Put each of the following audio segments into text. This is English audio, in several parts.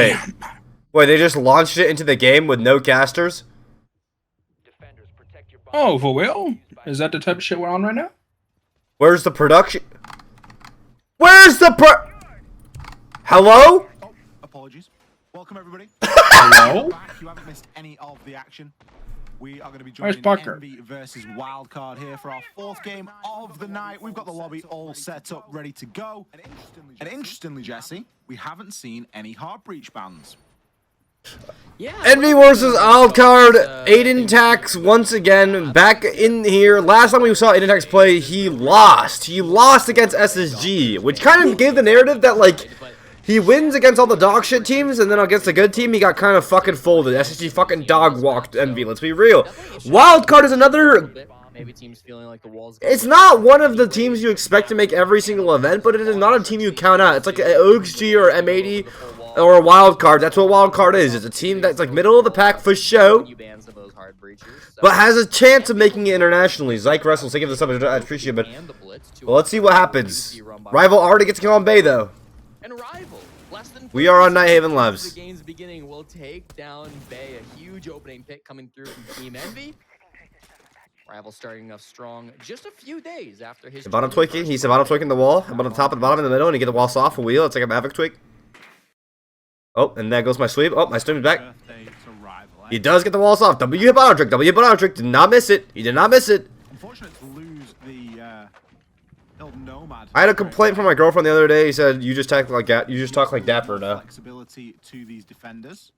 Wait. Wait, they just launched it into the game with no casters? Oh, for real? Is that the type of shit we're on right now? Where's the production? Where's the Hello? Oh, apologies. Welcome everybody. Hello? You haven't missed any of the action. We are going to be Where's joining Parker? Envy versus Wildcard here for our 4th game of the night. We've got the lobby all set up, ready to go. And interestingly, Jesse, we haven't seen any hard breach bans. Yeah. Envy versus Wildcard. Aiden Tax once again back in here. Last time we saw Aiden Tax play, he lost. He lost against SSG, which kind of gave the narrative that, like, he wins against all the dog shit teams, and then against the good team, he got kind of fucking folded. SSG fucking dog walked Envy, let's be real. Wildcard is another... Maybe teams feeling like the walls. It's not one of the teams you expect to make every single event, but it is not a team you count out. It's like an OXG or M80 or a Wildcard. That's what Wildcard is. It's a team that's like middle of the pack for show, but has a chance of making it internationally. Zyke Wrestles, thank you for the sub, I appreciate it, but well, let's see what happens. Rival already gets to go on Bay, though. And Rival, less than We are on Nighthaven Labs. The game's beginning will take down Bay, a huge opening pick coming through from Team Envy. Rival starting off strong just a few days after his Bottom tweaking, he's bottom tweaking the wall. I'm on the top and the bottom in the middle, and he get the wall off a wheel. It's like a Mavic tweak. Oh, and there goes my sweep. Oh, my sweep is back. He does get the walls off. W hit bottom trick. W hit bottom trick. Did not miss it. He did not miss it. Unfortunate to lose the Nomad. I had a complaint from my girlfriend the other day. He said, "You just talk like that. You just talk like Dapper now." Flexibility to these defenders.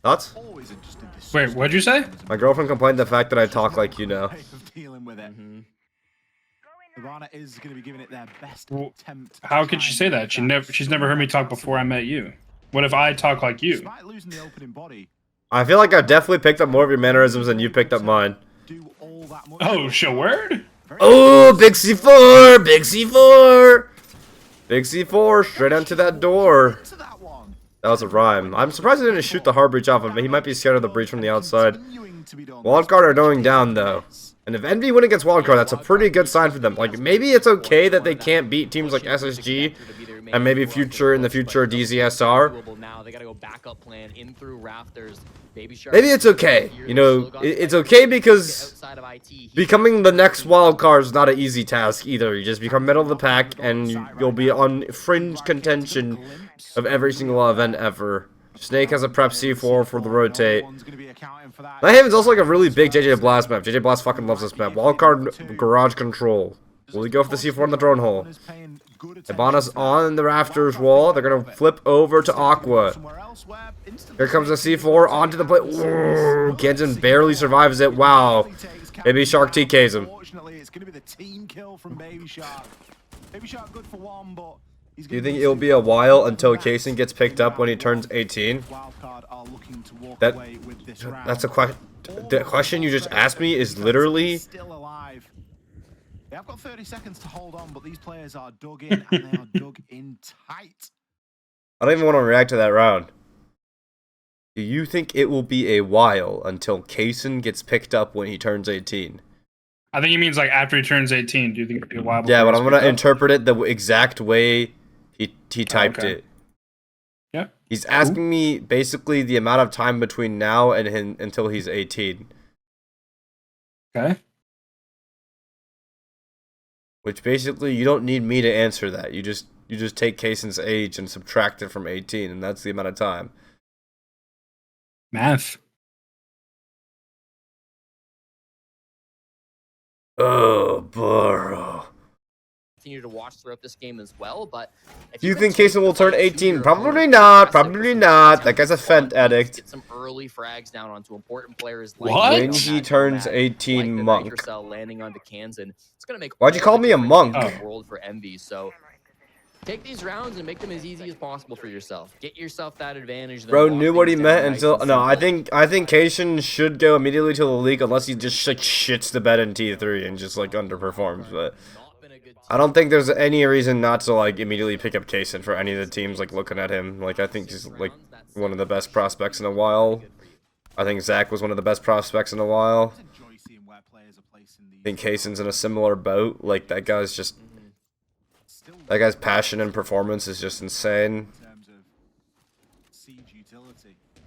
Thoughts? Always interested to Wait, what'd you say? My girlfriend complained the fact that I talk like you know. Dealing with it. Ivana is going to be giving it their best Well, attempt. How could she say that? She's never heard me talk before I met you. What if I talk like you? Despite losing the opening body, I feel like I've definitely picked up more of your mannerisms than you picked up mine. do all that much. Oh, show word? Oh, big C4, big C4, big C4, straight onto that door. Into that one. That was a rhyme. I'm surprised he didn't shoot the hard breach off of him. He might be scared of the breach from the outside. Continuing to be done. Wildcard are going down though. And if Envy win against Wildcard, that's a pretty good sign for them. Like, maybe it's okay that they can't beat teams like SSG and maybe in the future DZSR. Now they gotta go backup plan in through rafters. Maybe it's okay. You know, it's okay because becoming the next Wildcard is not an easy task either. You just become middle of the pack and you'll be on fringe contention of every single event ever. Snake has a prep C4 for the rotate. Nighthaven's also like a really big JJ Blast map. JJ Blast fucking loves this map. Wildcard Garage Control. Will he go for the C4 in the drone hole? Ibana's on the rafters wall. They're going to flip over to Aqua. Here comes the C4 onto the plate. Ooh, Genjin barely survives it. Wow. Baby Shark TKs him. It's going to be the team kill from Baby Shark. Baby Shark good for one, but Do you think it'll be a while until Kaysen gets picked up when he turns 18? That's a question. The question you just asked me is literally... Still alive. They have got 30 seconds to hold on, but these players are dug in, and they are dug in tight. I don't even want to react to that round. Do you think it will be a while until Kaysen gets picked up when he turns 18? I think he means like after he turns 18. Do you think it'll be a while? Yeah, but I'm going to interpret it the exact way he typed it. Yeah. He's asking me basically the amount of time between now and him until he's 18. Okay. Which basically you don't need me to answer that. You just take Kaysen's age and subtract it from 18, and that's the amount of time. Math. Oh, bro. Continue to watch throughout this game as well, but Do you think Kaysen will turn 18? Probably not. Probably not. That guy's a Fett addict. Get some early frags down onto important players like What? When he turns 18, monk. Landing onto Kansan. It's gonna make Why'd you call me a monk? World for Envy. So take these rounds and make them as easy as possible for yourself. Get yourself that advantage. Bro knew what he meant until no. I think Kaysen should go immediately to the league unless he just like shits the bed in T3 and just like underperforms. But I don't think there's any reason not to like immediately pick up Kaysen for any of the teams like looking at him. Like I think he's like one of the best prospects in a while. I think Zach was one of the best prospects in a while. I think Kaysen's in a similar boat. Like that guy's passion and performance is just insane.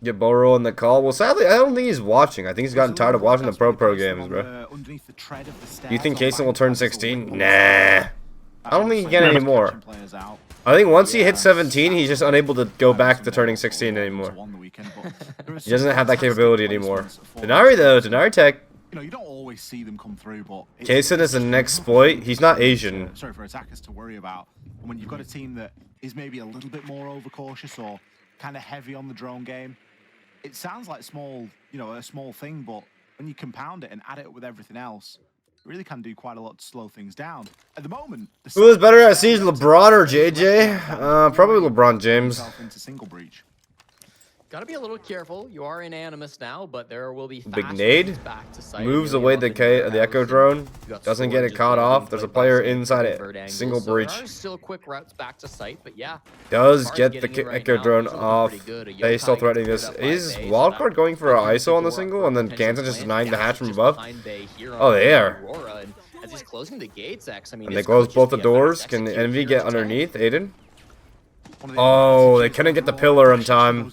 Get Boro on the call. Well, sadly, I don't think he's watching. I think he's gotten tired of watching the pro games, bro. Do you think Kason will turn 16? Nah. I don't think he can anymore. I think once he hits 17, he's just unable to go back to turning 16 anymore. He doesn't have that capability anymore. Denari, though. Denari Tech. You know, you don't always see them come through, but Kason is an exploit. He's not Asian. Sorry for attackers to worry about. And when you've got a team that is maybe a little bit more overcautious or kind of heavy on the drone game, it sounds like small, you know, a small thing, but when you compound it and add it with everything else, it really can do quite a lot to slow things down. At the moment, who is better at Siege, LeBron or JJ? Probably LeBron James. Gotta be a little careful. You are in Animus now, but there will be big nade. Moves away the Echo drone. Doesn't get it caught off. There's a player inside it. Single breach. Still quick routes back to site, but yeah. Does get the Echo drone off. They still threatening this. Is Wildcard going for an ISO on the single, and then Kansas just denying the hatch from above? Oh, they are. As he's closing the gates, X. I mean, and they close both the doors. Can Envy get underneath, Aiden? Oh, they couldn't get the pillar in time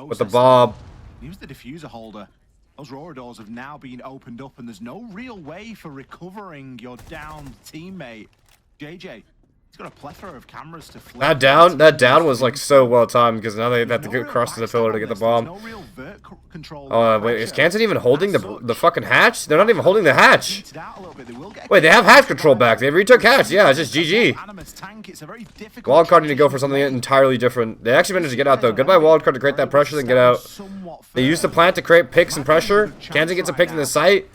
with the Bob. Use the diffuser holder. Those Roar doors have now been opened up, and there's no real way for recovering your downed teammate. JJ, he's got a plethora of cameras to flip. That down was like so well timed because now they have to get across to the pillar to get the bomb. Oh, wait, is Kansas even holding the fucking hatch? They're not even holding the hatch. Wait, they have hatch control back. They retook hatch. Yeah, it's just GG. Wildcard need to go for something entirely different. They actually managed to get out though. Goodbye Wildcard to create that pressure, then get out. They used the plant to create picks and pressure. Kansas gets a pick in the site.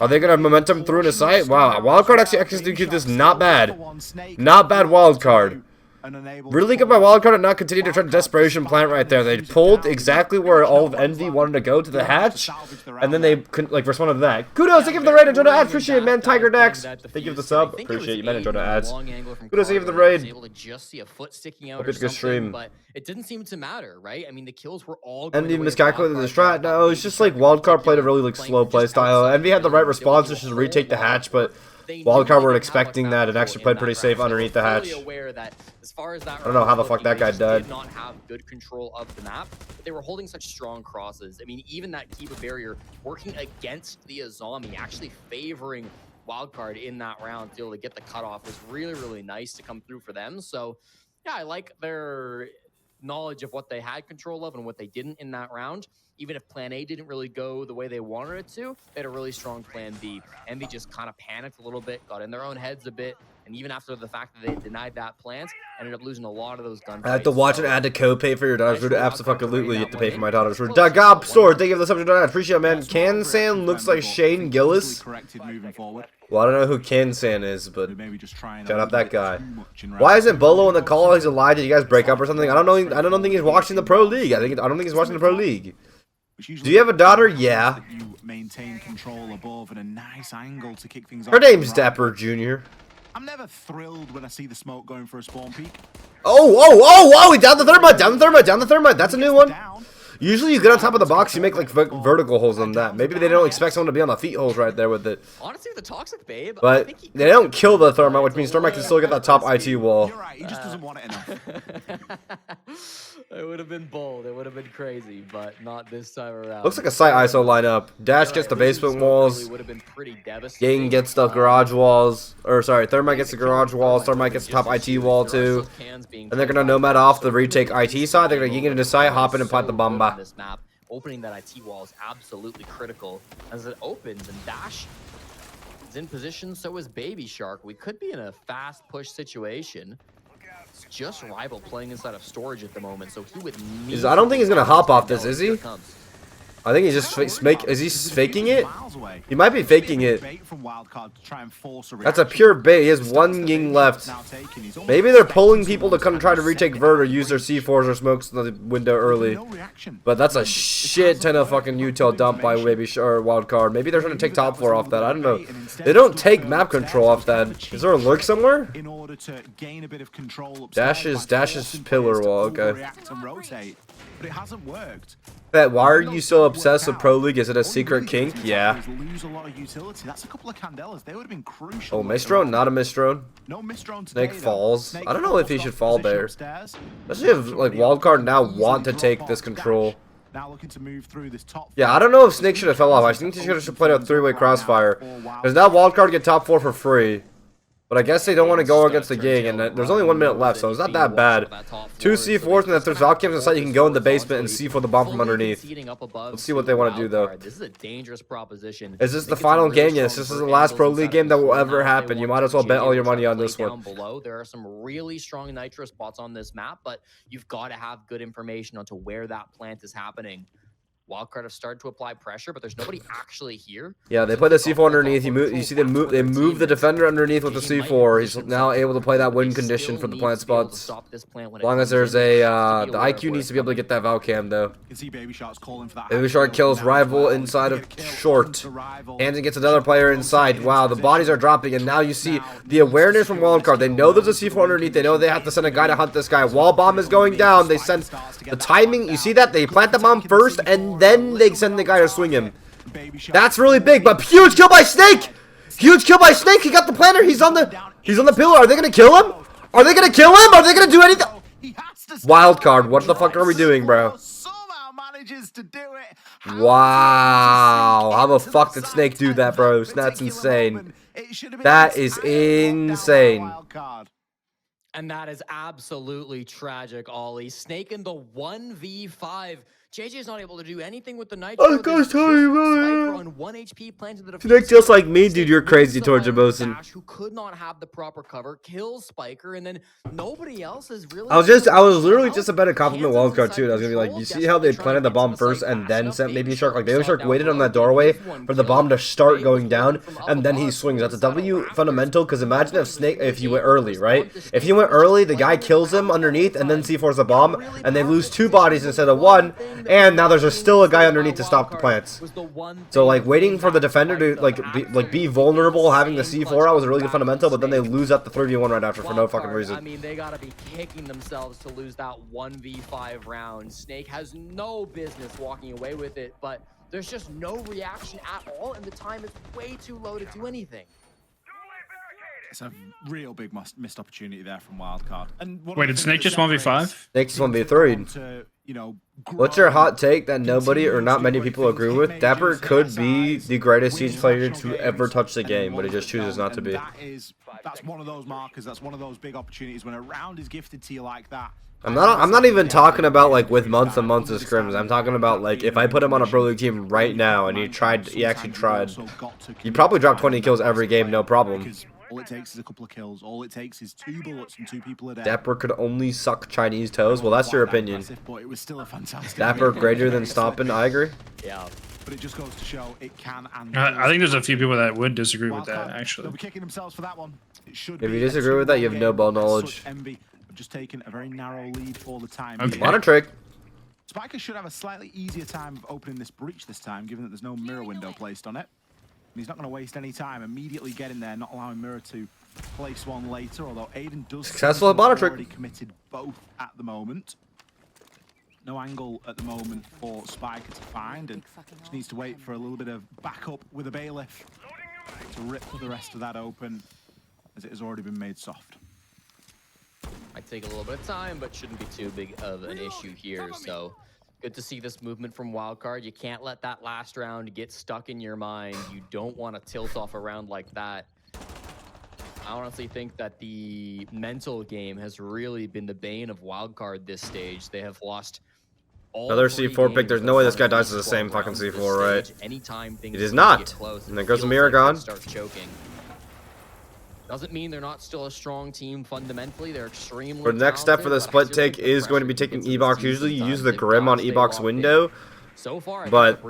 Are they gonna momentum through in the site? Wow, Wildcard actually executed this not bad. Not bad Wildcard. Really good by Wildcard and not continue to try to desperation plant right there. They pulled exactly where all of Envy wanted to go to the hatch, and then they couldn't like respond to that. Kudos, thank you for the raid, enjoy the ads, appreciate it, man. Tiger Dex, thank you for the sub, appreciate you, man. Enjoy the ads. Kudos, thank you for the raid. Able to just see a foot sticking out or something, stream. But it didn't seem to matter, right? I mean, the kills were all. Envy miscalculated the strat. No, it's just like Wildcard played a really like slow play style. Envy had the right response, just to retake the hatch, but Wildcard weren't expecting that and actually played pretty safe underneath the hatch. I don't know how the fuck that guy died. Did not have good control of the map, but they were holding such strong crosses. I mean, even that Kiba barrier working against the Azami, actually favoring Wildcard in that round to be able to get the cutoff was really, really nice to come through for them. So, yeah, I like their knowledge of what they had control of and what they didn't in that round. Even if plan A didn't really go the way they wanted it to, they had a really strong plan B. Envy just kind of panicked a little bit, got in their own heads a bit, and even after the fact that they denied that plant, ended up losing a lot of those gunfights. I have to watch and add to co-pay for your daughter's route. Absolutely, you have to pay for my daughter's route. Gob Store, thank you for the subject. I appreciate it, man. Kansan looks like Shane Gillis. Well, I don't know who Kansan is, but shout out that guy. Why isn't Bolo in the call? He's alive. Did you guys break up or something? I don't know. I don't think he's watching the pro league. I don't think he's watching the pro league. Do you have a daughter? Yeah. Her name's Dapper Jr. I'm never thrilled when I see the smoke going for a spawn peak. Oh, he down the thermite, down the thermite. That's a new one. Usually you get on top of the box, you make like vertical holes on that. Maybe they don't expect someone to be on the feet holes right there with it. Honestly, the toxic babe. But they don't kill the thermite, which means thermite can still get that top IT wall. You're right, he just doesn't want it enough. It would have been bold. It would have been crazy, but not this time around. Looks like a site ISO lineup. Dash gets the basement walls. Gang gets the garage walls. Or sorry, Thermite gets the garage walls. Thermite gets the top IT wall too. And they're gonna nomad off the retake IT side. They're gonna get into site, hop in and plant the bomba. This map, opening that IT wall is absolutely critical as it opens, and Dash is in position. So is Baby Shark. We could be in a fast push situation. It's just Rival playing inside of storage at the moment, so he would need. I don't think he's gonna hop off this, is he? I think he's just is he faking it? He might be faking it. That's a pure bait. He has one Ying left. Maybe they're pulling people to come try to retake Vert or use their C4s or smokes in the window early. But that's a shit ton of fucking util dump by Baby or Wildcard. Maybe they're trying to take top floor off that. I don't know. They don't take map control off that. Is there a lurk somewhere? Dash is pillar wall. Okay. but it hasn't worked. Fett, why are you so obsessed with Pro League? Is it a secret kink? Yeah. Lose a lot of utility. That's a couple of Candelas. They would have been crucial. Oh, Mistrone? Not a Mistrone. No Mistrone Snake today, falls. Snake I don't know if he should fall there. upstairs. Especially if, like, Wildcard now want to take this control. Now looking to move through this top. Yeah, I don't know if Snake should have fell off. I think he should have played a 3-way crossfire. Because now Wildcard get top 4 for free. But I guess they don't want to go against the gang, and there's only 1 minute left, so it's not that bad. 2 C4s, and if there's Valkyries in sight, you can go in the basement and C4 the bomb from underneath. Let's see what they want to do, though. This is a dangerous proposition. Is this the final game? Yes, this is the last Pro League game that will ever happen. You might as well bet all your money on this one. Below, there are some really strong nitro spots on this map, but you've got to have good information onto where that plant is happening. Wildcard have started to apply pressure, but there's nobody actually here. Yeah, they play the C4 underneath. You see them move. They move the defender underneath with the C4. He's now able to play that win condition for the plant spots. As long as there's a the IQ needs to be able to get that Val cam though. Baby Shark kills rival inside of short. Hansen gets another player inside. Wow, the bodies are dropping, and now you see the awareness from Wildcard. They know there's a C4 underneath. They know they have to send a guy to hunt this guy. Wall bomb is going down. They send the timing. You see that they plant the bomb first, and then they send the guy to swing him. That's really big, but huge kill by Snake! Huge kill by Snake! He got the planter, he's on the pillar. Are they gonna kill him? Are they gonna kill him? Are they gonna do anything? Wildcard, what the fuck are we doing, bro? Wow, how the fuck did Snake do that, bro? That's insane. That is insane. And that is absolutely tragic, Ollie. Snake in the 1v5. JJ is not able to do anything with the nitro. I gotta tell you, man. On 1 HP planted the Snake just like me, dude. You're crazy towards Emotion. Who could not have the proper cover, kills Spiker, and then nobody else is really. I was literally just about to compliment Wildcard too. I was gonna be like, you see how they planted the bomb first and then sent Baby Shark? Like Baby Shark waited on that doorway for the bomb to start going down, and then he swings. That's a W fundamental. Because imagine if you went early, right? If you went early, the guy kills him underneath, and then C4's the bomb, and they lose 2 bodies instead of 1. And now there's still a guy underneath to stop the plants. So like waiting for the defender to be vulnerable, having the C4 out was a really good fundamental, but then they lose up the 3v1 right after for no fucking reason. I mean, they gotta be kicking themselves to lose that 1v5 round. Snake has no business walking away with it, but there's just no reaction at all, and the time is way too low to do anything. It's a real big missed opportunity there from Wildcard. And wait, did Snake just 1v5? Snake just 1v3. What's your hot take that nobody or not many people agree with? Dapper could be the greatest Siege player to ever touch the game, but he just chooses not to be. That's one of those markers. That's one of those big opportunities when a round is gifted to you like that. I'm not even talking about like with months and months of scrims. I'm talking about like if I put him on a Pro League team right now and he actually tried, he'd probably drop 20 kills every game, no problem. All it takes is a couple of kills. All it takes is 2 bullets and 2 people a day. Dapper could only suck Chinese toes. Well, that's your opinion. But it was still a fantastic Dapper greater than stomping. I agree. Yeah. But it just goes to show it can and I think there's a few people that would disagree with that, actually. They'll be kicking themselves for that one. It should if you disagree with that, you have no ball knowledge. Envy have just taken a very narrow lead for the time. Okay. What a trick. Spiker should have a slightly easier time of opening this breach this time, given that there's no mirror window placed on it. And he's not going to waste any time immediately getting there, not allowing Mirror to place one later, although Aiden does successful at bottom trick. Already committed both at the moment. No angle at the moment for Spiker to find, and just needs to wait for a little bit of backup with a bailiff to rip the rest of that open, as it has already been made soft. Might take a little bit of time, but shouldn't be too big of an issue here. So good to see this movement from Wildcard. You can't let that last round get stuck in your mind. You don't want to tilt off a round like that. I honestly think that the mental game has really been the bane of Wildcard this stage. They have lost all another C4 pick. There's no way this guy dies to the same fucking C4, right? Anytime it is not. And there goes the mirror gone. Start choking. Doesn't mean they're not still a strong team fundamentally. They're extremely The next step for the split take is going to be taking E-Box. Usually you use the Grim on E-Box window. So far, but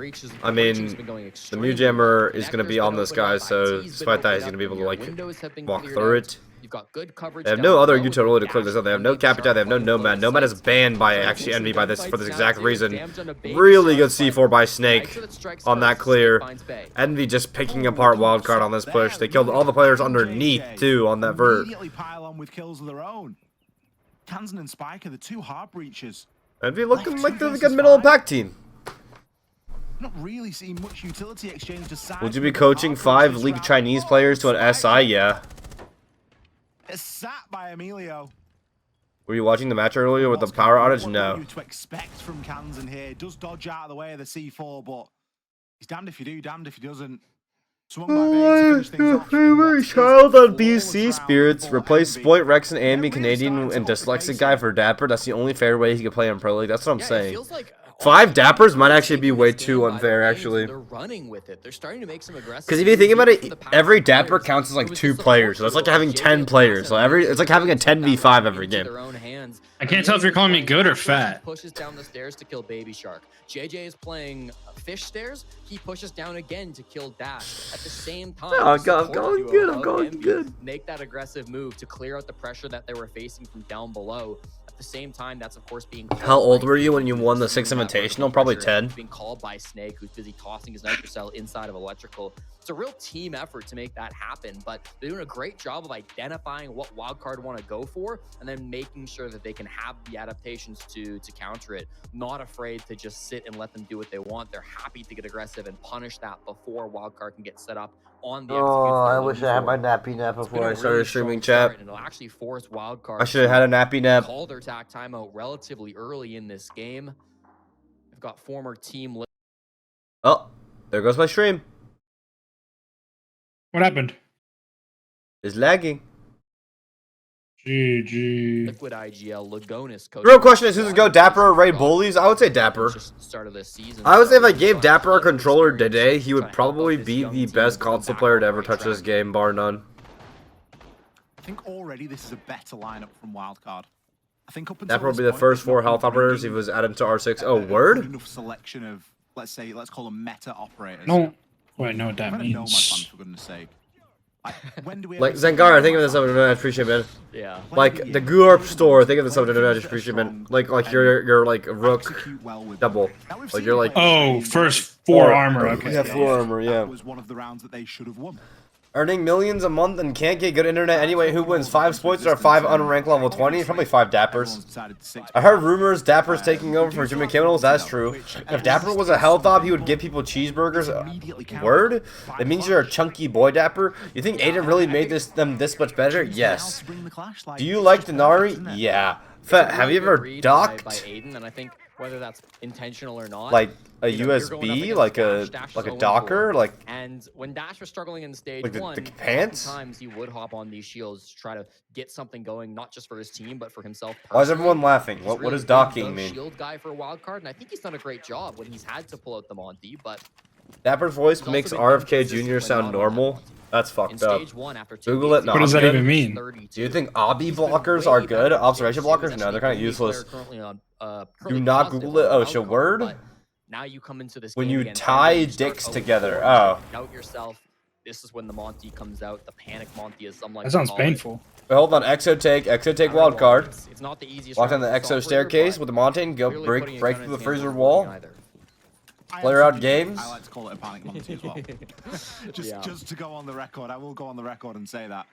I mean, the Mew Jammer is going to be on this guy, so despite that, he's going to be able to like walk through it. They have no other util really to clear this out. They have no Capita, they have no Nomad. Nomad is banned by actually Envy by this for this exact reason. Really good C4 by Snake on that clear. Envy just picking apart Wildcard on this push. They killed all the players underneath too on that vert. Immediately pile on with kills of their own. Kansan and Spiker, the 2 hard breaches. Envy looking like they're a good middle of the pack team. Not really seeing much utility exchange to side. Would you be coaching 5 league Chinese players to an SI? Yeah. It's sat by Emilio. Were you watching the match earlier with the power outage? What No. were you to expect from Kansan here? Does dodge out of the way of the C4, but he's damned if you do, damned if he doesn't. Swung by Bay to finish things off in what is Child on a BC flawless Spirits. round for Replace Envy. Spoit, Rexen, Amy, They're Canadian, really and starting to dyslexic face guy it. for Dapper. That's the only fair way he could play in Pro League. That's what I'm Yeah, it saying. feels like 5 dappers might they're actually be taking way this too game by unfair, the actually. reins. They're running with it. They're starting to make some aggressive. Because if you think about moves for it, the past every few dapper players. counts as like It was 2 just a players. So that's like having 10 players. So it's like having a 10v5 every game. I can't tell if you're calling me good or fat. Pushes down the stairs to kill Baby Shark. JJ is playing fish stairs. He pushes down again to kill Dash. At the same time, Oh, the I'm support going duo good, I'm of going Envy good. make that aggressive move to clear out the pressure that they were facing from down below. At the same time, that's of course being How old were you when you won the 6th Invitational? Probably 10. Being called by Snake, who's busy tossing his nitro cell inside of electrical. It's a real team effort to make that happen, but they're doing a great job of identifying what wildcard want to go for and then making sure that they can have the adaptations to counter it. Not afraid to just sit and let them do what they want. They're happy to get aggressive and punish that before wildcard can get set up on the Oh, I executes wish they're I had my looking for. nappy nap It's been before a I started really streaming strong start, chat. and it'll actually force wildcard I should have had a nappy nap. call their attack timeout relatively early in this game. I've got former team. Oh, there goes my stream. What happened? It's lagging. GG. Liquid IGL Lagonis coach. Real question is, who's to go, Dapper or Raid Bullies? I would say Dapper. Just start of this season. I would say if I So, gave Dapper a controller experience today, he to would help out probably this be young the team best go console back player on to the ever right touch this track. game, bar none. I think already this is a better lineup from Wildcard. I think up until Dapper will this be the point, first they've 4 not health been operators if bringing it was added to R6. a Oh, good word? enough selection of, let's call them meta operators. No. Wait, know what that I don't know my plan, means. for goodness sake. Like, when do we Like, ever see Zengar, think of my this up, plan? I appreciate, man. Yeah. Like, the Gurp store, think of this up, I just appreciate, man. Like you're like, Rook Execute well with double. them. Now, we've Like, seen you're like... Oh, first 4 armor. Okay. Yeah, 4 armor, yeah. That was one of the rounds that they should have won. Earning millions a month and can't get good internet anyway. Who wins? 5 spoits or 5 unranked level 20? Probably 5 Dappers. I heard rumors Dapper's taking over for Jimmy Kimmels. That's true. If Dapper was a health op, he would give people cheeseburgers. Word? It means you're a chunky boy, Dapper. You think Aiden really made them this much better? Yes. Do you like Denari? Yeah. Fett, have you ever By docked Aiden, and I think whether that's intentional or not, like a you know, you're going up USB, against like Dash. a Dash is like a 0-4. docker, like And when Dash was struggling in stage Like the 1, pants? sometimes he would hop on these shields to try to get something going, not just for his team, but for himself why is personally. everyone laughing? He's What really does been docking the mean? shield guy for a wild card, and I think he's done a great job when he's had to pull out the Monty, but Dapper's voice also makes been RFK inconsistent Jr. when sound not on that normal. Monty. That's In fucked up. stage 1, after 2 Google games, it now. What does that Good. even mean? 32. Do you think obby He's been blockers way are better good? in Observation stage 2. blockers? He's No, they're actually kind of the only useless. player currently on, Do currently not positive Google it. on Oh, wild should card, word? but now you come into this When game you against tie Envy, you start dicks 0-4, together. you Oh. doubt yourself. This is when the Monty comes out, the panic Monty, as some like That to sounds call it. painful. Wait, hold on. Exo take I don't know, wild card. It's not the easiest Walk down round the for Exo this operator, staircase but with the mountain. Go clearly break putting a break gun through in the his hands freezer isn't wall. working either. Player out games? I like to call it a panic Monty as well. Just to go on the record, I will go on the record and say that.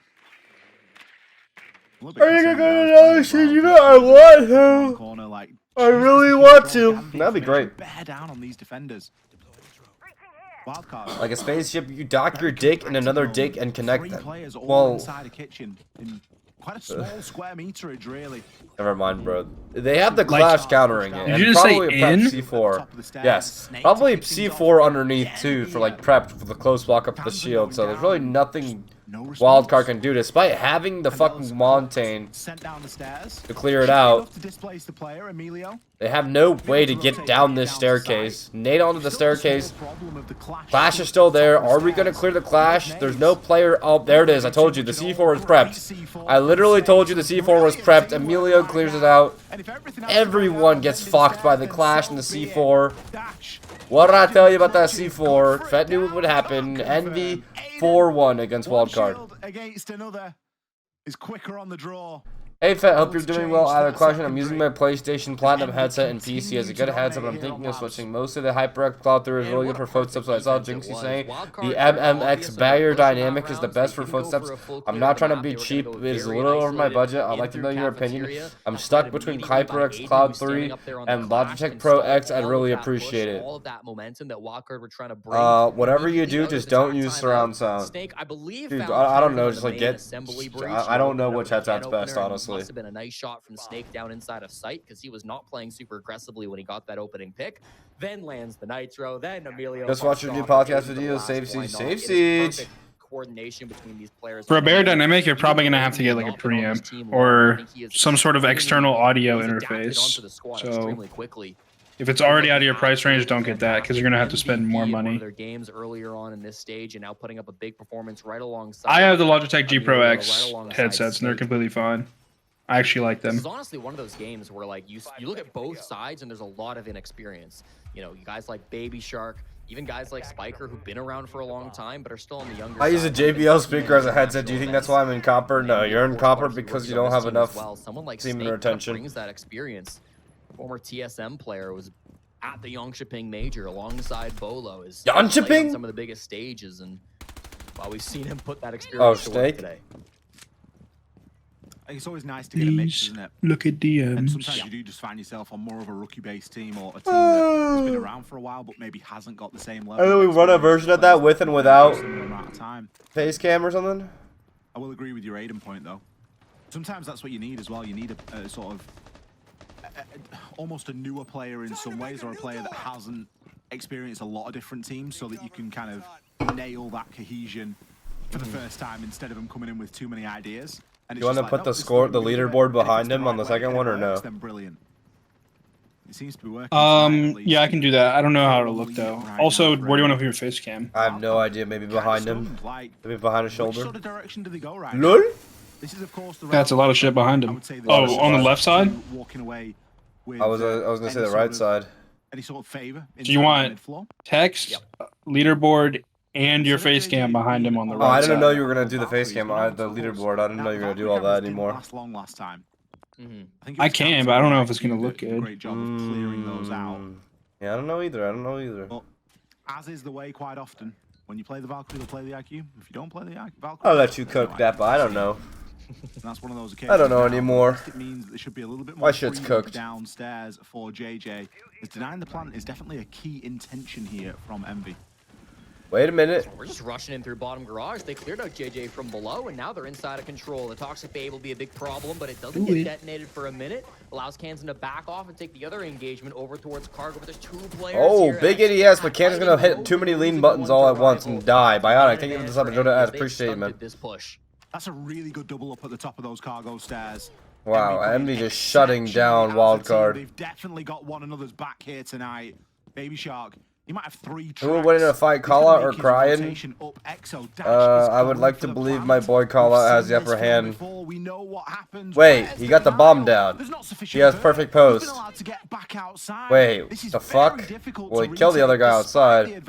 Are you gonna go to another shit? You know I want to. Corner, like, I really want to. That'd be great. Bear down on these defenders. Wildcard. Like a spaceship, you dock your dick in another dick and connect Three them. players all Well, inside a kitchen in quite a small square meterage, really. never mind, bro. They have the Clash countering it. Did And you just say probably a prep in? C4. Top of the stairs, Yes. Snake Probably kicks things C4 off. underneath too for like prep for the close block up the Kansan shield. So going there's really down. nothing No response. Wildcard can do despite having the fucking Montaigne Sent down the stairs. to clear it Should be out. enough to displace the player, Emilio. They have no way to get down this staircase. Nade onto the Still a small staircase. problem of the Clash is still there. Are we going to clear the Clash? There's no player. Oh, there it is. I told you the C4 is prepped. I literally told you the C4 was prepped. Emilio clears it out. Everyone gets fucked by the Clash and the C4. What did I tell you about that C4? Fett knew what would happen. Envy 4-1 against Wildcard. Against another is quicker on the draw. Hey Fett, hope you're doing well. I have a question. I'm using my PlayStation Platinum headset and PC as a good headset, but I'm thinking of switching. Most of the HyperX Cloud 3 is really good for footsteps, so I saw Jinxie saying the MMX barrier dynamic is the best for footsteps. I'm not trying to be cheap, it is a little over my budget. I'd like to know your opinion. I'm stuck between HyperX Cloud 3 and Logitech Pro X. I'd really appreciate it. Whatever you do, just don't use surround sound. Dude, I don't know, just like I don't know which headset's best, honestly. Must have been a nice shot from Snake down inside of sight because he was not playing super aggressively when he got that opening pick. Then lands the Nitro. Then Emilio. Just watch your new podcast videos. Save Siege. Save Siege. Coordination between these players. For a barrier dynamic, you're probably gonna have to get like a preamp or some sort of external audio interface. So if it's already out of your price range, don't get that because you're gonna have to spend more money. Their games earlier on in this stage and now putting up a big performance right alongside. I have the Logitech G Pro X headsets and they're completely fine. I actually like them. This is honestly one of those games where like you look at both sides and there's a lot of inexperience. You know, you guys like Baby Shark, even guys like Spiker who've been around for a long time but are still on the younger side. I use a JBL speaker as a headset. Do you think that's why I'm in copper? No, you're in copper because you don't have enough semen retention. Brings that experience. Former TSM player was at the Yongshiping Major alongside Bolo. Is Yongshiping? Some of the biggest stages, and while we've seen him put that experience to work today. I think it's always nice to get a mix, isn't it? Look at DMs. And sometimes you do just find yourself on more of a rookie-based team or a team that has been around for a while but maybe hasn't got the same level. I know we run a version of that with and without time. face cam or something. I will agree with your Aiden point though. Sometimes that's what you need as well. You need a sort of almost a newer player in some ways, or a player that hasn't experienced a lot of different teams, so that you can kind of nail that cohesion for the first time instead of them coming in with too many ideas. And you want to put the leaderboard behind him on the second one or no? Brilliant. It seems to be working. Yeah, I can do that. I don't know how it'll look though. Also, where do you want to put your face cam? I have no idea. Maybe behind him. Maybe behind his shoulder. Sort of direction do they go right Lol. This is of course the That's a lot of shit behind him. Oh, on the left side? Walking away with, I was gonna say the right side. Any sort of favor? Do you want text, leaderboard, and your face cam behind him on the right side? I didn't know you were gonna do the face cam. I had the leaderboard. I didn't know you were gonna do all that anymore. Last time. I can, but I don't know if it's gonna look good. Great job of clearing those out. Yeah, I don't know either. Well, as is the way quite often, when you play the Valkyrie, they'll play the IQ. If you don't play the Valkyrie, I'll let you cook that, but I don't know. That's one of those occasions. I don't know anymore. It means that there should be a little bit more my shit's cooked downstairs for JJ. As denying the plant is definitely a key intention here from Envy. Wait a minute. We're just rushing in through bottom garage. They cleared out JJ from below, and now they're inside of control. The Toxic Bay will be a big problem, but it doesn't get detonated for a minute. Allows Kansan to back off and take the other engagement over towards Cargo, but there's two players here. Big ADS, but Kansan's gonna hit too many lean buttons all at once and die. Bionic, thank you for the sub. I appreciate it, man. That's a really good double up at the top of those cargo stairs. Wow, Envy just shutting down wildcard. They've definitely got one another's back here tonight. Baby Shark. You might have three who would win in a fight, Kala or Crying? I would like to believe my boy Kala has the upper hand. Wait, he got the bomb down. He has perfect pose. Wait, the fuck? Well, he killed the other guy outside.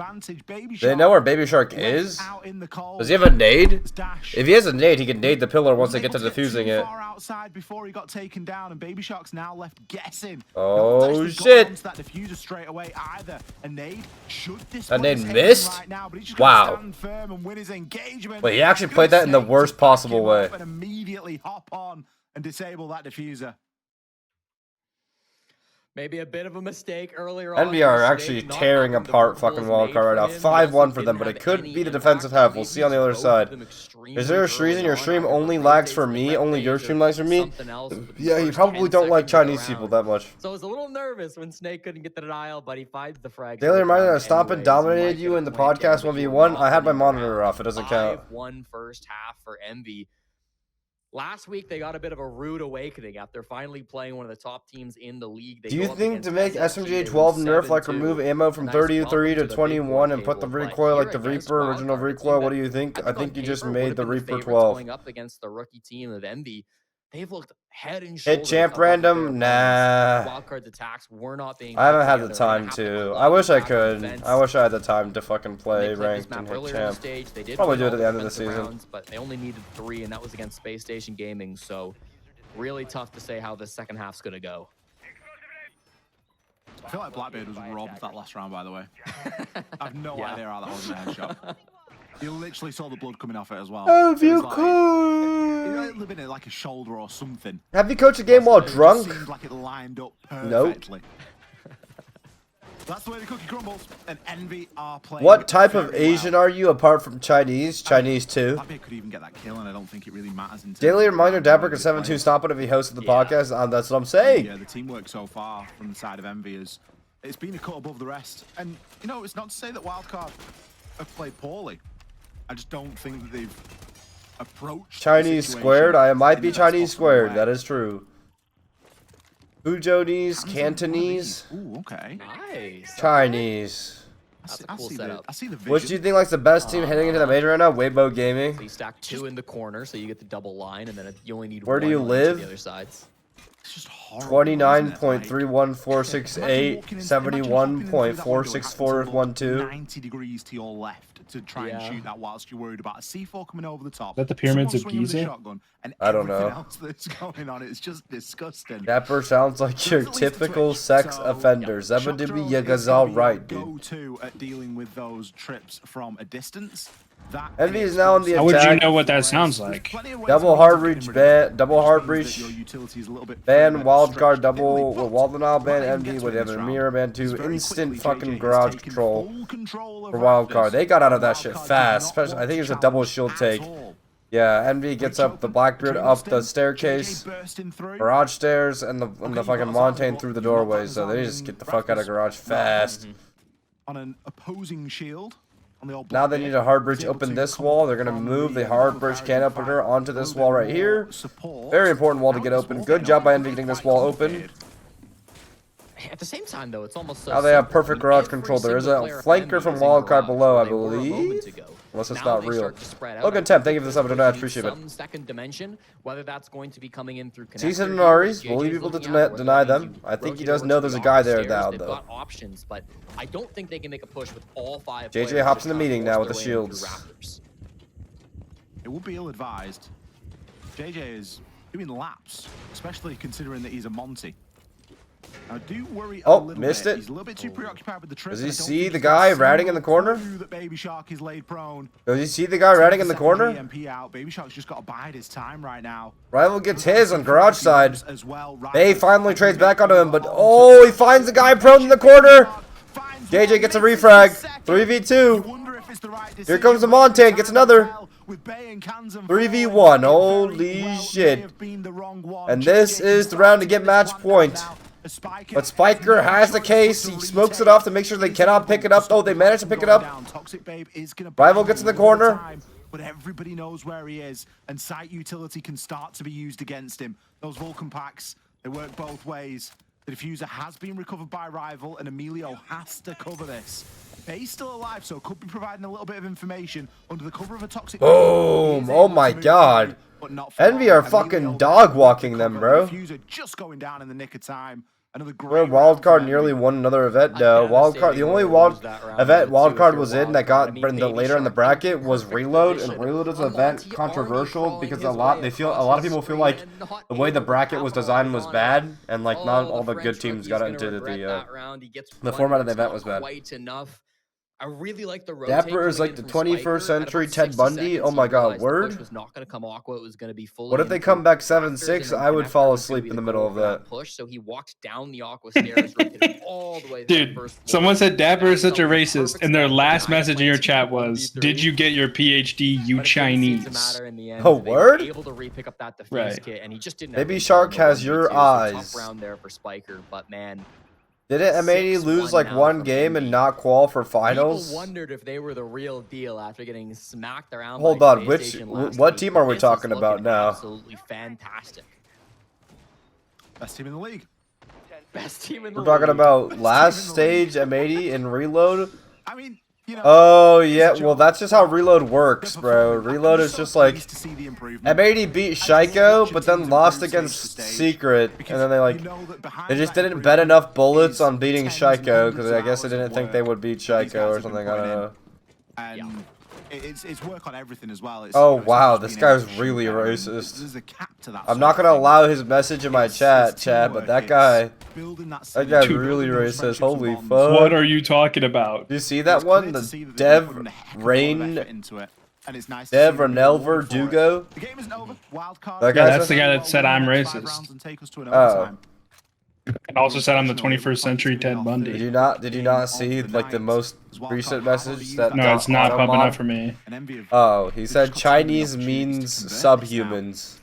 They know where Baby Shark is? Does he have a nade? If he has a nade, he can nade the pillar once they get to defusing it. Before he got taken down, and Baby Shark's now left guessing. Oh shit! That diffuser straight away, either a nade that nade missed? Wow. Wait, he actually played that in the worst possible way. And immediately hop on and disable that diffuser. Maybe a bit of a mistake earlier on. Envy are actually tearing apart fucking wildcard right now. 5-1 for them, but it could be the defensive half. We'll see on the other side. Is there a reason your stream only lags for me? Only your stream lags for me? Yeah, you probably don't like Chinese people that much. So I was a little nervous when Snake couldn't get the denial, but he finds the frag. Daily reminder that Stop and dominated you in the podcast 1v1. I had my monitor off. It doesn't count. 5-1 first half for Envy. Last week, they got a bit of a rude awakening after finally playing one of the top teams in the league. Do you think to make SMG 12 nerf, like remove ammo from 33 to 21 and put the recoil like the Reaper, original recoil? What do you think? I think you just made the Reaper 12. Going up against the rookie team of Envy. They've looked head and shoulders. Hit champ random? Nah. Wildcard's attacks were not being. I haven't had the time to. I wish I could. I wish I had the time to fucking play ranked and hit champ. Probably do it at the end of the season. But they only needed 3, and that was against Space Station Gaming. So really tough to say how the second half's gonna go. I feel like Blackbeard was robbed that last round, by the way. I have no idea how that wasn't a headshot. You literally saw the blood coming off it as well. Have you It could? living in like a shoulder or something. Have you coached a game while It just drunk? seemed like it lined up Nope. perfectly. That's the way the cookie crumbles. And Envy are playing. What type of very Asian well. are you apart from Chinese? Chinese too. Blackbeard could even get that kill, and I don't think it really matters. In Daily terms of reminder: how Dapper good can they 7-2 play. stop it if he hosted the Yeah. podcast. That's what I'm saying. Yeah, the teamwork so far from the side of Envy is it's been a cut above the rest. And you know, it's not to say that Wildcard have played poorly. I just don't think that they've approached the Chinese situation squared. I might in be the best Chinese possible squared. way. That is true. Fujonese, Cantonese, Ooh, okay. Nice. Chinese. That's a cool the, setup. I see the vision. Which do you think likes the best team heading into the major right now? Weibo Gaming. So you stack 2 in the corner, so you get the double line, and then you only need Where do 1 you lane live? to the other sides. It's just horrible, isn't it? Like, 29.31468, 71.46412. 90 degrees to your left to try and shoot that whilst you're worried about a C4 coming over the top. Is that the pyramids Someone of swinging with a Giza? shotgun, and I don't everything know. else that's going on, it's just disgusting. Dapper sounds like your There's at least a typical Twitch, sex so, offender. Shock Zebedibi drone Yaga's is gonna be alright, your dude. Go-to at dealing with those trips from a distance. That Envy is now on the How would you attack. know what that sounds like? Double hard reach ban, double hard reach ban, wild card, double with wall denial ban, Envy with the mirror ban 2, instant fucking garage control for wild card. They got out of that shit fast. Especially, I think it's a double shield take. Yeah, Envy gets up the Blackbeard up the staircase, garage stairs, and the fucking Montaigne through the doorway. So they just get the fuck out of garage fast. On an opposing shield. Now they need a hard bridge open this wall. They're gonna move the hard bridge can opener onto this wall right here. Very important wall to get open. Good job by Envy getting this wall open. At the same time, though, it's almost Now they have perfect garage control. There is a flanker from wildcard below, I believe. Unless it's not real. Look at Temp. Thank you for the sub. I appreciate it. Some second dimension, whether that's going to be coming in through Season and connector Aries, deals, will leave JJ's people to looking at, or deny whether them. you I think he rotate does over know to there's a the guy there upstairs. now, They've though. got options, but I don't think they can make a push with all 5 JJ players hops to in the kind of meeting now force with the their way in through shields. Raptors. It would be ill-advised. JJ is doing laps, especially considering that he's a Monty. I do worry a little missed bit. it. He's a little bit too preoccupied with the trip. Does he and I don't see think the he's got a guy ratting in the single corner? clue that Baby Shark is laid prone. Does you see the guy ratting in the corner? EMP out. Baby Shark's just got to bide his time right now. Rival gets his on garage side. As well. They finally trades back onto him, but oh, he finds the guy prone in the corner. JJ gets a refrag. 3v2. Here comes the Montaigne, gets another. 3v1, holy shit. And this is the round to get match point. But Spiker has the case. He smokes it off to make sure they cannot pick it up. Oh, they managed to pick it up. Rival gets in the corner. But everybody knows where he is, and site utility can start to be used against him. Those Vulcan packs, they work both ways. The diffuser has been recovered by Rival, and Emilio has to cover this. Bay's still alive, so could be providing a little bit of information under the cover of a toxic. Boom! Oh my god. Envy are fucking dog walking them, bro. Diffuser just going down in the nick of time. Another Where great wildcard nearly won another event. No, wildcard. The only event wildcard was in that got later in the bracket was Reload, and Reload is an event controversial because a lot of people feel like the way the bracket was designed was bad, and like not all the good teams got into the format of the event was bad. I really like the Dapper is like the 21st century Ted Bundy. Oh my god, word. Was not going to come aqua. It was going to be fully. What if they come back 7-6? I would fall asleep in the middle of that. Push, so he walked down the aqua stairs, rotated all the way to Dude, the first floor. someone said Dapper is such a racist, and their last message in your chat was, "Did you get your PhD, you Chinese?" Oh, word? Able to re-pick up that defuse Right. kit, and he just didn't. Maybe have the Shark time has to your do, so eyes. Tough round there for Spiker, but man. Didn't M80 lose like 6-1 one now game for and not qual for finals? People wondered if they were the real deal after getting smacked around. Hold by on, PlayStation last what week, team are we but this is talking about looking now? Absolutely fantastic. Best team in the league. Best team in the We're talking league. about last stage M80 and Reload. I mean, you know. Oh yeah, well that's just how Reload works, bro. Reload is just like M80 beat Shaiko, but then lost against Secret, and then they just didn't bet enough bullets on beating Shaiko because I guess they didn't think they would beat Shaiko or something. I don't know. And It's work on everything as well. Oh wow, this guy's really racist. There's a cap to that. I'm not gonna allow his message in my chat, but that guy's really racist. Holy fuck! What are you talking about? Do you see that one? The Dev Ranelver Dugo. That Yeah, that's the guy that said I'm racist. Oh. And also said I'm the 21st century Ted Bundy. Did you not see like the most recent message that? No, it's not popping up for me. Oh, he said Chinese means subhumans.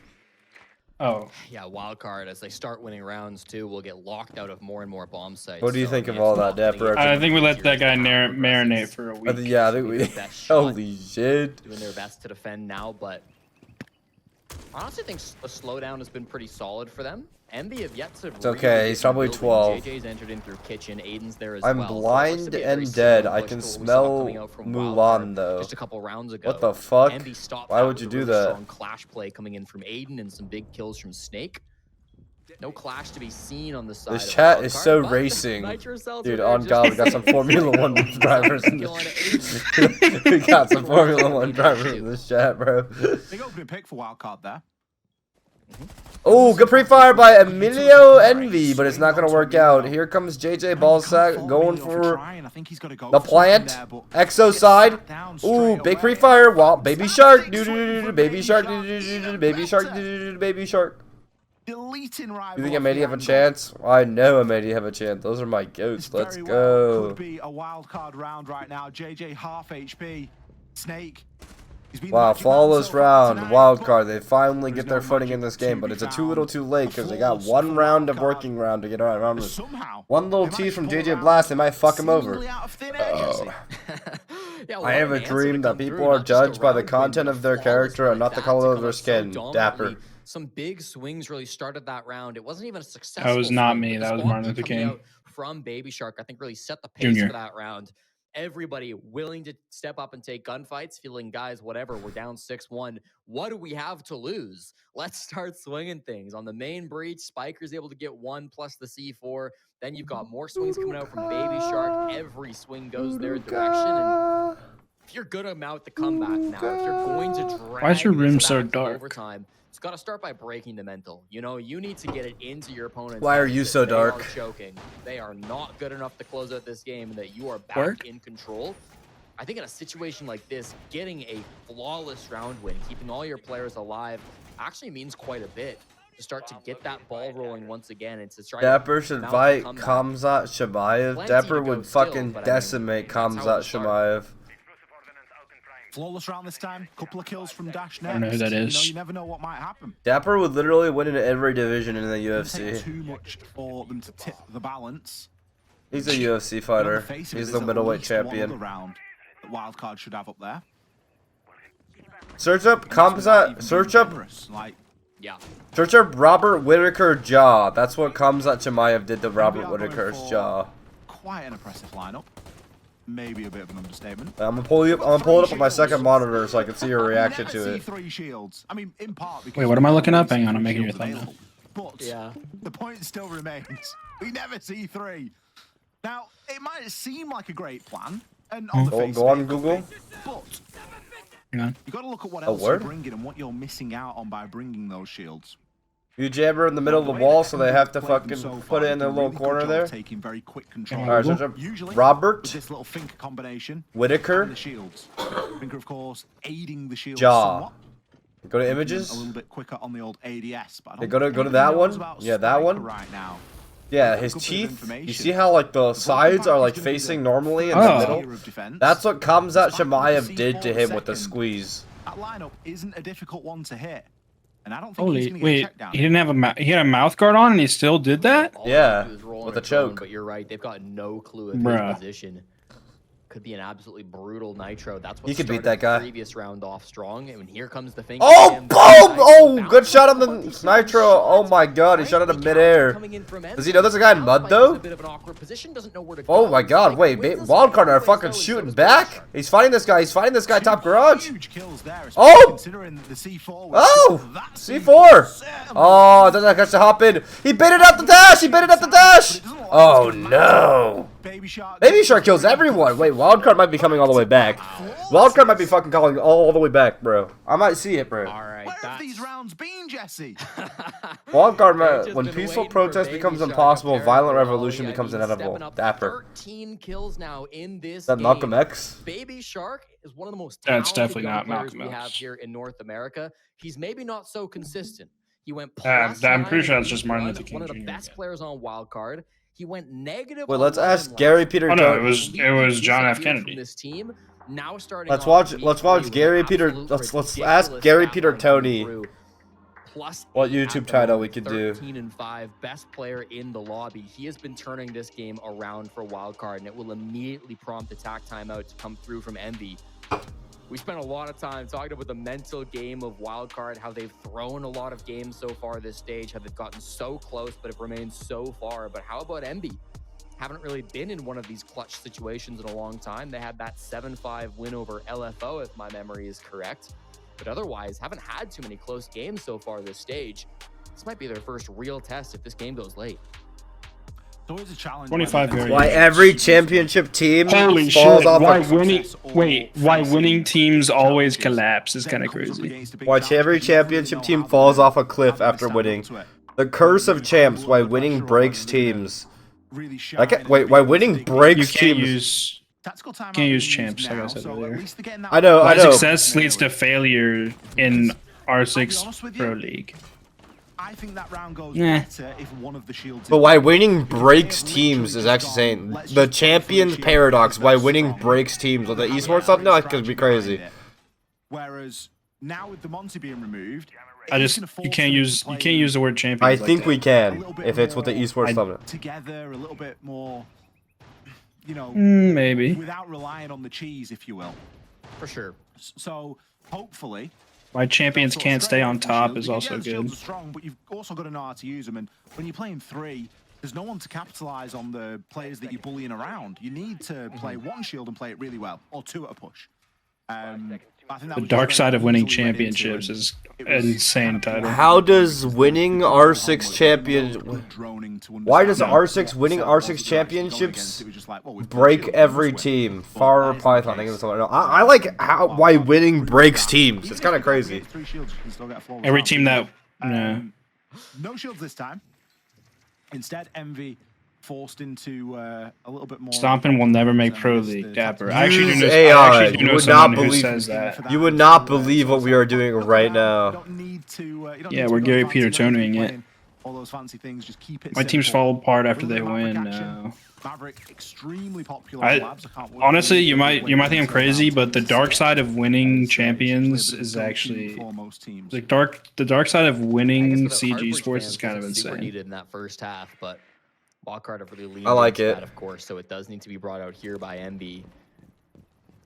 Oh. Yeah, wildcard, as they start winning rounds too, will get locked out of more and more bomb sites. What do you So, think I mean, of all it's that, not getting Dapper? easier I think we let that guy to marinate for a week. Yeah, I think we. Their best shot, Holy shit! doing their best to defend now, but I honestly think a slowdown has been pretty solid for them. Envy have yet to. It's okay, he's probably 12. JJ's entered in through kitchen. Aiden's there as I'm well. So it looks blind to be a very and dead. similar I push can to what we saw smell coming out from Mulan Wildcard though. Just a couple rounds ago. What the fuck? Envy stopped Why that would with you a do really that? Strong clash play coming in from Aiden and some big kills from Snake. No clash to be seen on the side. This of chat is Wildcard, so but racing. Nitro Seltzer Dude, there on just God, we got some Formula 1 drivers in Kill on this. Aiden. We got some Formula 1 drivers in this chat, bro. Big opening pick for wildcard there. Oh, good pre-fire by Emilio Envy, but it's not gonna work out. Here comes JJ Ballsack going for the plant. Exo side. Ooh, big pre-fire. Wow, baby shark. Baby shark. Baby shark. Baby shark. Deleting rival. You think M80 have a chance? I know M80 have a chance. Those are my goats. Let's go. Could be a wild card round right now. JJ half HP. Snake. Wow, flawless round, wild card. They finally get their footing in this game, but it's a too little too late because they got one round of working round to get around this. One little tease from JJ Blast, they might fuck him over. I have a dream that people are judged by the content of their character and not the color of their skin. Dapper. Some big swings really started that round. It wasn't even a successful. That was not swing, me. but the That was squad Martin Luther coming King. out from Baby Shark, I think, really set the pace Junior. for that round. Everybody willing to step up and take gunfights, feeling, guys, whatever, we're down 6-1. What do we have to lose? Let's start swinging things. On the main breach, Spiker's able to get 1 plus the C4. Then you've got more swings coming out from Baby Shark. Every swing goes their direction. And if you're good about the comeback now, if you're going to drag Why is your room this so back to dark? overtime, it's got to start by breaking the mental. You know, you need to get it into your opponent's Why are heads you that so they are dark? choking. They are not good enough to close out this game and that you are back Work? in control. I think in a situation like this, getting a flawless round win, keeping all your players alive, actually means quite a bit to start to get that ball rolling once again and to try Dapper to should mount fight a comeback. Kamzat Shamaev. Plenty Dapper to go would still, fucking but I mean, decimate that's how Kamzat it'll start. Shamaev. Flawless round this time. Couple of kills from Dash I don't know who that is. You never know what might happen. Dapper would literally win in every division in the Doesn't take UFC. too much for them to tip the balance. He's a UFC fighter. He's the middleweight champion. Round that wildcard should have up there. Search up Kamzat. Search up. Like, Yeah. Search up Robert Whitaker jaw. That's what Kamzat Shamaev did to Robert Whitaker's jaw. quite an impressive lineup. Maybe a bit of an understatement. I'm gonna pull it up on my second monitor so I can see your reaction We to never it. see 3 shields. I mean, in part because Wait, what am I looking up? we Hang on, see I'm making 3 your thumbnail. shields available. But Yeah. the point still remains. We never see 3. Now, it might seem like a great plan, and on the face Go of on it, Google. but Hang on. you got to look at what A else you're word? bringing and what you're missing out on by bringing those shields. You jabber in the middle of the wall so they have to fucking put it in their little corner there. Taking very quick control. Alright, search up Usually, Robert with this little Finker combination, Whitaker and the shields. Finker, of course, aiding the shields jaw. somewhat. Go to A images. little bit quicker on the old ADS, but I Okay, don't go to think that he one. knows about Yeah, that Striker one. right now. Yeah, his Good bit of teeth. You information. see how like the sides are like facing normally in the Oh. middle? Tier of defense. That's what Kamzat Despite Shamaev the did to C4 him with the second, squeeze. That lineup isn't a difficult one to hit, and I don't think he's Holy, going to get wait, checked down. he didn't have a he had a mouth guard on and he still did that? All they Yeah, do is roll with on a drone, choke. But you're right, they've got no clue of Bruh. his position. Could be an absolutely brutal nitro. That's what He could beat started that guy. the previous round off strong. And here comes the thing. Oh, boom! Oh, good shot on the nitro. Oh my god, he shot it in midair. Does he know there's a guy in mud though? Oh my god, wait, Wildcard are fucking shooting back? He's fighting this guy, top garage. Huge kills there, Oh! considering the C4 was Oh! that C4! Oh, doesn't catch the hop in. He baited out the dash! He baited out the dash! Oh no! Baby Shark. Baby Shark kills everyone. Wait, Wildcard might be coming all the way back. Wildcard might be fucking calling all the way back, bro. I might see it, bro. All right, Where have these rounds been, Jesse? Wildcard, They've just when been peaceful waiting for protest Baby becomes Shark, impossible, violent apparently. revolution I mean, becomes stepping inevitable. up Dapper. 13 kills now in this That game. Malcolm X? Baby Shark is one of the most That's talented definitely young not players Malcolm we have X. here in North America. He's maybe not so consistent. He went I'm +9 pretty sure in that's just Martin League Luther One, King one of the Jr. best players on Wildcard. He went negative. Wait, let's 11 ask last Gary year. Peter. Oh no, it Tony- was John F. Disappeared from Kennedy. This team now starting. Let's off watch week 3 Gary with an Peter. absolute Let's ask ridiculous Gary stat Peter line coming Tony through. Plus what 8 YouTube at the title we moment, could do. 13-5, best player in the lobby. He has been turning this game around for Wildcard, and it will immediately prompt attack timeout to come through from Envy. We spent a lot of time talking about the mental game of Wildcard, how they've thrown a lot of games so far this stage, how they've gotten so close, but have remained so far. But how about Envy? Haven't really been in one of these clutch situations in a long time. They had that 7-5 win over LFO, if my memory is correct. But otherwise, haven't had too many close games so far this stage. This might be their first real test if this game goes late. It's always a challenge. 25 when- very Why every championship team Holy falls shit! off Why a winning? Wait, why winning teams always collapse is kind of crazy. Why every championship team falls off a cliff after winning. The curse of champs. Why winning breaks teams. I can't wait. Why winning You breaks can't teams. use. Can't use champs, like I said earlier. I know. Why I know. success leads to failure in R6 Pro League. I think that round goes Nah. better if one of the shields. But why winning breaks teams is actually saying the champions paradox. Why winning breaks teams with the esports stuff? No, it could be crazy. Whereas now with the Monty being removed, You can't use the word champion. I think we can if it's with the esports stuff. together a little bit more, you know, Maybe. without relying on the cheese, if you will. For sure. So hopefully. Why champions sort of can't stay on strength top shield, is because, also yeah, the shields good. are strong, but you've also got to know how to use them. And when you're playing 3, there's no one to capitalize on the players that you're bullying around. You need to play 1 shield and play it really well, or 2 at a push. I think that The was dark very side of winning easily read into, championships and is it was insane kind of title. How does winning R6 champion? Why does R6 winning R6 championships break every team? Far Python. I think it's something. I like how why winning breaks teams. It's kind of crazy. Every team that. No shields this time. Instead, Envy forced into a little bit more. Stompin will never make Pro League, Dapper. I actually do know, AI. I actually do You know would not someone who believe- says that. You would not believe what we are doing right now. Yeah, we're Gary Peter Tonying it. All those fancy things, just keep it My teams simple. fall apart after they Little win Maverick action. now. Maverick, extremely popular on labs. I can't wait Honestly, to you might think I'm into crazy, round but the two. dark side of winning It's champions the is go-to actually for most teams. the dark side of I guess winning without CG Heartbreak sports fans is kind of wasn't super insane. needed in that first half, but Wildcard have really leaned I like into it. that, of course, so it does need to be brought out here by MB.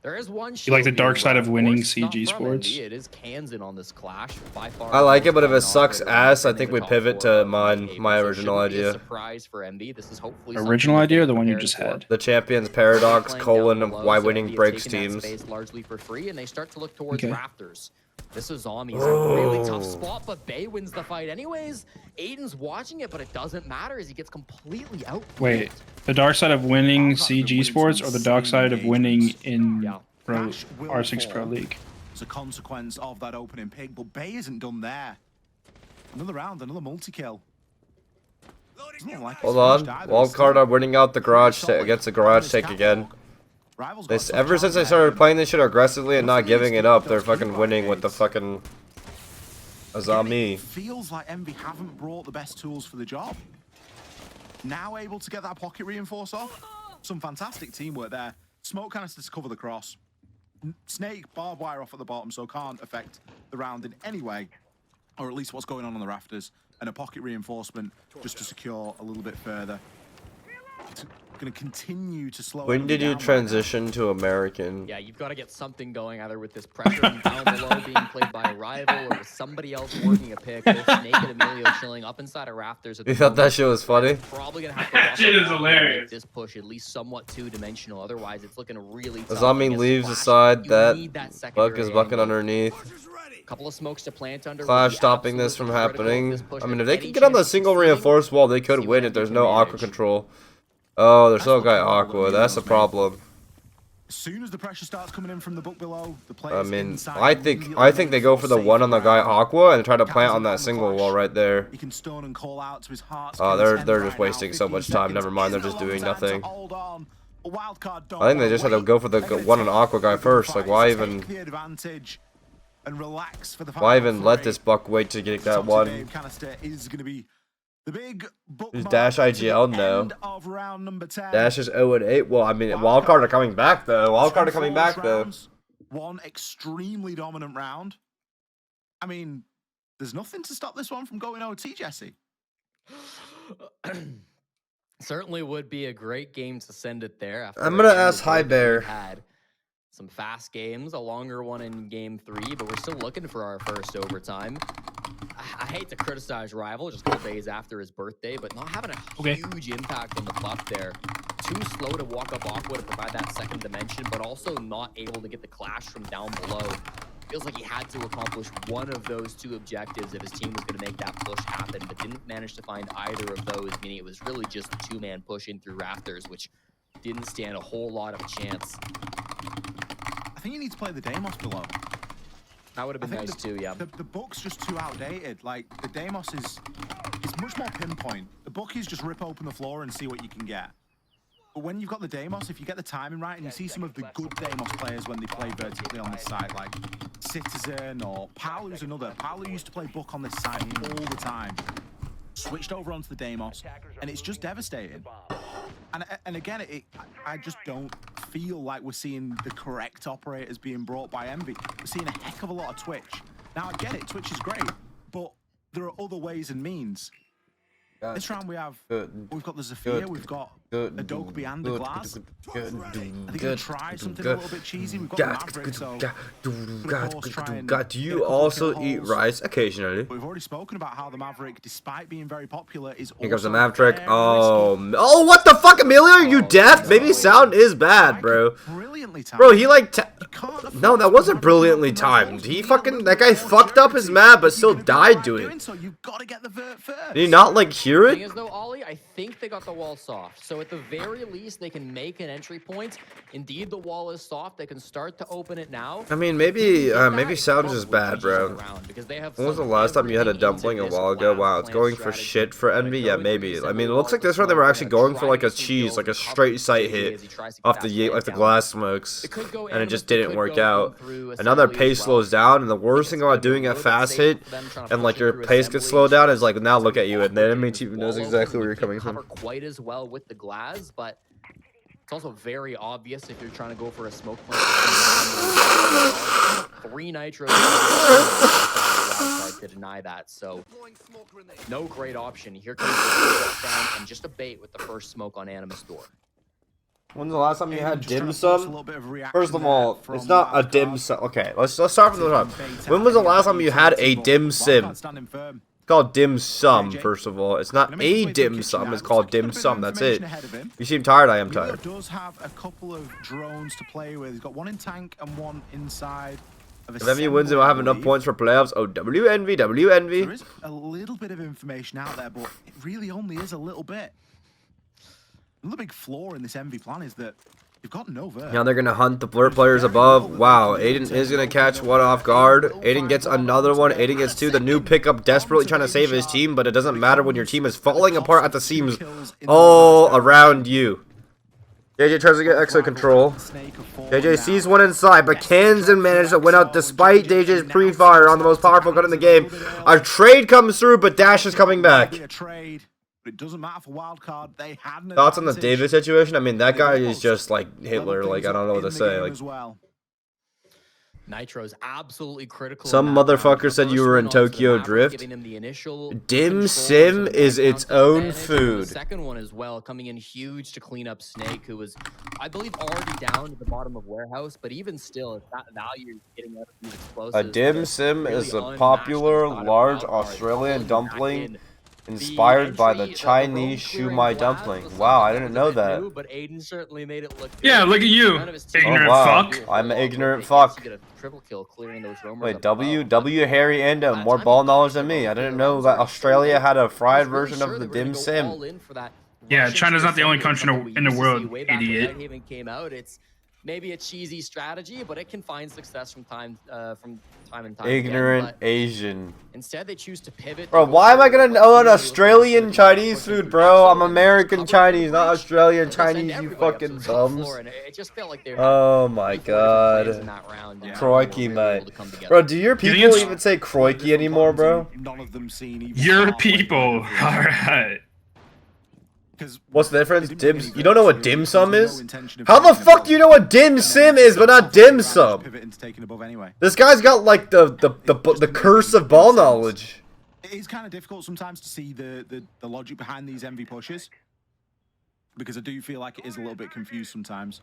There is one. You like the shield dark being side brought, of winning course, not CG from sports? MB. It is Kansan on this clash by far. I like the it, but if most it sucks dominant ass, I operator think in we the top pivot 4 to of mine, the my table, so it original shouldn't be a idea. surprise for MB. This is hopefully Original something that idea or they're the one you prepared just for. had? The champions paradox Playing colon down below, why so winning MB breaks taking that teams. space largely for free, and they start to look towards Okay. rafters. This is Zombie's a really tough Oh. spot, but Bay wins the fight anyways. Aiden's watching it, but it doesn't matter as he gets completely out. Wait, the dark side of winning CG sports or the dark side of winning in Yeah. Pro Dash will R6 Pro fall League? as a consequence of that opening pick, but Bay isn't done there. Another round, another multi-kill. Doesn't look like it's Hold on, finished either. Wildcard are winning out the garage against the garage take again. Rivals They, got some ever since they challenge started there. playing this shit aggressively and not Hopefully giving they it up, stick they're with those fucking two winning with the barricades. fucking Azami. Feels like Envy haven't brought the best tools for the job. Now able to get that pocket reinforce off. Some fantastic teamwork there. Smoke canisters to cover the cross. Snake barbed wire off at the bottom, so can't affect the round in any way, or at least what's going on the rafters. And a pocket reinforcement just to secure a little bit further. It's going to continue to slow. When Envy did you down right now. transition to American? Yeah, you've got to get something going either with this pressure from down below being played by a rival or with somebody else working a pick. Both Snake and Emilio chilling up inside of rafters. At the You thought that moment. shit was funny? Probably gonna have to That walk shit up is and hilarious. make this push at least somewhat two-dimensional. Otherwise, it's looking really tough. Azami against leaves Flash. aside You that need Buck secondary is bucking angle. underneath. Couple of smokes to plant under. Clash will be stopping this from absolutely critical if happening. this push I mean, has if they any can get on the chance of single succeeding, reinforced wall, they see could what win Envy if there's can no aqua manage. control. Oh, there's still a guy Aqua. That's the problem. As soon as the pressure starts coming in from the book below, the I players mean, inside I think they go for the one on the guy Aqua and try to plant on that single wall right there. He can stun and call out to his heart's Oh, content they're right just wasting now. so much 15 time. Never seconds mind, they're is a just long doing time to nothing. hold on. A wild card don't I think they wanna just had to wait. go for the They're gonna one on take Aqua guy over the first. Like, fight, why take even the advantage and relax for the why final even let three. this buck wait to get The that top one? two-game canister is going to be the big bookmark Dash to the IGL? No. end of round number 10. Dash is 0-8. Well, I mean, wildcard are coming back though. Wildcard are coming back though. Rounds, one extremely dominant round. I mean, there's nothing to stop this one from going OT, Jesse. Certainly would be a great game to send it there. After I'm gonna again, ask the break that Bear. we've had some fast games, a longer one in game 3, but we're still looking for our first overtime. I hate to criticize Rival just a couple days after his birthday, but not having a huge impact on the buck there. Too slow to walk up Aqua to provide that second dimension, but also not able to get the clash from down below. Feels like he had to accomplish one of those two objectives if his team was going to make that push happen, but didn't manage to find either of those, meaning it was really just a two-man push in through rafters, which didn't stand a whole lot of a chance. I think you need to play the Deimos below. That would have been nice too, yeah. The book's just too outdated. Like, the Deimos is much more pinpoint. The book is just rip open the floor and see what you can get. But when you've got the Deimos, if you get the timing right, and you see some of the good Deimos players when they play vertically on this side, like Citizen or Paolu's another. Paolu used to play book on this side all the time. Switched over onto the Deimos, and it's just devastating. And again, I just don't feel like we're seeing the correct operators being brought by Envy. We're seeing a heck of a lot of Twitch. Now, I get it, Twitch is great, but there are other ways and means. This round we've got the Zafir, we've got a Dokeby and a Glass. I think we'll try something a little bit cheesy. We've got the Maverick, so Do you also eat rice occasionally? But we've already spoken about how the Maverick, despite being very popular, is Here comes the also Maverick. very Oh, what the fuck, Emilio? Are you deaf? Maybe sound is bad, bro. brilliantly timed. Bro, he like Can't afford no, that to wasn't have brilliantly enough timed. balls. He You need fucking a that guy little more fucked up his certainty. map, but If still you're gonna go died about doing doing it. so, you've got to get the vert first. Did he not like hear The thing it? is though, Ollie, I think they got the wall soft. So at the very least, they can make an entry point. Indeed, the wall is soft. They can start to open it now. I mean, maybe sound is bad, bro. When was the last time you had a dumpling a while ago? Wow, it's going for shit for Envy? Yeah, maybe. I mean, it looks like this one they were actually going for like a cheese, like a straight sight hit off the glass smokes, and it just didn't work out. Another pace slows down, and the worst thing about doing a fast hit and like your pace gets slowed down is like now look at you, and the enemy team knows exactly where you're coming from. Quite as well with the glass, but it's also very obvious if you're trying to go for a smoke plant. 3 nitros to deny that, so no great option. Here comes the down and just a bait with the first smoke on Animus door. When's the last time you had Just dim trying to force a sum? little bit of reaction First of there all, from it's not a Wildcard. dim sum. Okay, let's start from the top. When was the last time you had a dim sim? Wildcard standing firm. It's called dim sum, first of all. It's not a dim sum, it's called dim sum, that's it. You seem tired, I am tired. Emilio does have a couple of drones to play with. He's got one in tank and one inside of a If Envy wins, it will have enough points for playoffs. Oh, W Envy, W Envy. There is a little bit of information out there, but it really only is a little bit. Another big flaw in this Envy plan is that you've got no vert. Now they're going to hunt the blur players above. Wow, Aiden is going to catch one off guard. Aiden gets another one. Aiden gets 2. The new pickup desperately trying to save his team, but it doesn't matter when your team is falling apart at the seams all around you. JJ tries to get exo control. JJ sees one inside, but Kansan managed to win out despite JJ's pre-fire on the most powerful gun in the game. A trade comes through, but Dash is coming back. It doesn't matter for Wildcard. They had an Thoughts on the advantage. Davis situation? I mean, that guy is just like Hitler. Like, I don't know what to say. Like, Nitro's absolutely critical. some motherfucker said you were in Tokyo Drift. Dim Sim is its own food. The second one as well, coming in huge to clean up Snake, who was, I believe, already down at the bottom of warehouse. But even still, it's that value getting out of these explosives. A dim sim is a popular, large Australian dumpling inspired by the Chinese shumai dumpling. Wow, I didn't know that. But Aiden certainly made it look Yeah, look at you, ignorant fuck. I'm an ignorant fuck. Wait, W Harry Ando, more ball knowledge than me. I didn't know that Australia had a fried version of the dim sim. Yeah, Russians China's not the only specifically, country something in the we used to world, see way back when idiot. Whitehaven came out. It's maybe a cheesy strategy, but it can find success from time and time Ignorant again. But Asian. instead, they choose to pivot. Bro, They go why am I for gonna what own seemingly looks like Australian should be Chinese pushing food, through bro? I'm Rexen and American cover Chinese, the not breach. Australian They send Chinese, you everybody up to fucking the top bums. floor, and it just felt like they had Oh my 3-4 different plays god. in that round, and Crikey, none of them were really mate. able to come together. Bro, do your think people it's- even say crikey anymore, bro? None of them seen even Your halfway people. point of All the right. 'Cause What's the difference? they didn't Dim? make You don't know what any dim votes, sum there was is? no intention of How the taking fuck above. do you know what dim And then sim just is, but not halfway dim around, sum? pivot into taking above anyway. This guy's got like the curse of ball knowledge. It is kind of difficult sometimes to see the logic behind these MV pushes, because I do feel like it is a little bit confused sometimes.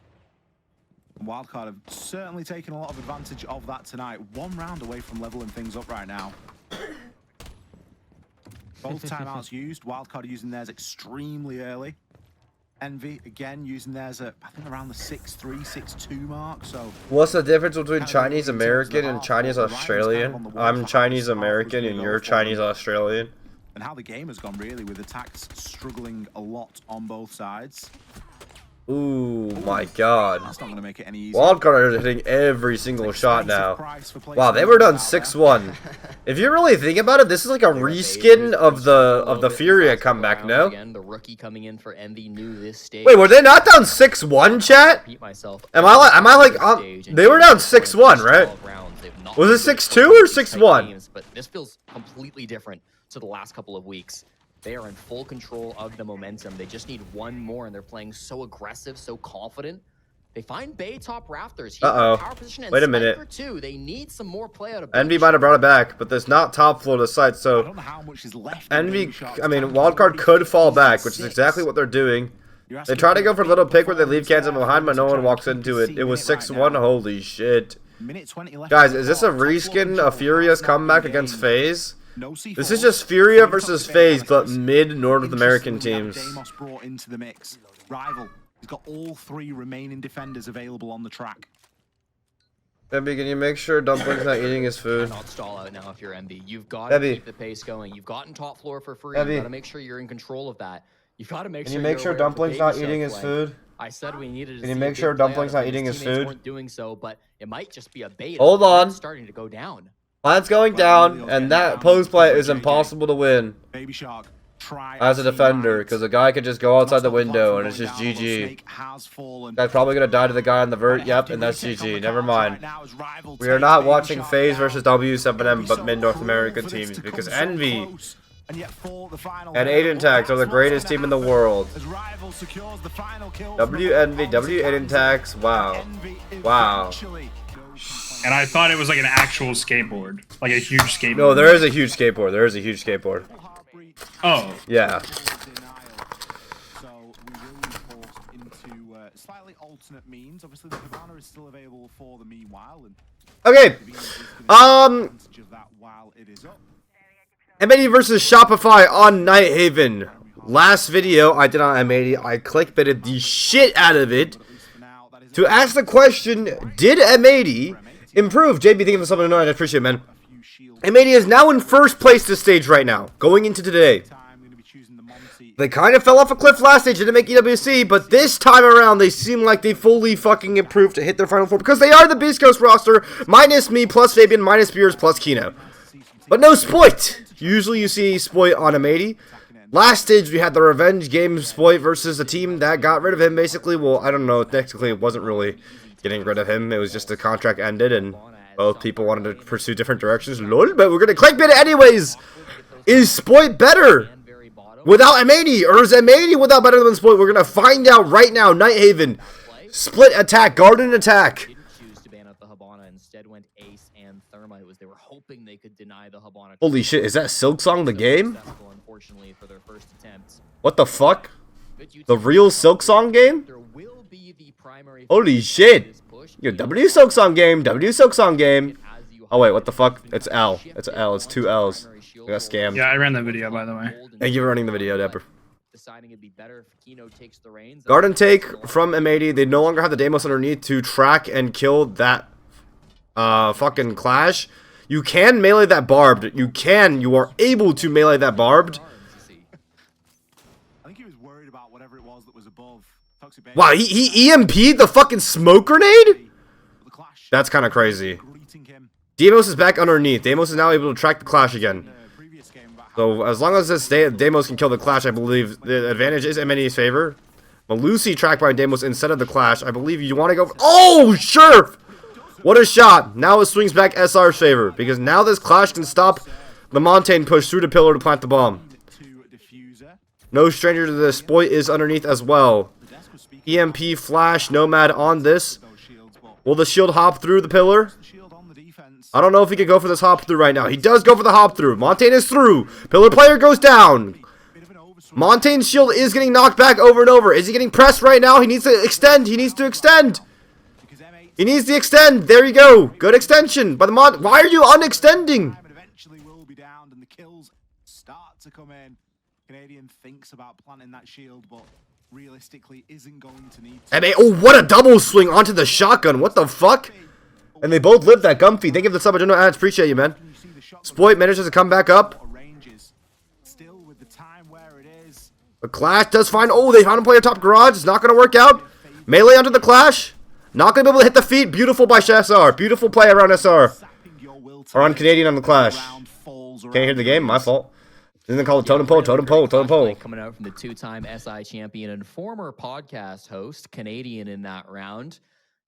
Wildcard have certainly taken a lot of advantage of that tonight. One round away from leveling things up right now. Both timeouts used. Wildcard using theirs extremely early. Envy again using theirs at I think around the 6-3, 6-2 mark. So What's the difference between Chinese American and Chinese Australian? I'm Chinese American and you're Chinese Australian. and how the game has gone really, with attacks struggling a lot on both sides. Ooh, my god. That's not going to make it any easier. Wildcard is hitting every single shot now. Wow, they were done 6-1. If you really think about it, this is like a reskin of the Furia comeback, no? Again, the rookie coming in for Envy knew this stage. Wait, were they not down 6-1, chat? Am I like they were down 6-1, right? Was it 6-2 or 6-1? But this feels completely different to the last couple of weeks. They are in full control of the momentum. They just need one more, and they're playing so aggressive, so confident. They find Bay top rafters. Uh-oh. Wait a minute. Too. They need some more play out of Envy might have brought it back, but there's not top floor to site, I so don't know how much is left. Envy, I mean, Wildcard could fall back, which is exactly what they're doing. They try to go for a little pick where they leave Kansas behind, but no one walks into it. It was 6-1, holy shit. Guys, is this a reskin of Furia's comeback against FaZe? This is just Furia versus FaZe, but mid-North American teams. Deimos brought into the mix. Rival. He's got all three remaining defenders available on the track. Debbie, can you make sure Dumpling's not eating his food? Not stall out now if you're MB. You've got to Debbie. keep the pace going. You've gotten top floor for free. Debbie. You've got to make sure you're in control of that. You've got to make Can sure you make you're sure aware of the Dumpling's not baby eating shark his play. food? I said we needed to Can you see make a sure big play out Dumpling's of not it. eating his teammates food? weren't doing so, but it might just be a bait. Hold on. It's starting to go down. Plan's going down, and that post play is impossible to win Baby Shark. Try as a defender, because a guy could just go outside the window and it's just GG. Guy's probably gonna die to the guy on the vert. Yep, and that's GG. Never mind. We are not watching FaZe versus W7M, but mid-North American teams, because Envy and Aiden Tax are the greatest team in the world. W Envy, W Aiden Tax. Wow. Wow. And I thought it was like an actual skateboard, like a huge skateboard. No, there is a huge skateboard. There is a huge skateboard. Oh. Yeah. So we will be forced into slightly alternate means. Obviously, the Havana is still available for the meanwhile, and Okay. advantage of that while it is up. M80 versus Shopify on Nighthaven. Last video I did on M80, I clickbaited the shit out of it to ask the question, did M80 improve? JB, thinking of something to know, I appreciate it, man. M80 is now in first place this stage right now, going into today. They kind of fell off a cliff last stage, didn't make EWC, but this time around, they seem like they fully fucking improved to hit their final four, because they are the Beast Coast roster, minus me, plus Fabian, minus Spears, plus Kino. But no Spoit! Usually you see Spoit on M80. Last stage, we had the revenge game Spoit versus a team that got rid of him, basically. Well, I don't know, technically it wasn't really getting rid of him, it was just the contract ended, and both people wanted to pursue different directions. Lol, but we're gonna clickbait it anyways! Is Spoit better without M80, or is M80 without better than Spoit? We're gonna find out right now. Nighthaven, split attack, garden attack. Instead went Ace and Therma. It was they were hoping they could deny the Habana. Holy shit, is that Silksong the game? Unfortunately for their first attempts. What the fuck? The real Silksong game? There will be the primary Holy shit! Yo, W Silksong game, W Silksong game. Oh wait, what the fuck? It's L. It's an L, it's 2 L's. I got scammed. Yeah, I ran that video, by the way. Thank you for running the video, Dapper. Deciding it'd be better if Kino takes the reins. Garden take from M80. They no longer have the Deimos underneath to track and kill that fucking clash. You can melee that barbed. You are able to melee that barbed. Wow, he EMP'd the fucking smoke grenade? That's kind of crazy. Deimos is back underneath. Deimos is now able to track the Clash again. So as long as this Deimos can kill the Clash, I believe the advantage is in M80's favor. Malusi tracked by Deimos instead of the Clash. I believe you want to go... Oh, sure! What a shot. Now it swings back SR's favor. Because now this Clash can stop the Montaigne push through the pillar to plant the bomb. No stranger to this. Spoit is underneath as well. EMP, Flash, Nomad on this. Will the shield hop through the pillar? I don't know if he can go for this hop through right now. He does go for the hop through. Montaigne is through. Pillar player goes down. Montaigne's shield is getting knocked back over and over. Is he getting pressed right now? He needs to extend. He needs to extend. He needs to extend. There you go. Good extension. But why are you unextending? Canadian thinks about planting that shield, but realistically isn't going to need to. Oh, what a double swing onto the shotgun. What the fuck? And they both lived that Gumpy. Thank you for the sub. I don't know. I appreciate you, man. Spoit manages to come back up. The Clash does find... Oh, they found him play a top garage. It's not going to work out. Melee onto the Clash. Not going to be able to hit the feet. Beautiful by SR. Beautiful play around SR. Or on Canadian on the Clash. Can't hear the game. My fault. Isn't it called totem pole? Totem pole. Totem pole. Coming out from the two-time SI champion and former podcast host, Canadian in that round.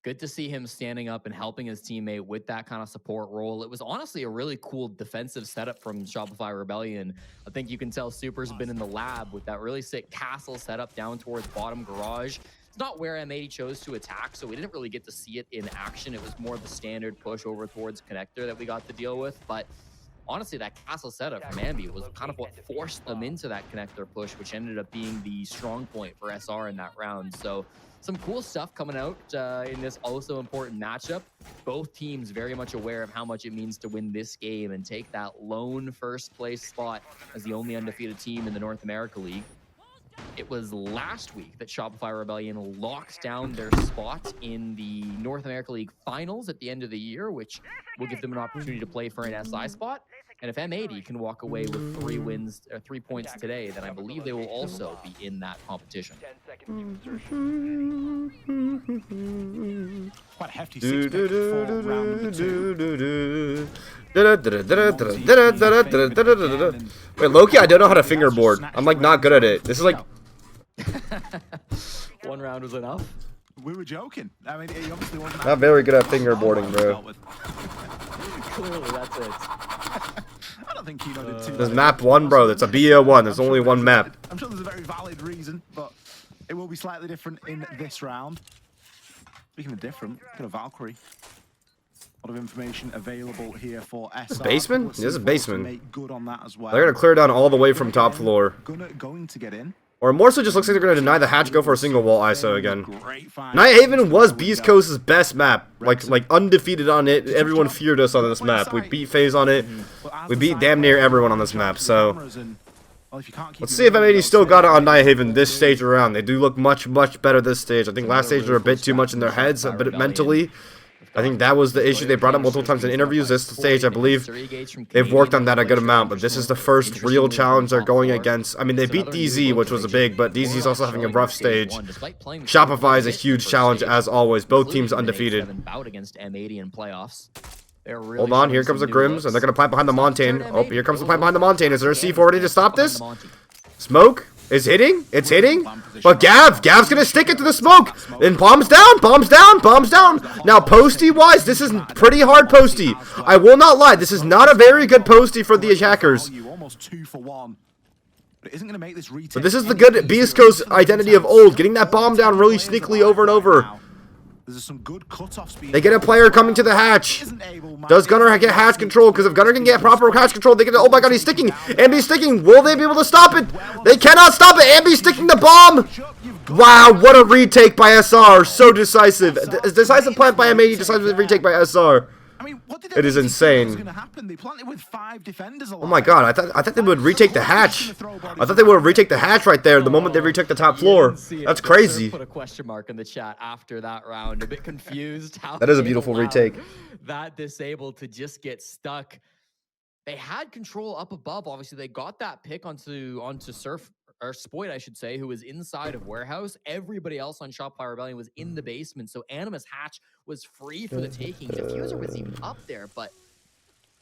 Good to see him standing up and helping his teammate with that kind of support role. It was honestly a really cool defensive setup from Shopify Rebellion. I think you can tell Super's been in the lab with that really sick castle setup down towards bottom garage. It's not where M80 chose to attack, so we didn't really get to see it in action. It was more of the standard push over towards connector that we got to deal with. But honestly, that castle setup from Ambi was kind of what forced them into that connector push, which ended up being the strong point for SR in that round. So some cool stuff coming out in this also important matchup. Both teams very much aware of how much it means to win this game and take that lone first place spot as the only undefeated team in the North America League. It was last week that Shopify Rebellion locked down their spot in the North America League finals at the end of the year, which will give them an opportunity to play for an SI spot. And if M80 can walk away with 3 wins, 3 points today, then I believe they will also be in that competition. Quite hefty 6 pick for round number 2. Wait, Loki, I don't know how to fingerboard. I'm like not good at it. This is like... One round was enough. We were joking. I mean, he obviously wasn't... Not very good at fingerboarding, bro. Clearly, that's it. I don't think he did too. There's map 1, bro. That's a BO1. There's only one map. I'm sure there's a very valid reason, but it will be slightly different in this round. Speaking of different, got a Valkyrie. A lot of information available here for SR. Basement? There's a basement. Make good on that as well. They're gonna clear down all the way from top floor. Going to get in. Or more so just looks like they're gonna deny the hatch, go for a single wall ISO again. Night Haven was Beast Coast's best map. Like undefeated on it. Everyone feared us on this map. We beat FaZe on it. We beat damn near everyone on this map, so let's see if M80 still got it on Night Haven this stage around. They do look much, much better this stage. I think last stage they're a bit too much in their heads, a bit mentally. I think that was the issue they brought up multiple times in interviews. This stage, I believe, they've worked on that a good amount, but this is the first real challenge they're going against. I mean, they beat DZ, which was a big, but DZ's also having a rough stage. Shopify is a huge challenge, as always. Both teams undefeated. Hold on, here comes the Grims, and they're going to plant behind the Montaigne. Oh, here comes the plant behind the Montaigne. Is there a C4 ready to stop this? Smoke is hitting. It's hitting. But Gav's going to stick it to the smoke. And bombs down, bombs down, bombs down. Now, posty-wise, this is pretty hard posty. I will not lie. This is not a very good posty for the attackers. But this is the good Beast Coast identity of old. Getting that bomb down really sneakily over and over. They get a player coming to the hatch. Does Gunner get hatch control? Because if Gunner can get proper hatch control, they get. Oh my god, he's sticking. Ambi's sticking. Will they be able to stop it? They cannot stop it. Ambi's sticking the bomb. Wow, what a retake by SR. So decisive. Decisive plant by M80. Decisive retake by SR. It is insane. Oh my god, I thought they would retake the hatch. I thought they would retake the hatch right there the moment they retook the top floor. That's crazy. Put a question mark in the chat after that round. A bit confused how that is a beautiful retake. That disabled to just get stuck. They had control up above. Obviously, they got that pick onto Surf or Spoit, I should say, who was inside of Warehouse. Everybody else on Shopify Rebellion was in the basement, so Animus Hatch was free for the taking. Diffuser was even up there, but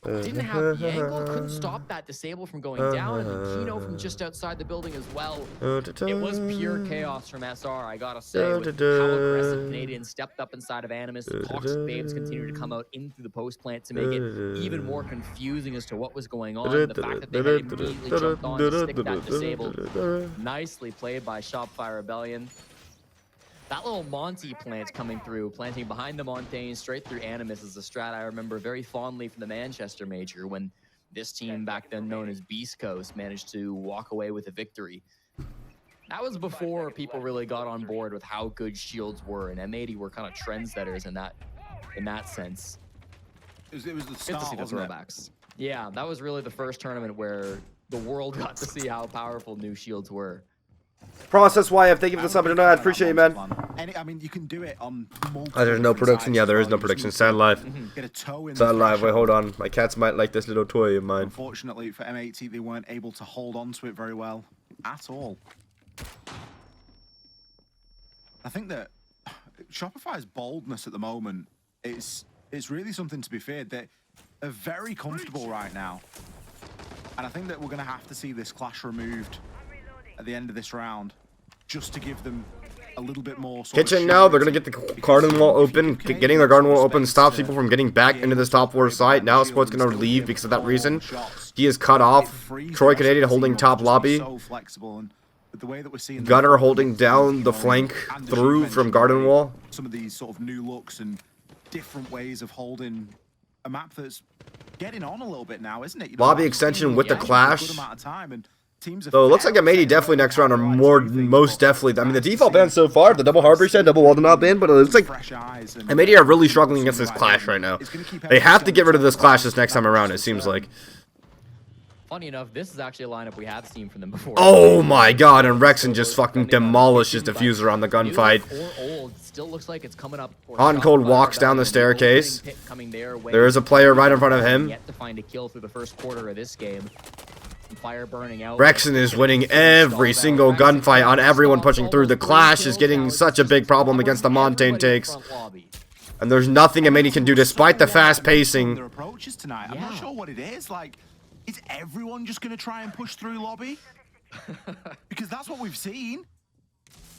didn't have the angle, couldn't stop that disable from going down, and then Kino from just outside the building as well. It was pure chaos from SR, I gotta say, with how aggressive Canadians stepped up inside of Animus. Toxic Babes continued to come out in through the post plant to make it even more confusing as to what was going on. The fact that they had immediately jumped on to stick that disable. Nicely played by Shopify Rebellion. That little Monty plant coming through, planting behind the Montaigne, straight through Animus is a strat I remember very fondly from the Manchester Major when this team, back then known as Beast Coast, managed to walk away with a victory. That was before people really got on board with how good shields were, and M80 were kind of trendsetters in that sense. It was the Good to start, see the wasn't it? throwbacks. Yeah, that was really the first tournament where the world got to see how powerful new shields were. Process YF, thank you for the sub. I appreciate you, man. I mean, you can do it on There's no prediction. Yeah, there is no prediction. Sad live. Get a toe in Sad the live. Wait, threshold. hold on. My cats might like this little toy of mine. Unfortunately for M80, they weren't able to hold on to it very well at all. I think that Shopify's boldness at the moment is really something to be feared. They're very comfortable right now. And I think that we're going to have to see this clash removed at the end of this round just to give them a little bit more sort of Kitchen now, they're surety. gonna get the garden wall open. Getting the garden wall open stops people from getting back into this top 4 site. Now Sport's gonna leave because of that reason. He is cut off. Troy Canadian holding top lobby. So flexible, and the way that we're seeing Gunner holding down the flank through from garden wall. some of these sort of new looks and different ways of holding a map that's getting on a little bit now, isn't it? You know, Lobby that's extension been with the a good clash. amount of time, and teams are So it looks like M80 definitely next round are most definitely. I mean, the default bans so far, the double Harbor set, double Waldenot ban, but it looks like M80 are really struggling against this clash right now. They have to get rid of this clash this next time around, it seems like. Funny enough, this is actually a lineup we have seen from them before. Oh my god, and Rexen just fucking demolishes Diffuser on the gunfight. Still looks like it's coming up. Hot and Cold walks down the staircase. There is a player right in front of him. Yet to find a kill through the first quarter of this game. Fire burning out. Rexen is winning every single gunfight on everyone pushing through. The clash is getting such a big problem against the Montaigne takes. And there's nothing M80 can do despite the fast pacing. Their approaches tonight. I'm not sure what it is. Like, is everyone just going to try and push through lobby? Because that's what we've seen.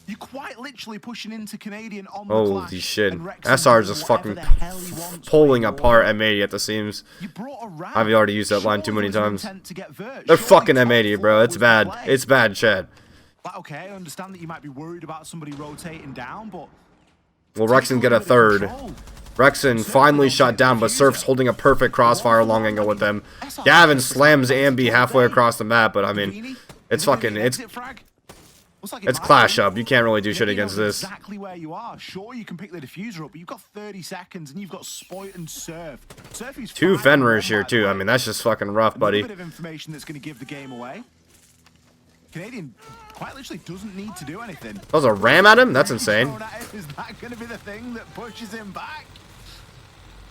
You're quite literally pushing into Canadian on the Holy clash, shit. and Rexen SR is does just whatever fucking the hell he wants pulling with the apart ball. M80 at the seams. You brought a round. I've already used that line too many Surely there was times. an intent to get Vert. They're Surely fucking top M80, bro. four It's was bad. in play. It's bad, Chad. Like, okay, I understand that you might be worried about somebody rotating down, but Will Rexen get a third? Rexen finally shot down, but Surf's holding a perfect crossfire long angle with them. Gavin slams Ambi halfway across the map, but I mean, it's fucking, it's clash up. You can't really do shit against this. Exactly where you are. Sure, you can pick the diffuser up, but you've got 30 seconds and you've got Spoit and Surf. Surf is 2 fine, Fenrir's here by the too. way. I mean, that's just fucking rough, buddy. A bit of information that's going to give the game away. Canadian quite literally doesn't need to do anything. That was a ram at him? That's insane. Is that going to be the thing that pushes him back?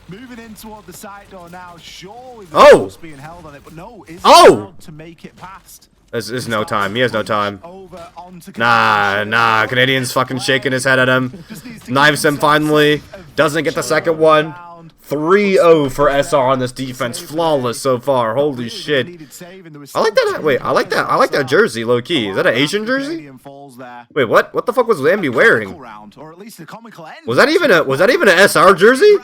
Moving in toward the side door now. Surely the door's being held on it, but no, is allowed to make it past. There's no time. He has no time. Over onto Nah. Canadian's fucking shaking his head at him. Knives him finally. Doesn't get the second one. 3-0 for SR on this defense. Flawless so far. Holy shit. I like that. Wait, I like that jersey, low key. Is that an Asian jersey? Wait, what? What the fuck was Ambi wearing? Was that even an SR jersey?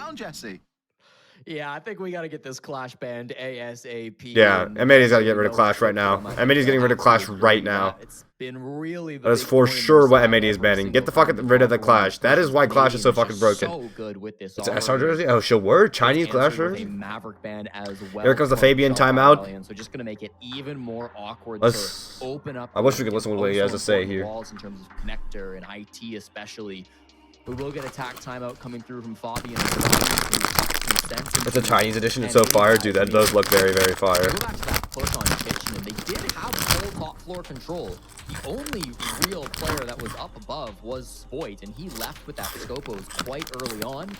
Yeah, I think we got to get this clash banned ASAP. Yeah, M80's got to get rid of clash right now. M80's getting rid of clash right now. It's been really That is for sure what M80 is banning. Get the fuck rid of the clash. That is why clash is so fucking broken. So good with this. It's an SR jersey? Oh, she'll wear Chinese clash jersey? Maverick band as well. Here comes the Fabian timeout. So just gonna make it even more awkward Let's- to open up. I wish we could listen to what he has to say here. Walls in terms of connector and IT especially. We will get attack timeout coming through from Fabian. It's a Chinese edition. It's so fire, dude. That does look very, very fire. Go back to that push on Kitchen, and they did have full top floor control. The only real player that was up above was Spoit, and he left with that Scopos quite early on.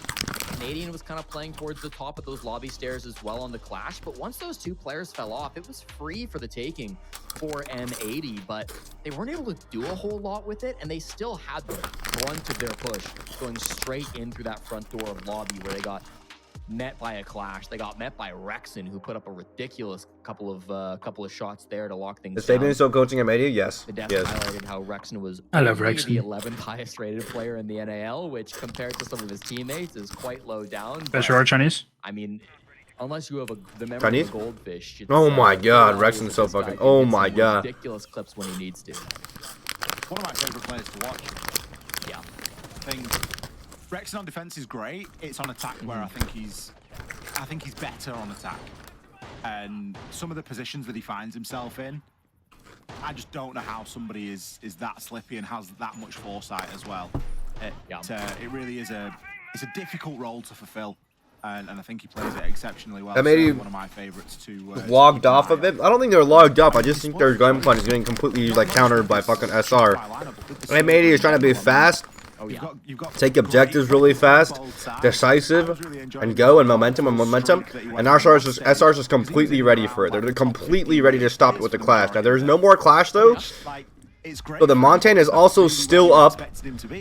Canadian was kind of playing towards the top of those lobby stairs as well on the Clash, but once those two players fell off, it was free for the taking for M80, but they weren't able to do a whole lot with it, and they still had the brunt of their push going straight in through that front door of lobby where they got met by a Clash. They got met by Rexen, who put up a ridiculous couple of shots there to lock things Is down. Fabian still coaching M80? Yes. The depth Yes. highlighted how Rexen was I love only Rexen. the 11th highest rated player in the NAL, which compared to some of his teammates is quite low down. Best are Chinese. I mean, unless you have the memory Chinese? of a goldfish. It's, Oh my God, it's Rexen's so this guy fucking. can Oh hit my some God. ridiculous clips when he needs to. One of my favorite players to watch. Yeah. I think Rexen on defense is great. It's on attack where I think he's better on attack. And some of the positions that he finds himself in, I just don't know how somebody is that slippy and has that much foresight as well. It really is it's a difficult role to fulfill. And I think he plays it exceptionally well. M80 So one of my favorites to logged off a bit. I don't think they're logged up. I just think their gun plan is getting completely like countered by fucking SR. M80 is trying to be fast, take objectives really fast, decisive, and go, and momentum. And SR is just completely ready for it. They're completely ready to stop it with the Clash. Now there's no more Clash though. So the Montaigne is also still up,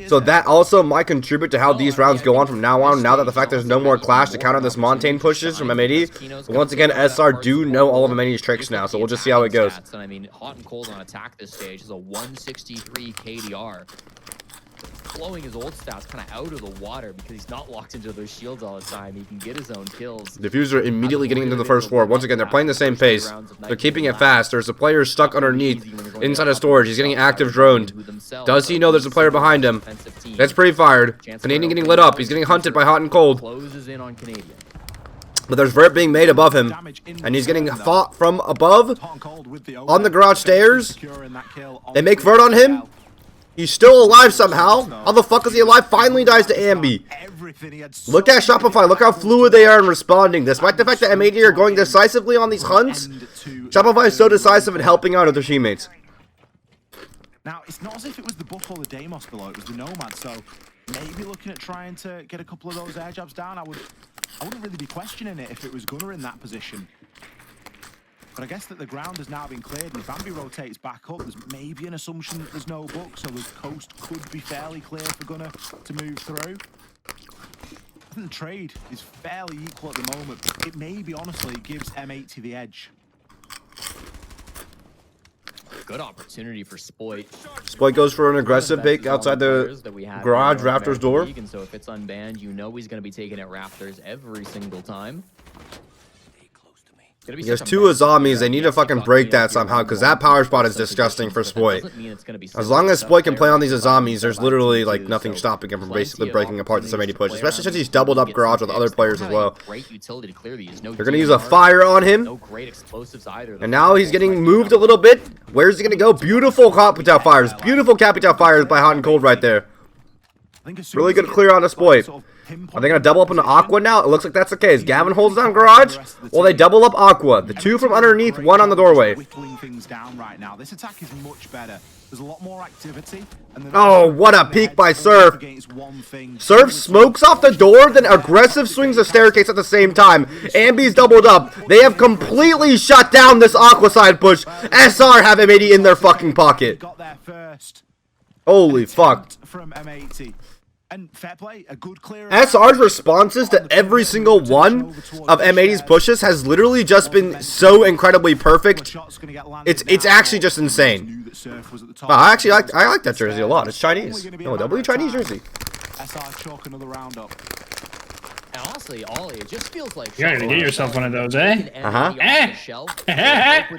so that also might contribute to how these rounds go on from now on, now that the fact there's no more Clash to counter this Montaigne pushes from M80. But once again, SR do know all of M80's tricks now, so we'll just see how it goes. And I mean, Hot and Cold on attack this stage is a 163 KDR. Blowing his old stats kind of out of the water because he's not locked into those shields all the time. He can get his own kills. Diffuser immediately getting into the first floor. Once again, they're playing the same pace. They're keeping it fast. There's a player stuck underneath inside of storage. He's getting active droned. Does he know there's a player behind him? That's pretty fired. Canadian getting lit up. He's getting hunted by Hot and Cold. Closes in on Canadian. But there's vert being made above him, and he's getting fought from above on the garage stairs. They make vert on him. He's still alive somehow. How the fuck is he alive? Finally dies to Ambi. Look at Shopify. Look how fluid they are in responding. Despite the fact that M80 are going decisively on these hunts, Shopify is so decisive in helping out other teammates. Now, it's not as if it was the Buff or the Deimos below. It was the Nomad. So maybe looking at trying to get a couple of those air jabs down, I wouldn't really be questioning it if it was Gunnar in that position. But I guess that the ground has now been cleared, and if Ambi rotates back up, there's maybe an assumption that there's no book, so the coast could be fairly clear for Gunnar to move through. I think the trade is fairly equal at the moment. It maybe, honestly, gives M80 the edge. Good opportunity for Spoit. Spoit goes for an aggressive pick outside the garage Raptors door. And so if it's unbanned, you know he's going to be taking it Raptors every single time. He has two Azamis. They need to fucking break that somehow, because that power spot is disgusting for Spoit. As long as Spoit can play on these Azamis, there's literally like nothing stopping him from basically breaking apart the 780 push, especially since he's doubled up garage with other players as well. They're going to use a fire on him, and now he's getting moved a little bit. Where's he going to go? Beautiful Capital fires. Beautiful Capital fires by Hot and Cold right there. Really good clear on the Spoit. Are they going to double up into Aqua now? It looks like that's the case. Gavin holds down garage. Well, they double up Aqua. The two from underneath, one on the doorway. This attack is much better. There's a lot more activity. Oh, what a peek by Surf. Surf smokes off the door, then aggressive swings the staircase at the same time. Ambi's doubled up. They have completely shut down this Aqua side push. SR have M80 in their fucking pocket. Holy fuck. From M80. And fair play, a good clear. SR's responses to every single one of M80's pushes has literally just been so incredibly perfect. It's actually just insane. I like that jersey a lot. It's Chinese. No, W Chinese jersey. SR chalk another round up. And honestly, Ollie, it just feels like you gotta get yourself one of those, eh? Open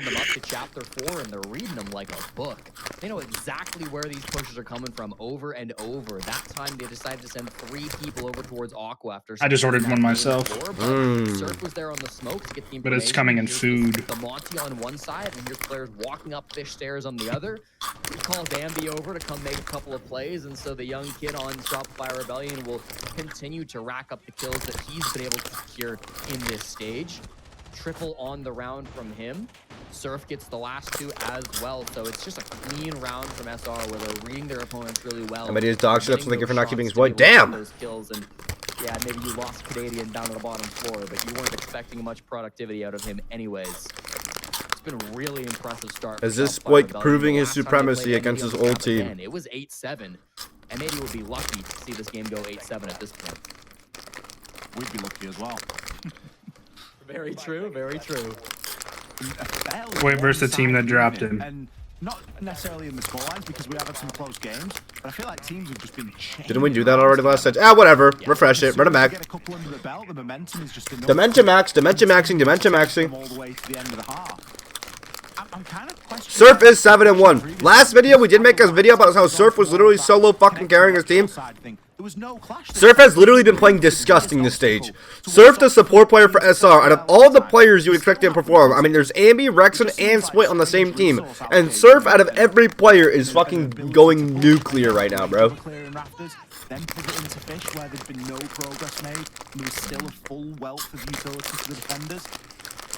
them up to chapter 4 and they're reading them like a book. They know exactly where these pushes are coming from over and over. That time they decided to send 3 people over towards Aqua after. I just ordered one myself. Surf was there on the smoke to get the information. But it's coming in food. The Monty on one side and here's players walking up fish stairs on the other. He calls Ambi over to come make a couple of plays, and so the young kid on Shopify Rebellion will continue to rack up the kills that he's been able to secure in this stage. Triple on the round from him. Surf gets the last 2 as well, so it's just a clean round from SR where they're reading their opponents really well. M80's dog shit. That's what they get for not keeping his boy. Shots to be able to Damn! get those kills, and yeah, maybe you lost Canadian down to the bottom floor, but you weren't expecting much productivity out of him anyways. It's been a really impressive start. Is for this Shopify Boy Rebellion. proving The his last time they supremacy played against M80 his on the old map team? again, it was 8-7. M80 would be lucky to see this game go 8-7 at this point. We'd be lucky as well. Very true, very true. Wait versus the team that dropped him. And not necessarily in the scorelines because we have had some close games, but I feel like teams have just been changed. Didn't we do that already last set? Ah, whatever. Refresh it. Run it back. Get a couple under the belt, the momentum is just enough Dimension max. Dimension maxing. Dimension maxing. all the way to the end of the half. I'm kind of questioning. Surf is 7-1. Last video, we did make a video about how Surf was literally solo fucking carrying his team. There was no clash. Surf has literally been playing disgusting this stage. Surf, the support player for SR, out of all the players you expect him to perform, I mean, there's Ambi, Rexen, and Split on the same team. And Surf, out of every player, is fucking going nuclear right now, bro. Then pivot into Fish, where there's been no progress made, and there was still a full wealth of utility to the defenders.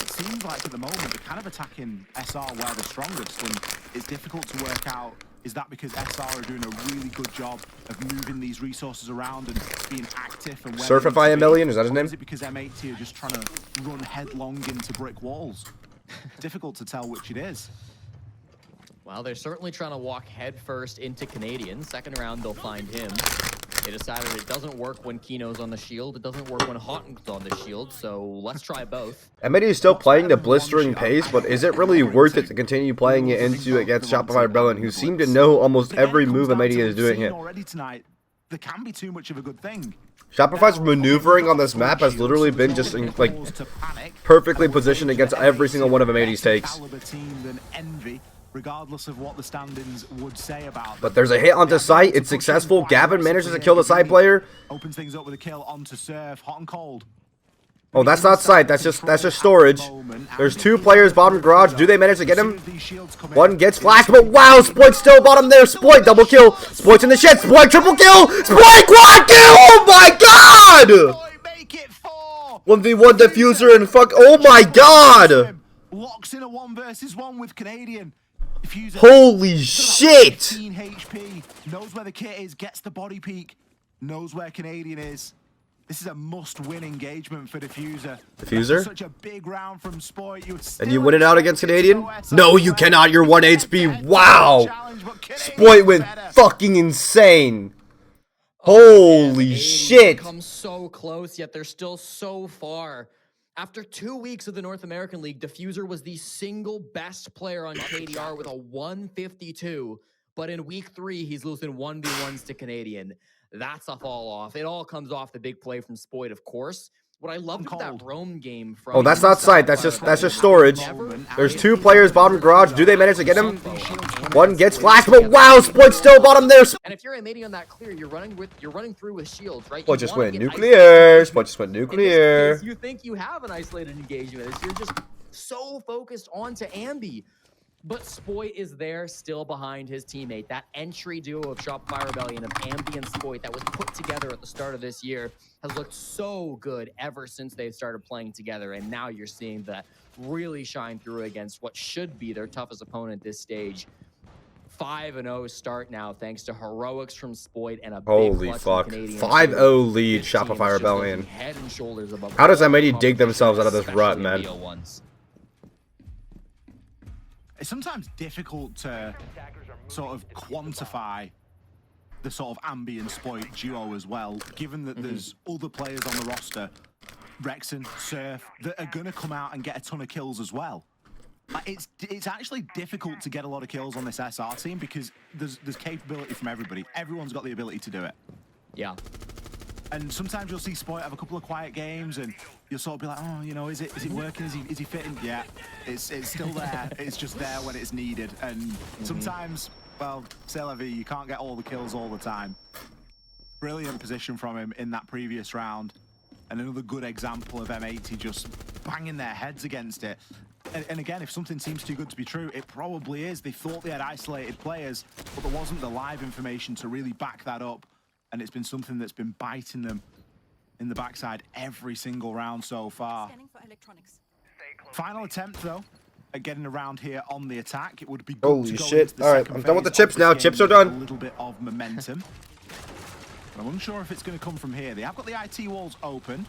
It seems like at the moment they're kind of attacking SR where they're strongest, and it's difficult to work out. Is that because SR are doing a really good job of moving these resources around and being active? And Surfify a million, is that his name? Is it because M80 are just trying to run headlong into brick walls? Difficult to tell which it is. Well, they're certainly trying to walk headfirst into Canadian. Second round, they'll find him. They decided it doesn't work when Kino's on the shield. It doesn't work when Hotten's on the shield, so let's try both. M80 is still playing the blistering pace, but is it really worth it to continue playing it into against Shopify Rebellion, who seem to know almost every move M80 is doing here? Already tonight, there can be too much of a good thing. Shopify's maneuvering on this map has literally been just like perfectly positioned against every single one of M80's takes. Regardless of what the standings would say about But there's a hit onto site. It's successful. Gavin manages to kill the side player. Opens things up with a kill onto Surf. Hot and cold. Oh, that's not site. That's just storage. There's 2 players bottom garage. Do they manage to get him? One gets flashed, but wow, Spoit's still bottom there. Spoit double kill. Spoit's in the shit. Spoit triple kill. Spoit quad kill. Oh my god! 1v1 diffuser and fuck. Oh my god! Locks in a 1 versus 1 with Canadian. Diffuser. Holy shit! 15 HP. Knows where the kit is. Gets the body peek. Knows where Canadian is. This is a must-win engagement for Diffuser. Diffuser? Such a big round from Spoit. And you win it out against Canadian? No, you cannot. You're 1 HP. Wow! Spoit went fucking insane. Holy shit! Come so close, yet they're still so far. After 2 weeks of the North American League, Diffuser was the single best player on KDR with a 152. But in week 3, he's losing 1v1s to Canadian. That's a fall off. It all comes off the big play from Spoit, of course. What I loved about that Rome game from... Oh, that's not site. That's just storage. There's 2 players bottom garage. Do they manage to get him? One gets flashed, but wow, Spoit's still bottom there. And if you're M80 on that clear, you're running through with shields, right? Spoit just went nuclear. Spoit just went nuclear. You think you have an isolated engagement. You're just so focused onto Ambi. But Spoit is there still behind his teammate. That entry duo of Shopify Rebellion of Ambi and Spoit that was put together at the start of this year has looked so good ever since they've started playing together. And now you're seeing that really shine through against what should be their toughest opponent this stage. 5-0 start now thanks to heroics from Spoit and a holy big fuck. 5-0 lead Shopify Rebellion. Head and shoulders above. How does M80 dig themselves out of this rut, man? It's sometimes difficult to sort of quantify the sort of Ambi and Spoit duo as well, given that there's other players on the roster, Rexen, Surf, that are going to come out and get a ton of kills as well. It's actually difficult to get a lot of kills on this SR team because there's capability from everybody. Everyone's got the ability to do it. Yeah. And sometimes you'll see Spoit have a couple of quiet games and you'll sort of be like, oh, you know, is it working? Is he fitting? Yeah, it's still there. It's just there when it's needed. And sometimes, well, c'est la vie, you can't get all the kills all the time. Brilliant position from him in that previous round. And another good example of M80 just banging their heads against it. And again, if something seems too good to be true, it probably is. They thought they had isolated players, but there wasn't the live information to really back that up. And it's been something that's been biting them in the backside every single round so far. Final attempt, though. at getting around here on the attack. It would be good Holy to go shit. into the All right, second I'm done with the phase chips of now. this Chips game are with done. A little bit of momentum. But I'm unsure if it's going to come from here. They have got the IT walls open.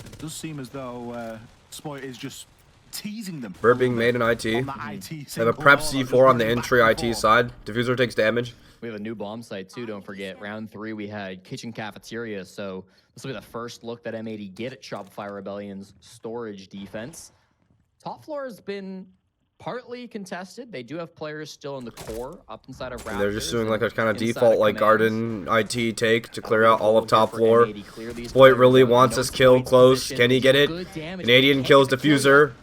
It does seem as though Spoit is just teasing them. Bird being made in IT. On the IT They have a prep C4 on the entry IT side. Diffuser takes damage. We have a new bomb site too, don't forget. Round 3, we had kitchen cafeteria, so this will be the first look that M80 get at Shopify Rebellion's storage defense. Top floor has been partly contested. They do have players still in the core up inside of Raptors. They're just doing like a kind of inside default like commands. garden IT take to clear out all of top For floor. M80, clear these Boyd players really out. wants No this kill Spoit's close. position. Can he get it? Good damage. Canadian Can't kills get the kill Diffuser. yet.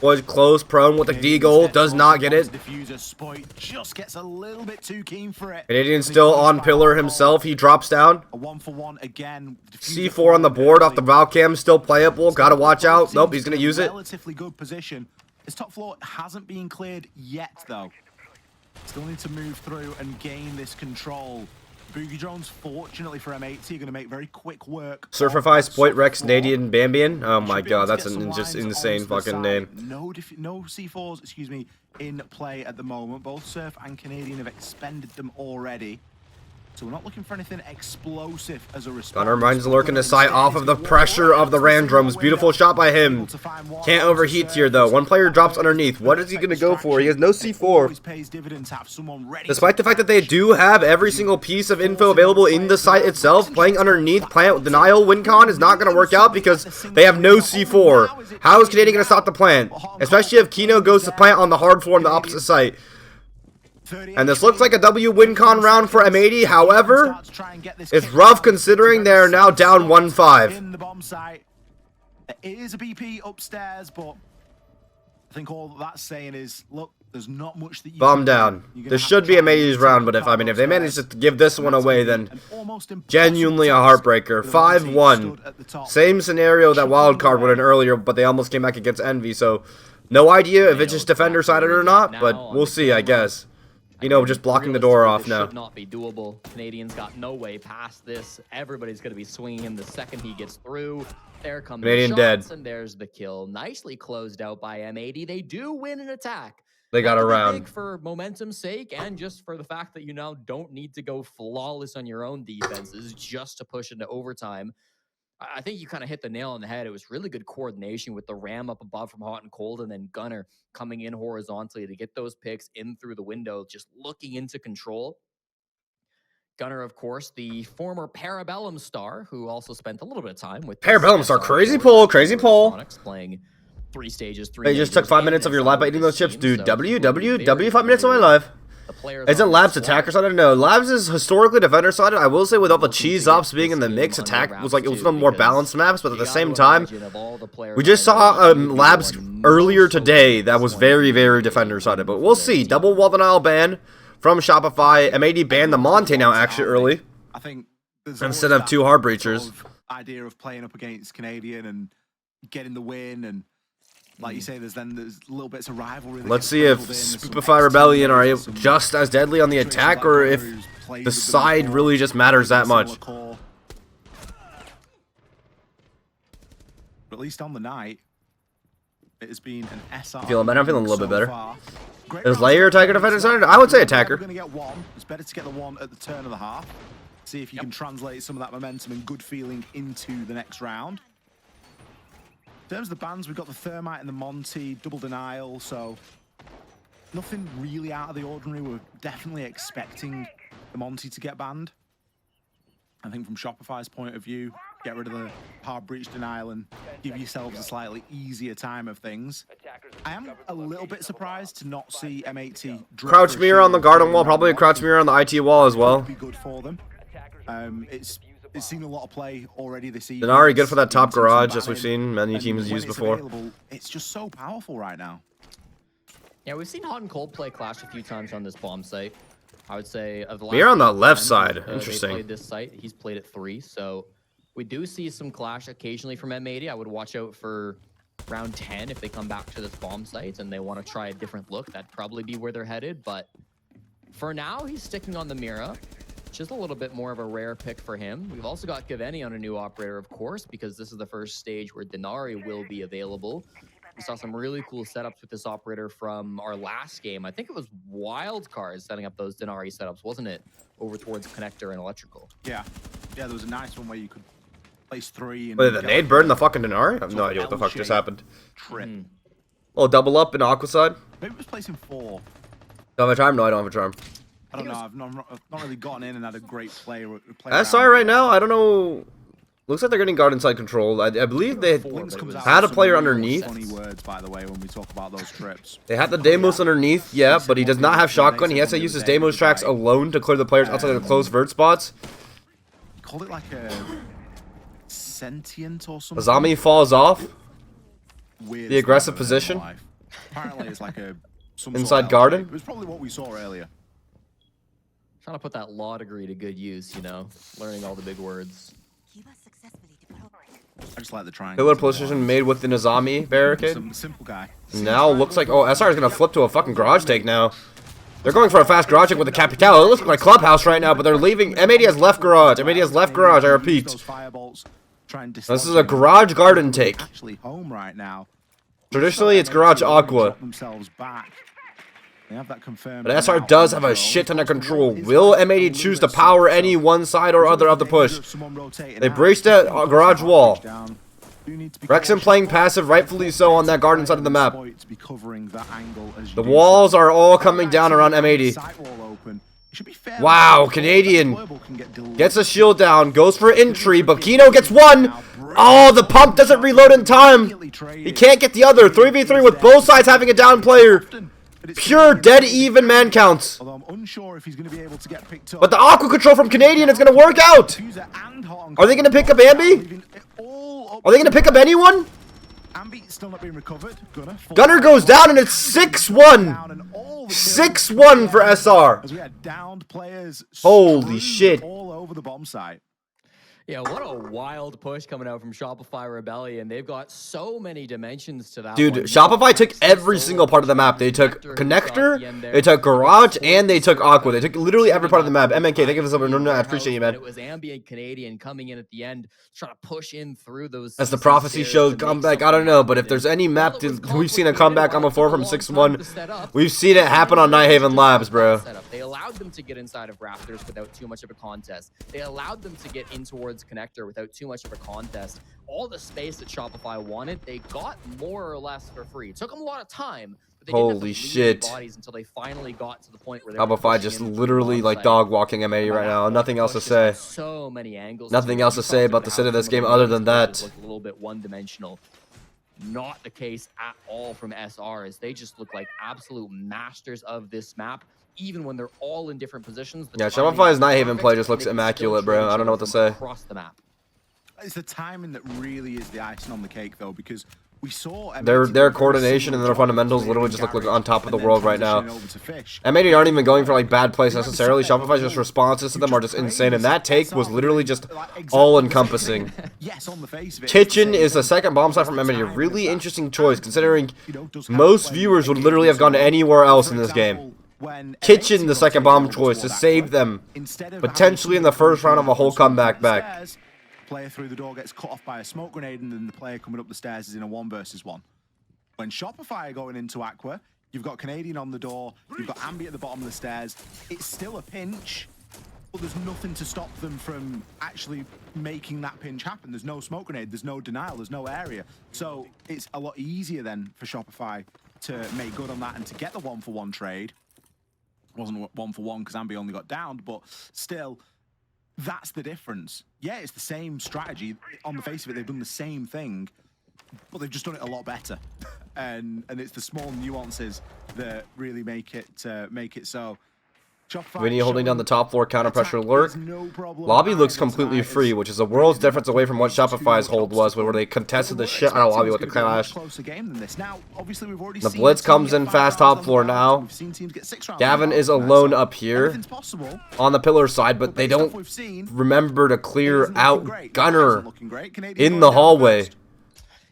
Boyd close, prone with a D goal. Does not get it. Diffuser Spoit just gets a little bit too keen for it. Canadian still on pillar himself. He drops down. A 1-for-1 again. C4 on the board off the Valcam. Still playable. Gotta watch out. Nope, he's gonna use it. Relatively good position. His top floor hasn't been cleared yet, though. Still need to move through and gain this control. Boogie drones, fortunately for M80, are going to make very quick work. Surfify, of Spoit, top Rex, floor. Canadian, Bambian. Oh my Should be able god, to that's get some just lines insane onto the fucking side. name. No C4s, excuse me, in play at the moment. Both Surf and Canadian have expended them already. So we're not looking for anything explosive as a response. Gunner Mines lurking aside off of the pressure of the Randrums. Beautiful shot by him. Can't overheat here though. One player drops underneath. What is he going to go for? He has no C4. Despite the fact that they do have every single piece of info available in the site itself, playing underneath plant denial WinCon is not going to work out because they have no C4. How is Canadian going to stop the plant? Especially if Kino goes to plant on the hard floor on the opposite site. And this looks like a W WinCon round for M80. However, it's rough considering they're now down 1-5. In the bomb site, there is a BP upstairs, but I think all that's saying is, look, there's not much that you Bomb can down. do. This should be M80's round, but if they manage to give this one away, then genuinely a heartbreaker. 5-1. Same scenario that Wildcard went in earlier, but they almost came back against Envy. So no idea if it's just defender-sided or not, but we'll see, I guess. You know, just blocking the door off now. Should not be doable. Canadians got no way past this. Everybody's going to be swinging him the second he gets through. There comes Canadian the dead. shots, and there's the kill. Nicely closed out by M80. They do win an attack. They got Not to be around. big for momentum's sake, and just for the fact that you now don't need to go flawless on your own defenses just to push into overtime. I think you kind of hit the nail on the head. It was really good coordination with the ram up above from hot and cold, and then Gunner coming in horizontally to get those picks in through the window, just looking into control. Gunner, of course, the former Parabellum star, who also spent a little bit of time with Parabellum star, crazy pull, crazy pull. Playing 3 stages, 3 They just took majors, 5 and minutes of your it's life on by eating those this chips, team, dude. so W, very 5 minutes of my familiar. life. The players Isn't on Labs the attacker squad sided? No, Labs is historically defender sided. I will say without the cheese ops being in the mix, attack was like it was one of the more balanced maps, but at the same time, we just saw Labs earlier today that was very, very defender sided. But we'll see. Double wall denial ban from Shopify. M80 banned the Monte now actually early I think instead of 2 hard breachers. Idea of playing up against Canadian and getting the win, and like you say, there's little bits of rivalry. Let's see if Shopify Rebellion are just as deadly on the attack, or if the side really just matters that much. But at least on the night, it has been an SR. Feeling better? I'm feeling a little bit better. Great Is round Layer so far. attacker defender sided? I would say We're attacker. going to get one. It's better to get the one at the turn of the half. See if you can translate some of that momentum and good feeling into the next round. In terms of the bans, we've got the Thermite and the Monty, double denial, so nothing really out of the ordinary. We're definitely expecting the Monty to get banned. I think from Shopify's point of view, get rid of the hard breach denial and give yourselves a slightly easier time of things. I am a little bit surprised to not see M80 drop Crouch for a mirror on the shield garden during wall, round probably a one. crouch mirror on the IT wall as well. Could be good for them. It's seen a lot of play already this evening. Denari good for that top In terms of garage, as we've banning, seen many and teams when use it's before. available, it's just so powerful right now. Yeah, we've seen hot and cold play clash a few times on this bomb site. I would say of the last Mirror on the few left times, side. they Interesting. played this site. He's played it 3, so we do see some clash occasionally from M80. I would watch out for round 10 if they come back to this bomb site and they want to try a different look. That'd probably be where they're headed, but for now, he's sticking on the Mira. Just a little bit more of a rare pick for him. We've also got Gaveni on a new operator, of course, because this is the first stage where Denari will be available. We saw some really cool setups with this operator from our last game. I think it was Wildcard setting up those Denari setups, wasn't it? Over towards Connector and Electrical. Yeah, there was a nice one where you could place 3. And Wait, the nade burned the fucking Denari? I have no idea what the fuck just happened. Trip. Oh, double up in Aqua side? Maybe it was placing 4. Do I have a charm? No, I don't have a charm. I don't know. I've not really gotten in and had a great play. SR right now, I don't know. Looks like they're getting guard inside control. I believe they had a player underneath. Funny words, by the way, when we talk about those trips. They had the Deimos underneath, yeah, but he does not have shotgun. He has to use his Deimos tracks alone to clear the players outside of the closed vert spots. Call it like a sentient or something. Azami falls off. Weirdest The aggressive thing I've ever heard in position. my life. Apparently, it's like a some Inside sort of garden? L shape. It was probably what we saw earlier. Trying to put that law degree to good use, you know, learning all the big words. I just like the triangle. Pillar position made with the Azami barricade. Some simple guy. Now looks like, oh, SR is going to flip to a fucking garage take now. They're going for a fast garage take with the Capital. It looks like Clubhouse right now, but they're leaving. M80 has left garage. M80 has left garage, I repeat. This is a garage garden take. Actually home right now. Traditionally, it's garage aqua. Themselves back. They have that confirmed. But SR does have a shit ton of control. Will M80 choose to power any one side or other of the push? They breached that garage wall. Rexen playing passive, rightfully so, on that garden side of the map. The walls are all coming down around M80. Wow, Canadian gets a shield down, goes for entry, but Kino gets one. Oh, the pump doesn't reload in time. He can't get the other. 3v3 with both sides having a down player. Pure dead even man counts. But the aqua control from Canadian is going to work out. Are they going to pick up Ambi? Are they going to pick up anyone? Gunner goes down and it's 6-1. 6-1 for SR. Holy shit. All over the bomb site. Yeah, what a wild push coming out from Shopify Rebellion. They've got so many dimensions to that. Dude, one. Shopify took every single part of the map. They took Connector, they took Garage, and they took Aqua. They took literally every part of the map. MNK, thank you for something. No, I appreciate you, man. It was ambient Canadian coming in at the end, trying to push in through those. As the prophecy showed, comeback, I don't know, but if there's any map we've seen a comeback on before from 6-1, we've seen it happen on Nighthaven Labs, bro. They allowed them to get inside of Raptors without too much of a contest. They allowed them to get in towards Connector without too much of a contest. All the space that Shopify wanted, they got more or less for free. It took them a lot of time, but they didn't have to leave shit. the bodies until they finally got to the point where they Shopify just literally like dog walking M80 right now. Nothing else to say. So many angles. Nothing else to say about the sit of this game other than that. Look a little bit one-dimensional. Not the case at all from SRs. They just look like absolute masters of this map, even when they're all in different positions. Yeah, Shopify's Nighthaven play just looks immaculate, bro. I don't know what to say. Across the map. It's the timing that really is the icing on the cake, though, because we saw their coordination and their fundamentals literally just look like on top of the world right now. M80 aren't even going for like bad plays necessarily. Shopify's just responses to them are just insane, and that take was literally just all-encompassing. Kitchen is the second bomb site from M80. A really interesting choice, considering most viewers would literally have gone to anywhere else in this game. Kitchen, the second bomb choice, to save them potentially in the first round of a whole comeback back. Player through the door gets cut off by a smoke grenade, and then the player coming up the stairs is in a 1 versus 1. When Shopify are going into Aqua, you've got Canadian on the door, you've got Ambi at the bottom of the stairs. It's still a pinch, but there's nothing to stop them from actually making that pinch happen. There's no smoke grenade, there's no denial, there's no area. So it's a lot easier then for Shopify to make good on that and to get the 1-for-1 trade. It wasn't 1-for-1 because Ambi only got downed, but still, that's the difference. Yeah, it's the same strategy. On the face of it, they've done the same thing, but they've just done it a lot better. and it's the small nuances that really make it so. Winnie holding down the top floor, counter pressure lurk. Lobby looks completely free, which is a world's difference away from what Shopify's hold was, where they contested the shit out of Lobby with the clash. The blitz comes in fast top floor now. Gavin is alone up here on the pillar side, but they don't remember to clear out Gunner in the hallway.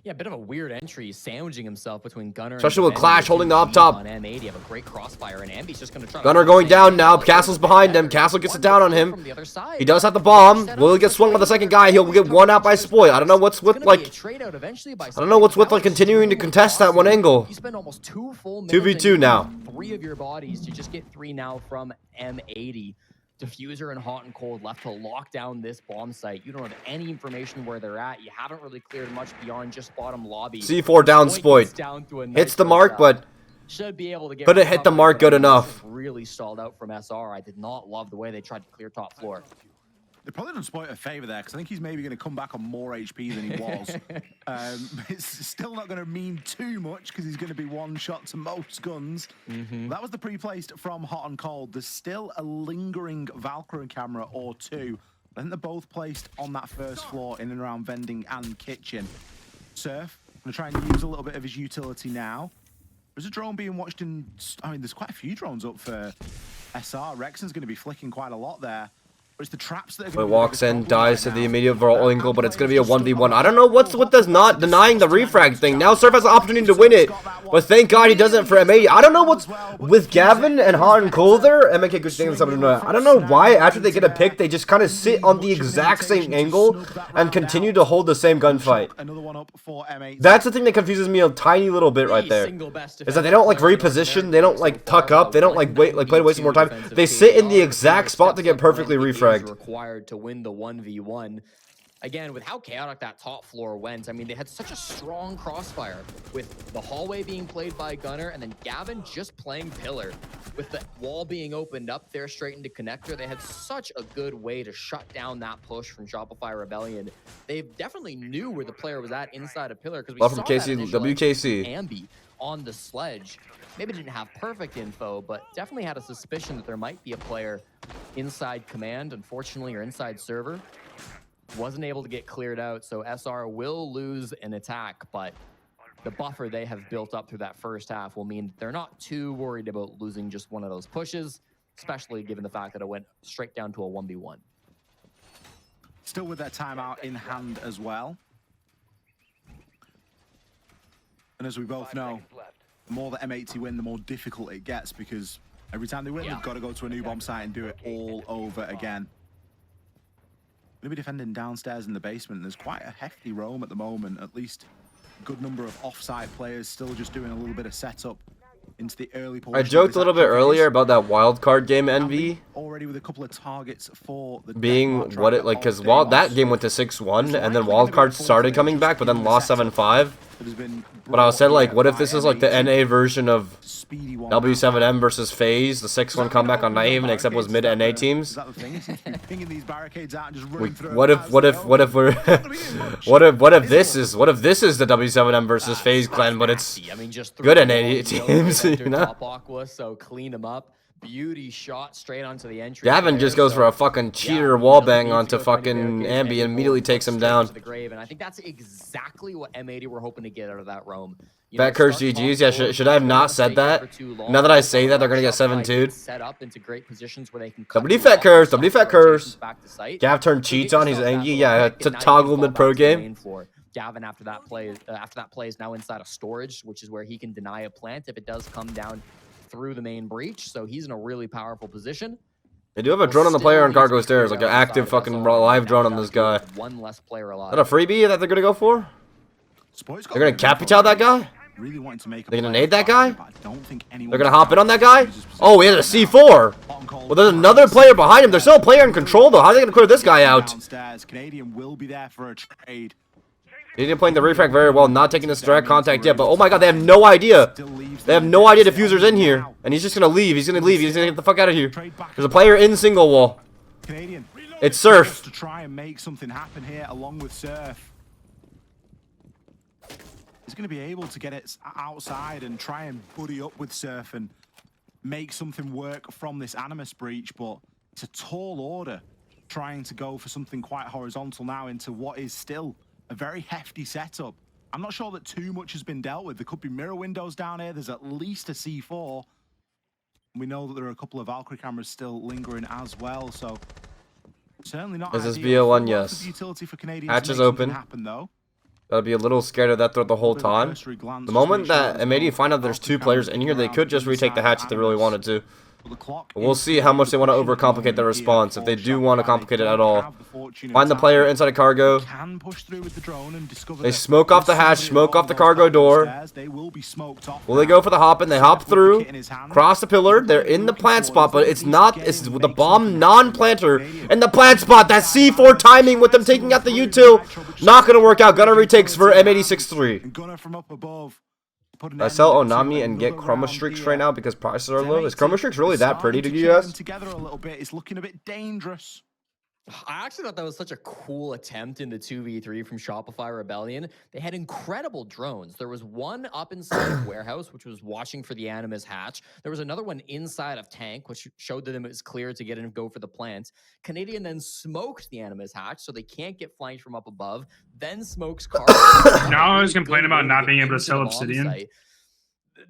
Yeah, a bit of a weird entry, sandwiching himself between Gunner Especially and with Clash holding the up top. on M80. Have a great crossfire, and Ambi's just going to try to Gunner going down now. Castle's behind him. Castle gets it down on him. from the other side. He does have the bomb. Will he get swung by the second guy? He'll get one out by Spoil. I don't know what's with like. I don't know what's with like continuing to contest that one angle. You spend almost 2 full minutes. 2v2 now. 3 of your bodies to just get 3 now from M80. Diffuser and Hot and Cold left to lock down this bomb site. You don't have any information where they're at. You haven't really cleared much beyond just bottom lobby. C4 down Spoit. Hits the mark, but should be able to get. But it hit the mark good enough. Really stalled out from SR. I did not love the way they tried to clear top floor. They probably done Spoit a favor there because I think he's maybe going to come back on more HP than he was. It's still not going to mean too much because he's going to be one shot to most guns. That was the pre-placed from Hot and Cold. There's still a lingering Valkyrie camera or two. I think they're both placed on that first floor in and around vending and kitchen. Surf, going to try and use a little bit of his utility now. There's a drone being watched in... I mean, there's quite a few drones up for SR. Rexen's going to be flicking quite a lot there. But it's the traps that are going to walks in, dies to the immediate overall angle, but it's going to be a 1v1. I don't know what's with this not denying the refrag thing. Now Surf has an opportunity to win it, but thank God he doesn't for M80. I don't know what's with Gavin and Hot and Cold there. MK could think something. I don't know why after they get a pick, they just kind of sit on the exact same angle and continue to hold the same gunfight. That's the thing that confuses me a tiny little bit right there. Is that they don't like reposition, they don't like tuck up, they don't like wait, like play to waste more time. They sit in the exact spot to get perfectly refragged. Required to win the 1v1. Again, with how chaotic that top floor went, I mean, they had such a strong crossfire with the hallway being played by Gunner and then Gavin just playing pillar. With the wall being opened up there straight into connector, they had such a good way to shut down that push from Shopify Rebellion. They definitely knew where the player was at inside a pillar because we saw that initial WKC Ambi on the sledge. Maybe didn't have perfect info, but definitely had a suspicion that there might be a player inside command, unfortunately, or inside server. Wasn't able to get cleared out, so SR will lose an attack, but the buffer they have built up through that first half will mean they're not too worried about losing just one of those pushes, especially given the fact that it went straight down to a 1v1. Still with their timeout in hand as well. And as we both know, the more that M80 win, the more difficult it gets because every time they win, they've got to go to a new bomb site and do it all over again. Going to be defending downstairs in the basement. There's quite a hefty roam at the moment, at least a good number of off-site players still just doing a little bit of setup into the early portion. I joked a little bit earlier about that wildcard game Envy already with a couple of targets for the being what it like, because while that game went to 6-1 and then wildcard started coming back but then lost 7-5. But I was saying, like, what if this is like the NA version of W7M versus FaZe, the 6-1 comeback on Naive, except it was mid NA teams? What if this is the W7M versus FaZe clan, but it's good NA teams, you know? Top Aqua, so clean him up. Beauty shot straight onto the entry. Gavin just goes for a fucking cheater wallbang onto fucking Ambi and immediately takes him down. And I think that's exactly what M80 were hoping to get out of that roam. Fett curse GG's. Yeah, should I have not said that? Now that I say that, they're gonna get 7-2'd. Set up into great positions where they can W Fett curse. W Fett curse. Gav turned cheats on. He's angry. Yeah, to toggle mid pro game. Gavin after that play is now inside a storage, which is where he can deny a plant if it does come down through the main breach, so he's in a really powerful position. They do have a drone on the player on cargo stairs, like an active fucking live drone on this guy. One less player alive. Is that a freebie that they're gonna go for? They're gonna capital that guy? They're gonna nade that guy? They're gonna hop in on that guy? Oh, he has a C4! Well, there's another player behind him. There's still a player in control, though. How are they gonna clear this guy out? Canadian will be there for a trade. He didn't play the refrag very well, not taking this direct contact yet, but oh my god, they have no idea. They have no idea Diffuser's in here. And he's just gonna leave. He's gonna leave. He's gonna get the fuck out of here. There's a player in single wall. It's Surf. To try and make something happen here along with Surf. He's gonna be able to get it outside and try and buddy up with Surf and make something work from this Animus breach, but it's a tall order trying to go for something quite horizontal now into what is still a very hefty setup. I'm not sure that too much has been dealt with. There could be mirror windows down here. There's at least a C4. We know that there are a couple of Valkyrie cameras still lingering as well, so certainly not. Is this BO1? Yes. Hatch is open. Happen, though. Gotta be a little scared of that throughout the whole time. The moment that M80 find out there's 2 players in here, they could just retake the hatch if they really wanted to. We'll see how much they want to overcomplicate their response, if they do want to complicate it at all. Find the player inside a cargo. They smoke off the hatch, smoke off the cargo door. Will they go for the hop in? They hop through, cross the pillar. They're in the plant spot, but it's not. It's the bomb non-planter in the plant spot. That C4 timing with them taking out the U2. Not going to work out. Gunner retakes for M86-3. I sell Onami and get Chroma Streaks right now because prices are low. Is Chroma Streaks really that pretty to you guys? Together a little bit. It's looking a bit dangerous. I actually thought that was such a cool attempt in the 2v3 from Shopify Rebellion. They had incredible drones. There was one up inside of warehouse, which was watching for the Animus hatch. There was another one inside of tank, which showed them it was clear to get in and go for the plant. Canadian then smoked the Animus hatch, so they can't get flanked from up above. Then smokes car. Now I was complaining about not being able to sell Obsidian. Site.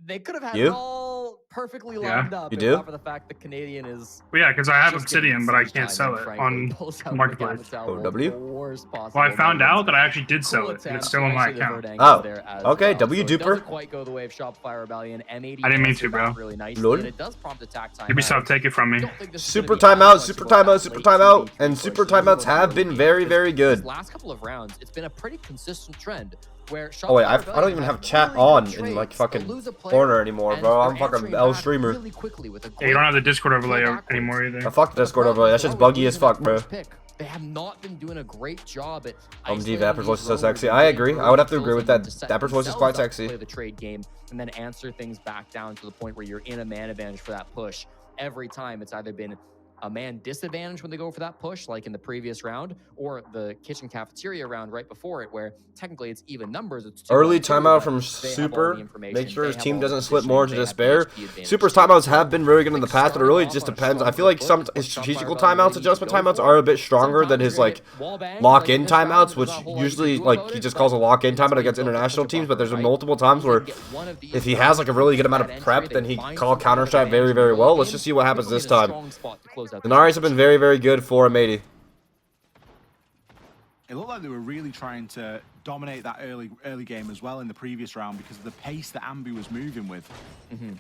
They could have had it all perfectly lined up. You do? For the fact that Canadian is. Well, yeah, because I have Obsidian, but I can't sell it on Marketplace. W? Well, I found out that I actually did sell it, and it's still on my account. Oh, okay, W duper. Doesn't quite go the way of Shopify Rebellion. M80 I didn't mean to, bro. really nicely, Lord. and it does prompt attack time. Ubisoft, take it from me. Super timeout, super timeout, super timeout, and super timeouts have been very, very good. Last couple of rounds, it's been a pretty consistent trend. Oh wait, I don't even have chat on in like fucking corner anymore, bro. I'm fucking L streamer. Yeah, you don't have the Discord overlay anymore either. I fuck the Discord overlay. That shit's buggy as fuck, bro. They have not been doing a great job at. Dapper's voice is so sexy. I agree. I would have to agree with that. Dapper's voice is quite sexy. Play the trade game and then answer things back down to the point where you're in a man advantage for that push. Every time it's either been a man disadvantage when they go for that push, like in the previous round, or the kitchen cafeteria round right before it, where technically it's even numbers. It's early timeout from Super. Make sure his team doesn't slip more into despair. Super's timeouts have been very good in the past, but it really just depends. I feel like some his strategical timeouts, adjustment timeouts, are a bit stronger than his like lock-in timeouts, which usually like he just calls a lock-in timeout against international teams. But there's multiple times where if he has like a really good amount of prep, then he call counter strike very, very well. Let's just see what happens this time. The Naris have been very, very good for M80. It looked like they were really trying to dominate that early game as well in the previous round because of the pace that Ambi was moving with. You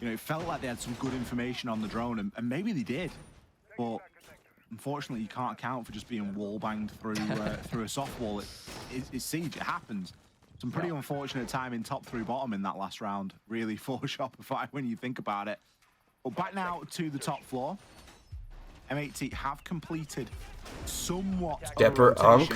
know, it felt like they had some good information on the drone, and maybe they did, but unfortunately, you can't account for just being wall banged through through a soft wall. It's Siege. It happens. Some pretty unfortunate timing, top through bottom in that last round, really, for Shopify when you think about it. But back now to the top floor. M80 have completed somewhat Dapper Unk.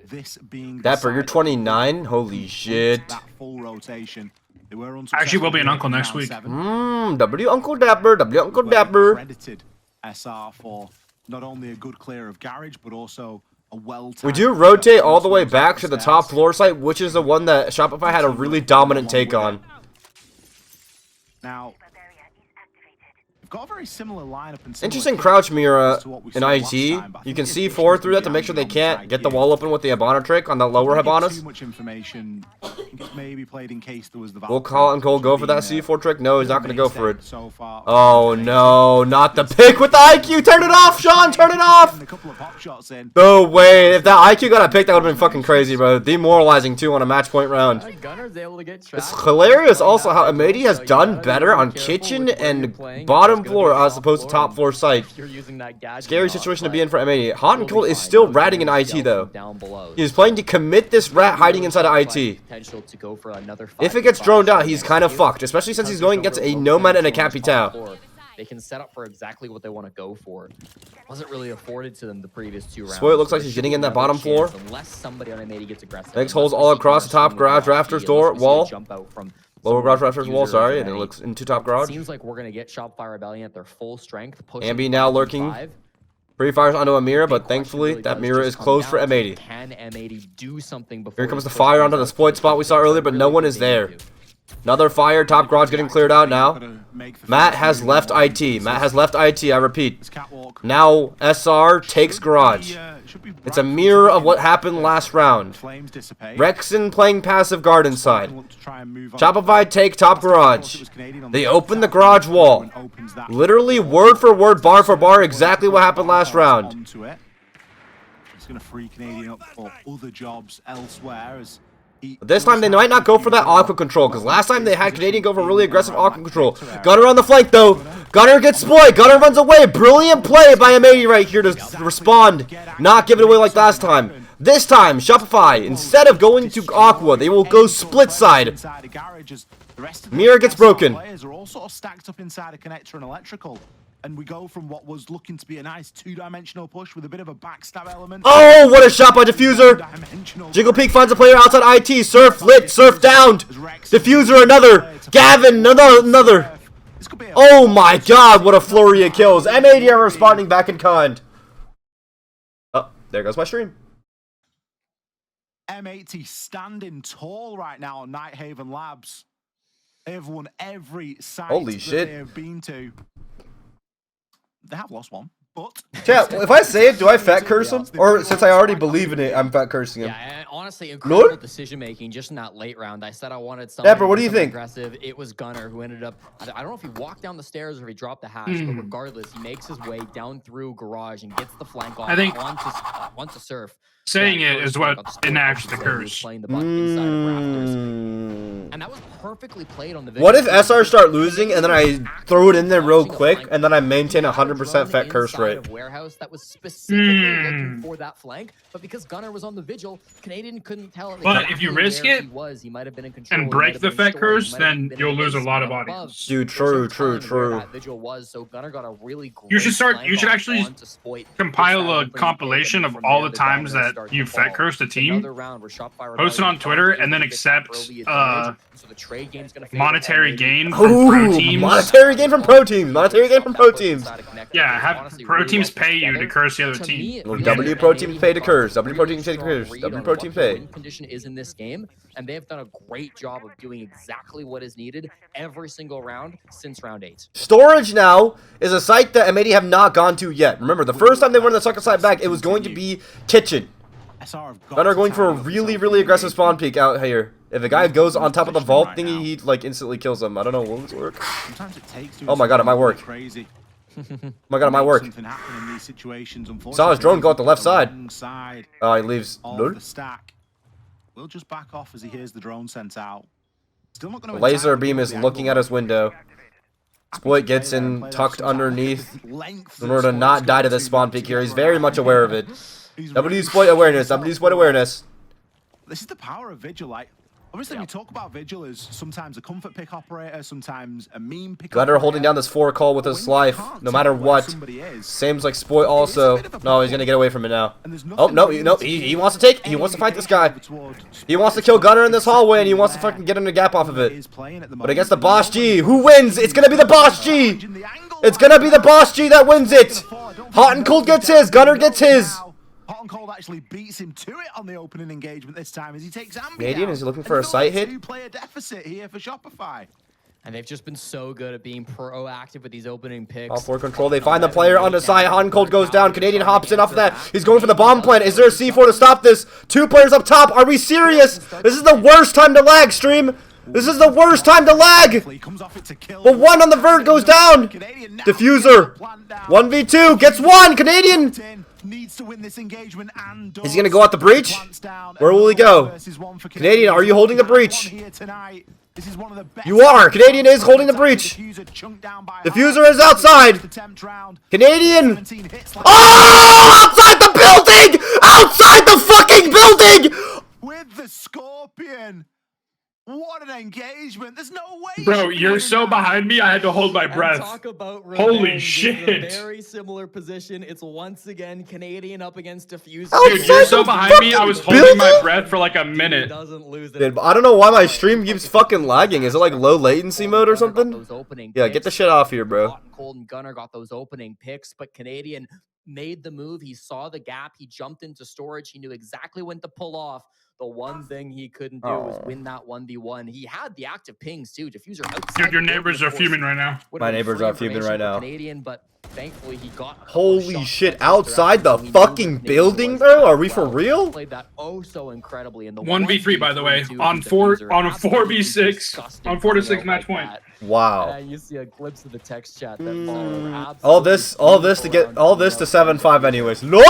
This being Dapper, you're 29. Holy shit. That full rotation. They were I actually will be an uncle next week. W Uncle Dapper. W Uncle Dapper. Credited SR for not only a good clear of garage, but also a well. We do rotate all the way back to the top floor site, which is the one that Shopify had a really dominant take on. Now, got a very similar lineup and interesting crouch mirror in IT. You can see forward through that to make sure they can't get the wall open with the Hibana trick on the lower Hibanas. Will Call and Cole go for that C4 trick? No, he's not going to go for it. Oh no, not the pick with the IQ. Turn it off, Sean. Turn it off. No way. If that IQ got a pick, that would have been fucking crazy, bro. Demoralizing too on a match point round. It's hilarious also how M80 has done better on kitchen and bottom floor as opposed to top floor site. Scary situation to be in for M80. Hot and Cold is still ratting in IT though. He's playing to commit this rat hiding inside of IT. If it gets droned out, he's kind of fucked, especially since he's going against a Nomad and a Capitao. They can set up for exactly what they want to go for. Wasn't really afforded to them the previous 2 rounds. So it looks like he's getting in that bottom floor. Unless somebody on M80 gets aggressive. Makes holes all across the top garage rafters door wall. Lower garage rafters wall, sorry, and it looks into top garage. Seems like we're gonna get Shopify Rebellion at their full strength. Ambi now lurking. Pre-fires onto a mirror, but thankfully that mirror is closed for M80. Can M80 do something before? Here comes the fire onto the exploit spot we saw earlier, but no one is there. Another fire, top garage getting cleared out now. Matt has left IT. Matt has left IT, I repeat. Now SR takes garage. It's a mirror of what happened last round. Rexen playing passive guard inside. Shopify take top garage. They open the garage wall. Literally word for word, bar for bar, exactly what happened last round. It's going to free Canadian up for other jobs elsewhere. As this time they might not go for that aqua control, because last time they had Canadian go for really aggressive aqua control. Gunner on the flank though. Gunner gets exploited. Gunner runs away. Brilliant play by M80 right here to respond. Not give it away like last time. This time, Shopify, instead of going to aqua, they will go split side. Mirror gets broken. Players are all sort of stacked up inside a connector and electrical. And we go from what was looking to be a nice two-dimensional push with a bit of a backstab element. Oh, what a shot by Diffuser! Jiggle Peak finds a player outside IT. Surf lit, surf downed. Diffuser another. Gavin another. Oh my god, what a flurry of kills. M80 are responding back in kind. Oh, there goes my stream. M80 standing tall right now on Nighthaven Labs. They have won every site Holy shit. they have been to. They have lost one, but... Chat, if I say it, do I fat curse him? Or since I already believe in it, I'm fat cursing him? Yeah, and honestly, incredible Lord? decision making just in that late round. I said I wanted something, Pepper, what do you think? aggressive. It was Gunner who ended up... I don't know if he walked down the stairs or if he dropped the hatch, but regardless, he makes his way down through garage and gets the flank off. I think onto Surf. saying it is what enacts the curse. Playing the button inside of Raptors. And that was perfectly played on the video. What if SR start losing and then I throw it in there real quick and then I maintain 100% fat curse rate? Warehouse that was specifically looking for that flank, but because Gunner was on the vigil, Canadian couldn't tell. But if you risk it he might have been in control, and break the Fett curse, then you'll lose a lot of audience. Dude, true. That vigil was, so Gunner got a really great You should actually onto Spoit, compile a compilation of all the times that you Fett cursed a team, post it on Twitter, and then accept monetary gain from pro teams. Monetary gain from pro teams. Monetary gain from pro teams. Yeah, have pro teams pay you to curse the other team. W pro teams pay to curse. W pro teams pay to curse. W pro teams pay. Condition is in this game, and they have done a great job of doing exactly what is needed every single round since round 8. Storage now is a site that M80 have not gone to yet. Remember, the first time they went on the second side back, it was going to be Kitchen. Gunner going for a really aggressive spawn peek out here. If a guy goes on top of the vault thingy, he like instantly kills him. I don't know, will this work? Oh my god, it might work. Oh my god, it might work. Saw his drone go out the left side. Oh, he leaves. We'll just back off as he hears the drone sent out. Still not going to laser beam is looking at his window. Exploit gets in tucked underneath in order to not die to this spawn peek here. He's very much aware of it. W Exploit awareness. W Exploit awareness. This is the power of Vigil. Like, obviously, we talk about Vigil as sometimes a comfort pick operator, sometimes a meme pick. Gunner holding down this 4 call with his life, no matter what. Seems like Spoit also. No, he's gonna get away from it now. Oh no, he wants to take. He wants to fight this guy. He wants to kill Gunner in this hallway, and he wants to fucking get him the gap off of it. But against the Boss G, who wins? It's gonna be the Boss G. It's gonna be the Boss G that wins it. Hot and Cold gets his. Gunner gets his. Hot and Cold actually beats him to it on the opening engagement this time as he takes Ambi. Canadian is looking for a sight hit. Two-player deficit here for Shopify. And they've just been so good at being proactive with these opening picks. All for control. They find the player on the side. Hot and Cold goes down. Canadian hops in off of that. He's going for the bomb plant. Is there a C4 to stop this? 2 players up top. Are we serious? This is the worst time to lag, stream. This is the worst time to lag. But 1 on the vert goes down. Diffuser. 1v2 gets 1. Canadian needs to win this engagement and is he gonna go out the breach? Where will he go? Canadian, are you holding the breach? You are! Canadian is holding the breach! Diffuser is outside! Canadian! Oh! Outside the building! Outside the fucking building! With the Scorpion! What an engagement! There's no way. Bro, you're so behind me. I had to hold my breath. Talk about holy shit! A very similar position. It's once again Canadian up against Diffuser. Dude, you're so behind me. I was holding my breath for like a minute. Doesn't lose it. Dude, I don't know why my stream keeps fucking lagging. Is it like low latency mode or something? Yeah, get the shit off here, bro. Cold and Gunner got those opening picks, but Canadian made the move. He saw the gap. He jumped into storage. He knew exactly when to pull off. The one thing he couldn't do was win that 1v1. He had the active pings too. Diffuser outside. Dude, your neighbors are fuming right now. My neighbors are fuming right now. Canadian, but thankfully he got. Holy shit! Outside the fucking building, bro? Are we for real? Played that oh so incredibly in the 1v3, by the way, on a 4v6, on 4 to 6 match point. Wow. You see a glimpse of the text chat that followed. All this to 7-5 anyways. LOL.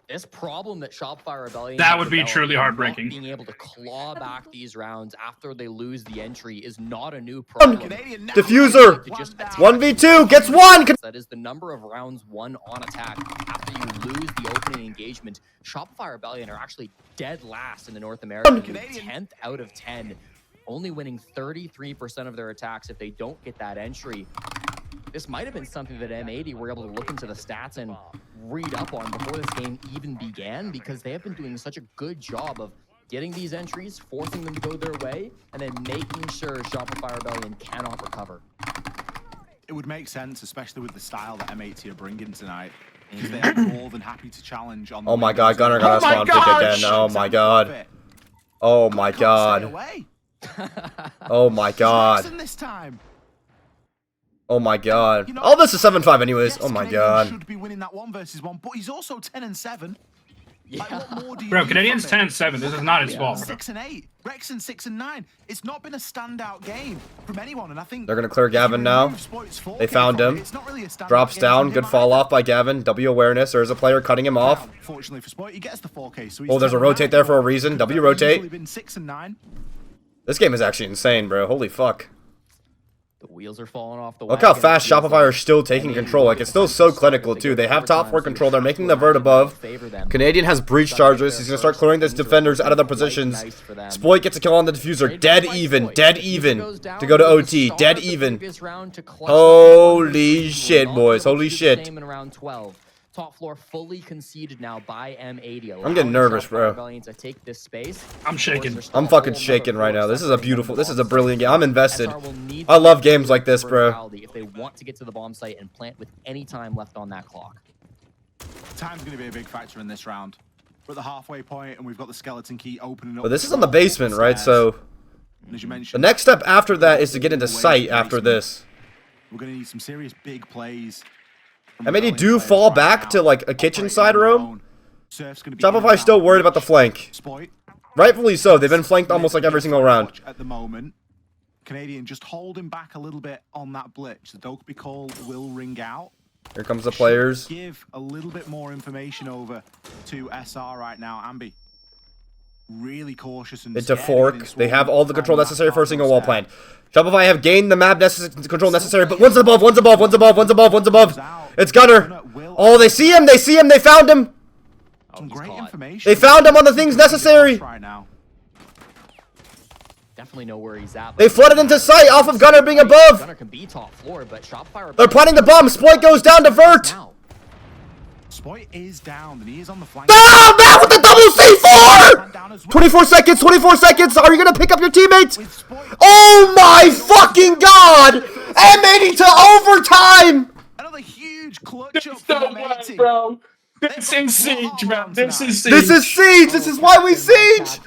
This problem that Shopify Rebellion That have would be developed truly in not heartbreaking. Being able to claw back these rounds after they lose the entry is not a new problem. Diffuser! To just attack 1v2 gets one! That is the number of rounds won on attack after you lose the opening engagement. Shopify Rebellion are actually dead last in the North American League, 10th out of 10, only winning 33% of their attacks if they don't get that entry. This might have been something that M80 were able to look into the stats and read up on before this game even began, because they have been doing such a good job of getting these entries, forcing them to go their way, and then making sure Shopify Rebellion cannot recover. It would make sense, especially with the style that M80 are bringing tonight, because they are more than happy to challenge on the Oh my god, Gunner got a spawn pick again. Oh my god. Oh my god. Oh my god. This time. Oh my god. Oh, this is 7-5 anyways. Yes, Oh my Canadian god. should be winning that 1v1, but he's also 10-7. Yeah. Like, what more do you Bro, need Canadian's from it? 10-7. This is not his fault. 6-8. Rexen 6-9. It's not been a standout game from anyone, and I think They're gonna clear Gavin now. They found him. It's not really a standout Drops game down. from Good him fall either. off by Gavin. W awareness. There's a player cutting him off. Fortunately for Spoit, he gets the 4K. So he's Oh, there's a 10-9. rotate there for a reason. W rotate. He's been 6-9. This game is actually insane, bro. Holy fuck. The wheels are falling off the Look how wagon. fast It feels Shopify like are still taking control. Like, it's still so clinical, too. They have top 4 control. They're making the vert above. Canadian has breach charges. He's gonna start clearing these defenders out of their positions. Spoit gets a kill on the diffuser. Dead even. Dead even. To go to OT. Dead even. Holy shit, boys. Holy shit. In round 12. Top floor fully conceded now by M80. I'm getting nervous, Shopify bro. Rebellion to take this space. I'm shaking. I'm fucking shaking right now. This is a beautiful, this is a brilliant game. I'm invested. I love games like this, bro. If they want to get to the bomb site and plant with any time left on that clock. Time's going to be a big factor in this round. We're at the halfway point, and we've got the skeleton key opening up. But this is on the basement, right? So And as you the mentioned, next step after that is to get into sight after this. we're going to need some serious big plays. I mean, you do fall back to like a kitchen side room. Surf's gonna be Shopify's still worried about the flank. Spoit. Rightfully so. They've been flanked almost like every single round. At the moment, Canadian just holding back a little bit on that blitz. The Dokeby call will ring out. Here comes the players. Give a little bit more information over to SR right now. Ambi, really cautious and It's a scared fork. getting They have swarmed all the control on that necessary for a part single of wall the plan. Shopify have gained the map control necessary, but one's above, one's above, one's above, one's above, one's above. It's Gunner. Oh, they see him, they see him, they found him. Some he's great caught. information. They found him on the things necessary. Right now. Definitely know where he's at. They flooded into sight off of Gunner being above. Gunner can be top floor, but Shopify. They're planting the bomb. Spoit goes down to vert. Now. Spoit is down, and he is on the flank. Ah, Matt with the double C4! 24 seconds, 24 seconds. Are you going to pick up your teammates? With Spoit, Oh my fucking god! M80 to overtime! another huge clutch up So from bad, M80. bro. This is siege, bro. This is siege. This is siege. This is why we siege.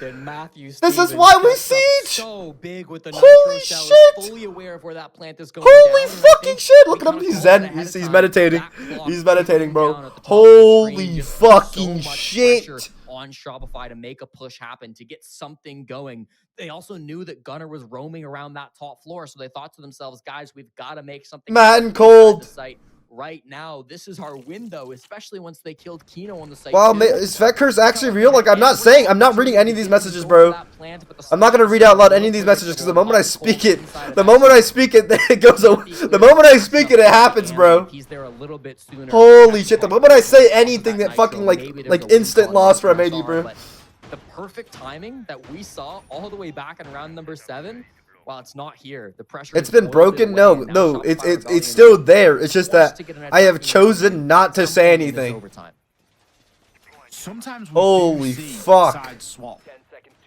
This is why we siege. So big with the Holy nitro cell, shit. fully aware of where that plant is going. Holy down, and I fucking think shit! they Look at him. kinda He's called zen. it ahead He's of meditating. time. That clock He's meditating, bro. down at the top of the Holy screen just fucking so much shit. pressure on Shopify to make a push happen, to get something going. They also knew that Gunner was roaming around that top floor, so they thought to themselves, guys, we've got to make something Mad and inside cold. the site right now. This is our window, especially once they killed Kino on the site. Wow, too. is Fett curse actually real? Like, I'm not reading any of these messages, bro. I'm not gonna read out loud any of these messages because the moment I speak it, it goes away. The moment I speak it, it happens, bro. He's there a little bit sooner. Holy shit! The moment I say anything, that fucking like instant loss for M80, bro. But the perfect timing that we saw all the way back in round number 7. While it's not here, the pressure. It's been broken. No, it's still there. It's just that I have chosen not to say anything. Sometimes we Holy do see fuck. side swap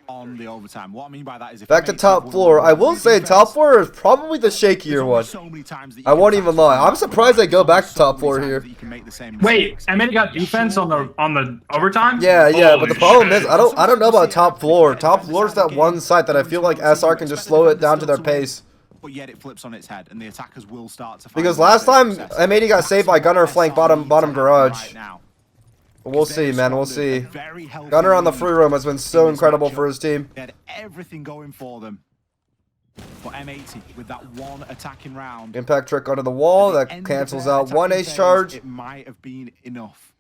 on the overtime. What I mean by that is if Back to M80 top would floor. win I will the say defense, top floor is probably the there's shakier only one. so many times that you I can won't tap even swap. lie. I'm surprised they go back to top So floor many here. times that you can make the same Wait, mistakes. M80 got defense on the overtime? Yeah, but the Holy problem shit. is I don't know about top floor. Top floor is that one site that I feel like SR can just slow it down to their pace. But yet it flips on its head, and the attackers will start to find Because a little last bit of time success. M80 got saved by Gunner That's flank what SR bottom needs garage. right now. But we'll They see, man. We'll responded see. a very healthy Gunner on the lead free roam has been so in this incredible matchup. for his team. They had everything going for them. But M80 with that one attacking round. Impact trick under the wall at the that end of cancels their out one attacking ace phase, charge. It might have been enough.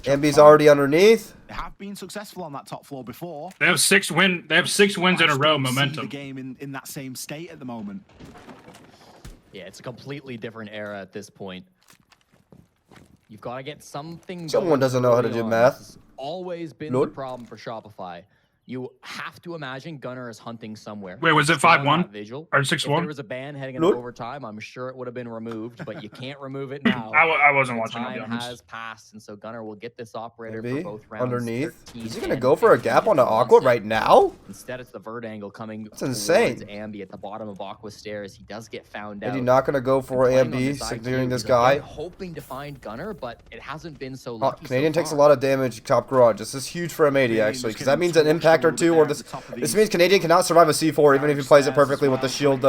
Ambi's already underneath. They have been successful on that top floor before. They have 6 wins in a row. The Momentum. game in that same state at the moment. Yeah, it's a completely different era at this point. You've got to get something. Someone doesn't know how to do math. This has always been Lord. the problem for Shopify. You have to imagine Gunner is hunting somewhere. Wait, was it Still on 5-1 that vigil. or If there 6-1? was a ban heading Lord. into overtime, I'm sure it would have been removed, but you can't remove it now. I wasn't watching. I'll be Time honest. has passed, and so Gunner will get this operator Maybe for both rounds. underneath. 13 Is he gonna and go for a gap on the 15 Aqua right now? Instead, it's the vert angle coming. That's insane. towards Ambi at the bottom of Aqua stairs. He does get found Is out. he not gonna go for Playing on Ambi, this idea, signaling this he's guy? again hoping to find Gunner, but it hasn't been so Oh, lucky. Canadian so takes a far. lot of damage top garage. This is huge for M80 actually, because that means an impact or two, or this means Canadian cannot survive a C4 even if he plays it perfectly with the shield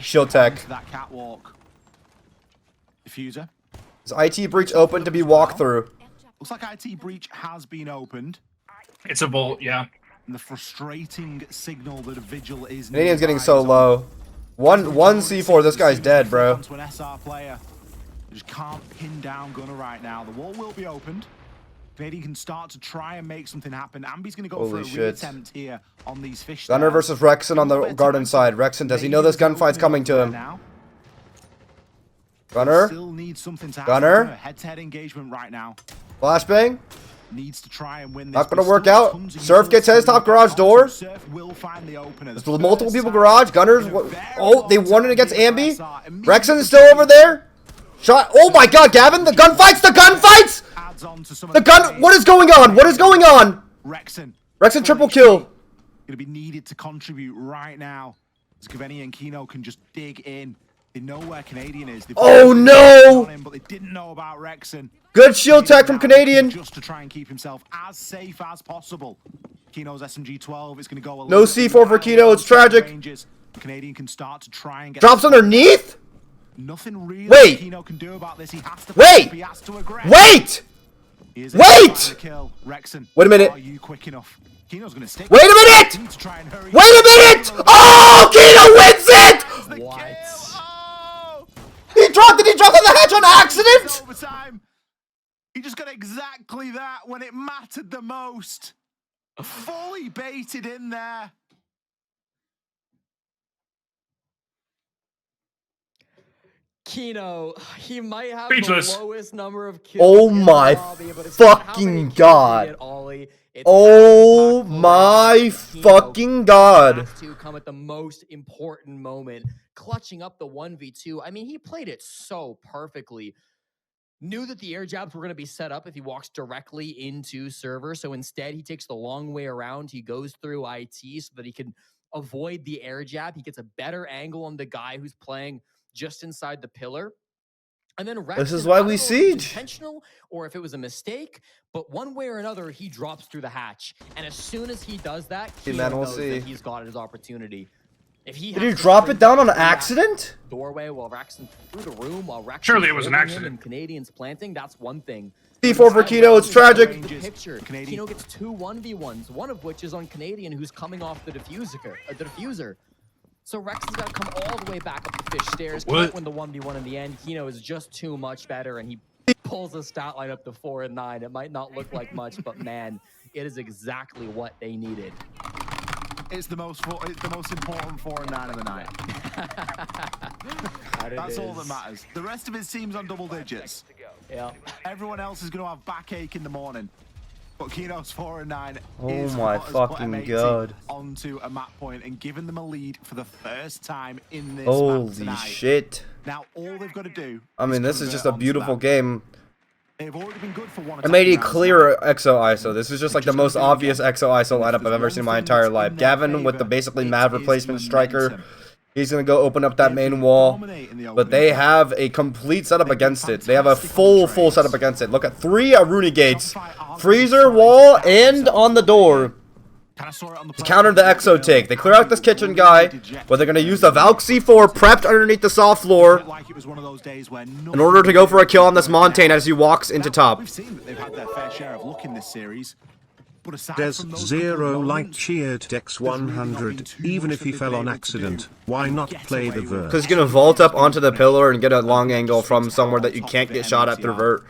shield tech. That catwalk. Diffuser. Is IT breach open to be walked through? Looks like IT breach has been opened. It's a bolt. Yeah. And the frustrating signal that a vigil is. Canadian's getting nearby so is on. low. One C4, this guy's dead, bro. Onto an SR player. They just can't pin down Gunner right now. The wall will be opened. Canadian can start to try and make something happen. Ambi's going to go Holy for a shit. reattempt here on these fish. Gunner stairs. versus Rexen on the garden side. Rexen, does he know this gunfight's coming to him? Now. Gunner? Still needs something to happen. Gunner? Head-to-head engagement right now. Flashbang? Needs to try and win this. Not gonna but work still out. tons of Surf utility gets his top garage door. Surf will find the opener. There's multiple people garage. Gunners. Oh, they won it against Ambi. Rexen's still over there. Shot. Oh my god, Gavin. The gunfights. The gunfights. The gun. What is going on? What is going on? Rexen triple kill. Gonna be needed to contribute right now. As Gaveni and Kino can just dig in. They know where Canadian is. Oh no! But they didn't know about Rexen. Good shield tech from Canadian. Just to try and keep himself as safe as possible. Kino's SMG-12 is going to go a No C4 for Kino. It's tragic. Canadian can start to try and get Drops underneath. Nothing really Wait. Kino can do about this. He has to Wait. He has to aggress. Wait. He is Wait. able to find the kill. Rexen, Wait a minute. are you quick enough? Kino's going to stick. Wait a minute. He needs to try and hurry. Wait a minute. Oh, Kino wins it. The What? kill. Oh. He dropped. Did he drop on the hatch on accident? Overtime. He just got exactly that when it mattered the most. Fully baited in there. Kino, he might have Speechless. the lowest number of kills. Oh in the my lobby, but it's not how many fucking kills god. he did, Ollie. It's Oh how impactful my Kino fucking god. has to come at the most important moment, clutching up the 1v2. I mean, he played it so perfectly. Knew that the air jabs were going to be set up if he walks directly into server. So instead, he takes the long way around. He goes through IT so that he can avoid the air jab. He gets a better angle on the guy who's playing just inside the pillar. And then This is Rexen, why I don't we know if it was siege. intentional or if it was a mistake, but one way or another, he drops through the hatch. And as soon as he does that, See, Kino man, we'll knows see. that he's got his opportunity. If he Did has you to drop sprint it down on through that accident? doorway while Rexen through the room while Rexen Surely it was an accident. and Canadians planting, that's one thing. C4 for Kino. It's tragic. The picture. Kino gets 2 1v1s, one of which is on Canadian, who's coming off the diffuser. So Rexen's got to come all the way back up the fish stairs. Can't win the 1v1 in the end. Kino is just too much better, and he pulls the stat line up to 4 and 9. It might not look like much, but man, it is exactly what they needed. It's the most important 4 and 9 of the night. That's all that matters. The rest of his team's on double digits. Yeah. Everyone else is going to have backache in the morning. But Kino's 4 and 9 Oh is my what has put fucking M80 god. onto a map point and given them a lead for the first time in this map Holy tonight. shit. Now all they've got to do. I mean, this is just a convert onto beautiful that. game. They've already been good for one. I made a attacking round clear now. EXO ISO. This is just like the most obvious EXO ISO lineup I've ever seen in my entire life. Gavin with the basically mad replacement striker. He's going to go open up that main wall. But they have a complete setup against it. They have a full setup against it. Look at 3 Aruni gates. Freezer, wall, and on the door. To counter the EXO take. They clear out this kitchen guy, but they're going to use the Valk C4 prepped underneath the soft floor in order to go for a kill on this Montaigne as he walks into top. We've seen that they've had their fair share of luck in this series. But aside Des from those Zero couple of Light moments, cheered Dex 100. Even if he fell on accident, why not play the verse? Because he's going to vault up onto the pillar and get a long angle from somewhere that you can't get shot at through vert.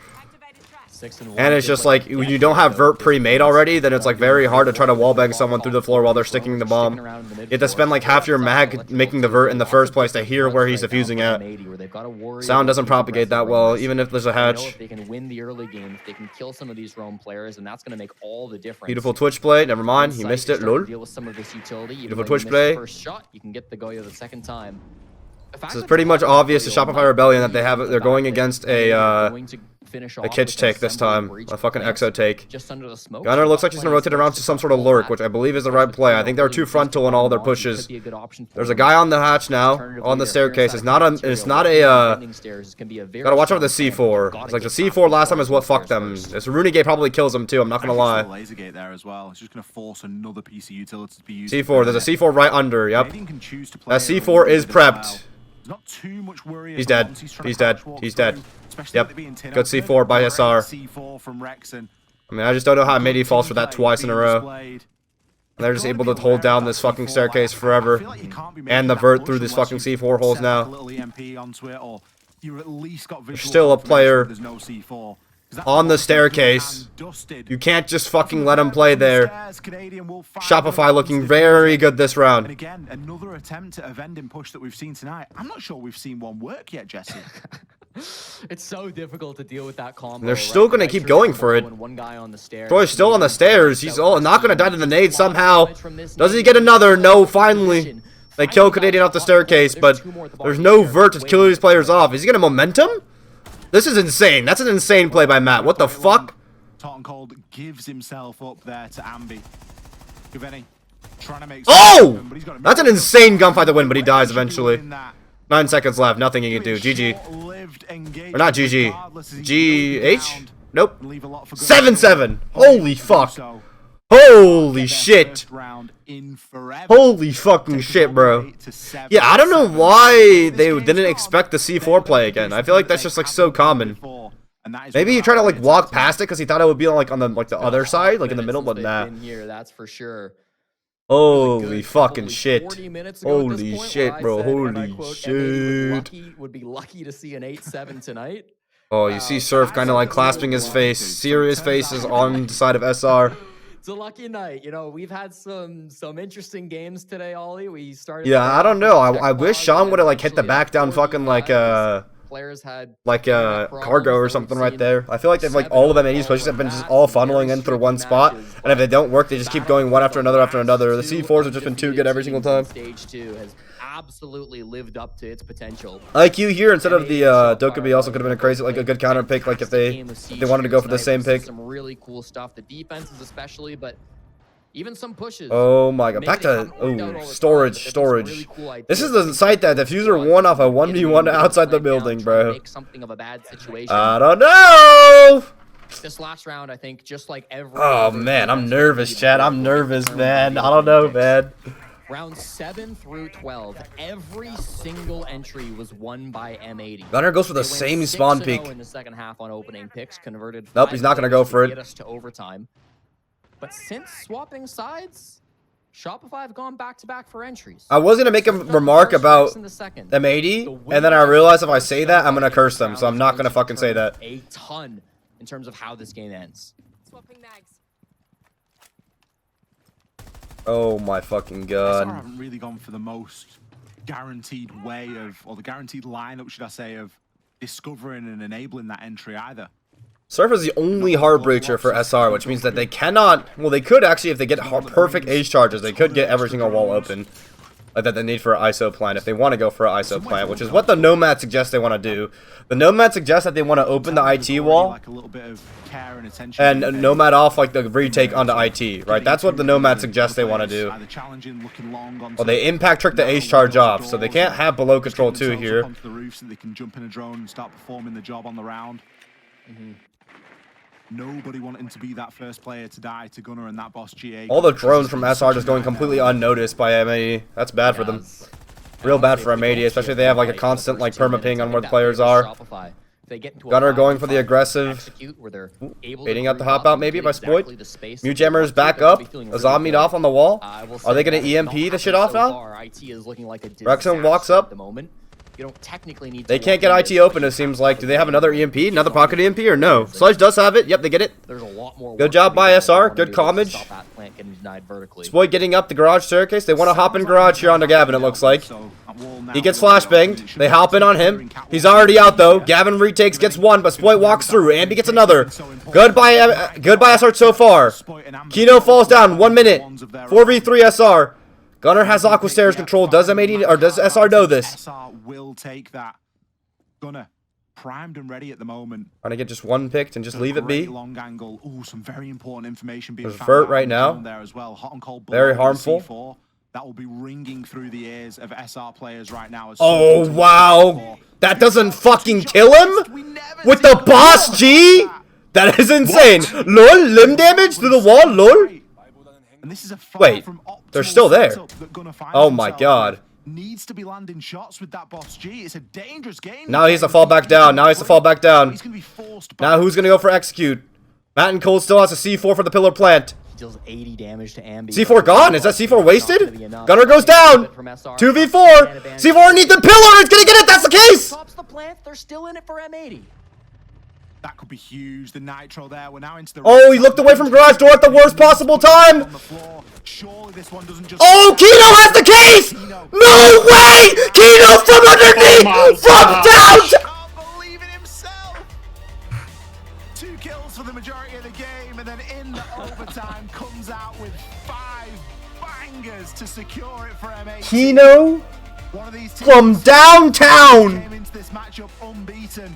And it's just like, when you don't have vert pre-made already, then it's like very hard to try to wallbang someone through the floor while they're sticking the bomb. You have to spend like half your mag making the vert in the first place to hear where he's defusing at. Sound doesn't propagate that well, even if there's a hatch. They can win the early game, if they can kill some of these roam players, and that's going to make all the difference. Beautiful Twitch play. Never mind, he missed it. Lol. Beautiful Twitch play. First shot, you can get the Goyo the second time. This is pretty much obvious to Shopify Rebellion that they're going against a kitch take this time. A fucking exo take. Gunner looks like he's gonna rotate around to some sort of lurk, which I believe is the right play. I think they're too frontal in all their pushes. There's a guy on the hatch now, on the staircase. It's not a gotta watch out for the C4. It's like the C4 last time is what fucked them. This Runegate probably kills them too, I'm not gonna lie. C4, there's a C4 right under, yep. That C4 is prepped. He's dead. He's dead. He's dead. Yep. Good C4 by SR. I mean, I just don't know how M80 falls for that twice in a row. And they're just able to hold down this fucking staircase forever. And the vert through these fucking C4 holes now. There's still a player on the staircase. You can't just fucking let him play there. Shopify looking very good this round. And again, another attempt at a vending push that we've seen tonight. I'm not sure we've seen one work yet, Jesse. It's so difficult to deal with that combo. They're still gonna keep going for it. Troy's still on the stairs. He's not gonna die to the nade somehow. Does he get another? No, finally. They kill Canadian off the staircase, but there's no vert to kill these players off. Is he gonna momentum? This is insane. That's an insane play by Matt. What the fuck? Tartan Cold gives himself up there to Ambi. Oh! That's an insane gunfight to win, but he dies eventually. 9 seconds left. Nothing he can do. GG. Or not GG. GH? Nope. 7-7. Holy fuck. Holy shit. Holy fucking shit, bro. Yeah, I don't know why they didn't expect the C4 play again. I feel like that's just like so common. Maybe he tried to like walk past it because he thought it would be like on the other side, like in the middle, but nah. That's for sure. Holy fucking shit. Holy shit, bro. Holy shit. Would be lucky to see an 8-7 tonight. Oh, you see Surf kind of like clasping his face. Serious faces on the side of SR. It's a lucky night. You know, we've had some interesting games today, Ollie. We started. Yeah, I don't know. I wish Sean would have like hit the back down fucking like players had cargo or something right there. I feel like they've like all of M80's pushes have been just all funneling in through one spot, and if they don't work, they just keep going one after another after another. The C4s have just been too good every single time. Stage 2 has absolutely lived up to its potential. IQ here instead of the Dokkaebi also could have been a crazy, like a good counter pick, like if they wanted to go for the same pick. Some really cool stuff. The defenses especially, but even some pushes. Oh my god, back to storage. This is the site that Diffuser won off a 1v1 outside the building, bro. I don't know. This last round, I think, just like every. Oh man, I'm nervous, Chad. I'm nervous, man. I don't know, man. Round 7 through 12, every single entry was won by M80. Gunner goes for the same spawn peak. In the second half on opening picks, converted. Nope, he's not gonna go for it. Get us to overtime. But since swapping sides, Shopify have gone back-to-back for entries. I was gonna make a remark about M80, and then I realized if I say that, I'm gonna curse them, so I'm not gonna fucking say that. A ton in terms of how this game ends. Swapping mags. Oh my fucking god. SR haven't really gone for the most guaranteed way of, or the guaranteed lineup, should I say, of discovering and enabling that entry either. Surf is the only hard breacher for SR, which means that they cannot, well they could actually, if they get perfect ace charges, they could get every single wall open. Like that they need for an ISO plan if they want to go for an ISO plan, which is what the Nomad suggests they want to do. The Nomad suggests that they want to open the IT wall and Nomad off like the retake onto IT, right? That's what the Nomad suggests they want to do. Well, they impact trick the ace charge off, so they can't have below control 2 here. They can jump in a drone and start performing the job on the round. Nobody wanting to be that first player to die to Gunner and that boss GA. All the drones from SR just going completely unnoticed by M80. That's bad for them. Real bad for M80, especially if they have like a constant like perma ping on where the players are. Gunner going for the aggressive. Baiting out the hop out maybe by Spoit. Mute Jammers back up. Azami off on the wall. Are they going to EMP the shit off now? Rexen walks up. You don't technically need to They can't walk get in IT open, it seems like. Do they have another EMP? Another pocket EMP or no? Sludge does have it. Yep, they get it. There's a lot more Good work job to be by done if they SR. wanna Good be able to commage. stop that plant getting denied vertically. Spoy getting up the garage staircase. They want to hop in garage here onto Gavin, it looks like. He gets flashbanged. They hop in on him. He's already out though. Gavin retakes, gets one, but Spoy walks through. Ambi gets another. Goodbye SR so far. Kino falls down. 1 minute. 4v3 SR. Gunner has Aqua Stairs control. Does M80 or does SR know this? SR will take that. Gunner primed and ready at the moment. Trying to get just one picked and just leave it be. Long angle. Ooh, some very important information being There's found Fett out right on the now. zone there as well. Hot and cold Very below the harmful. C4. That will be ringing through the ears of SR players right now. Oh, wow. That doesn't fucking kill him? With the boss G? That is insane. Lol, limb damage to the wall, lol. And this is a Wait, they're still there. Oh my god. Needs to be landing shots with that boss G. It's a dangerous game. Now he has to fall back down. Now he has to fall back down. He's gonna be forced back. Now who's gonna go for execute? Matt and Cole still has a C4 for the pillar plant. He deals 80 damage to Ambi. C4 gone? Is that C4 wasted? Gunner goes down. 2v4. C4 underneath the pillar. It's gonna get it. That's the case. Tops the plant. They're still in it for M80. That could be huge. The nitro there. We're now into the. Oh, he looked away from garage door at the worst possible time. On the floor. Surely this one doesn't just. Oh, Kino has the case. No way. Kino from underneath. From down. Can't believe it himself. 2 kills for the majority of the game, and then in the overtime comes out with 5 bangers to secure it for M80. Kino One of these from teams downtown. came into this matchup unbeaten.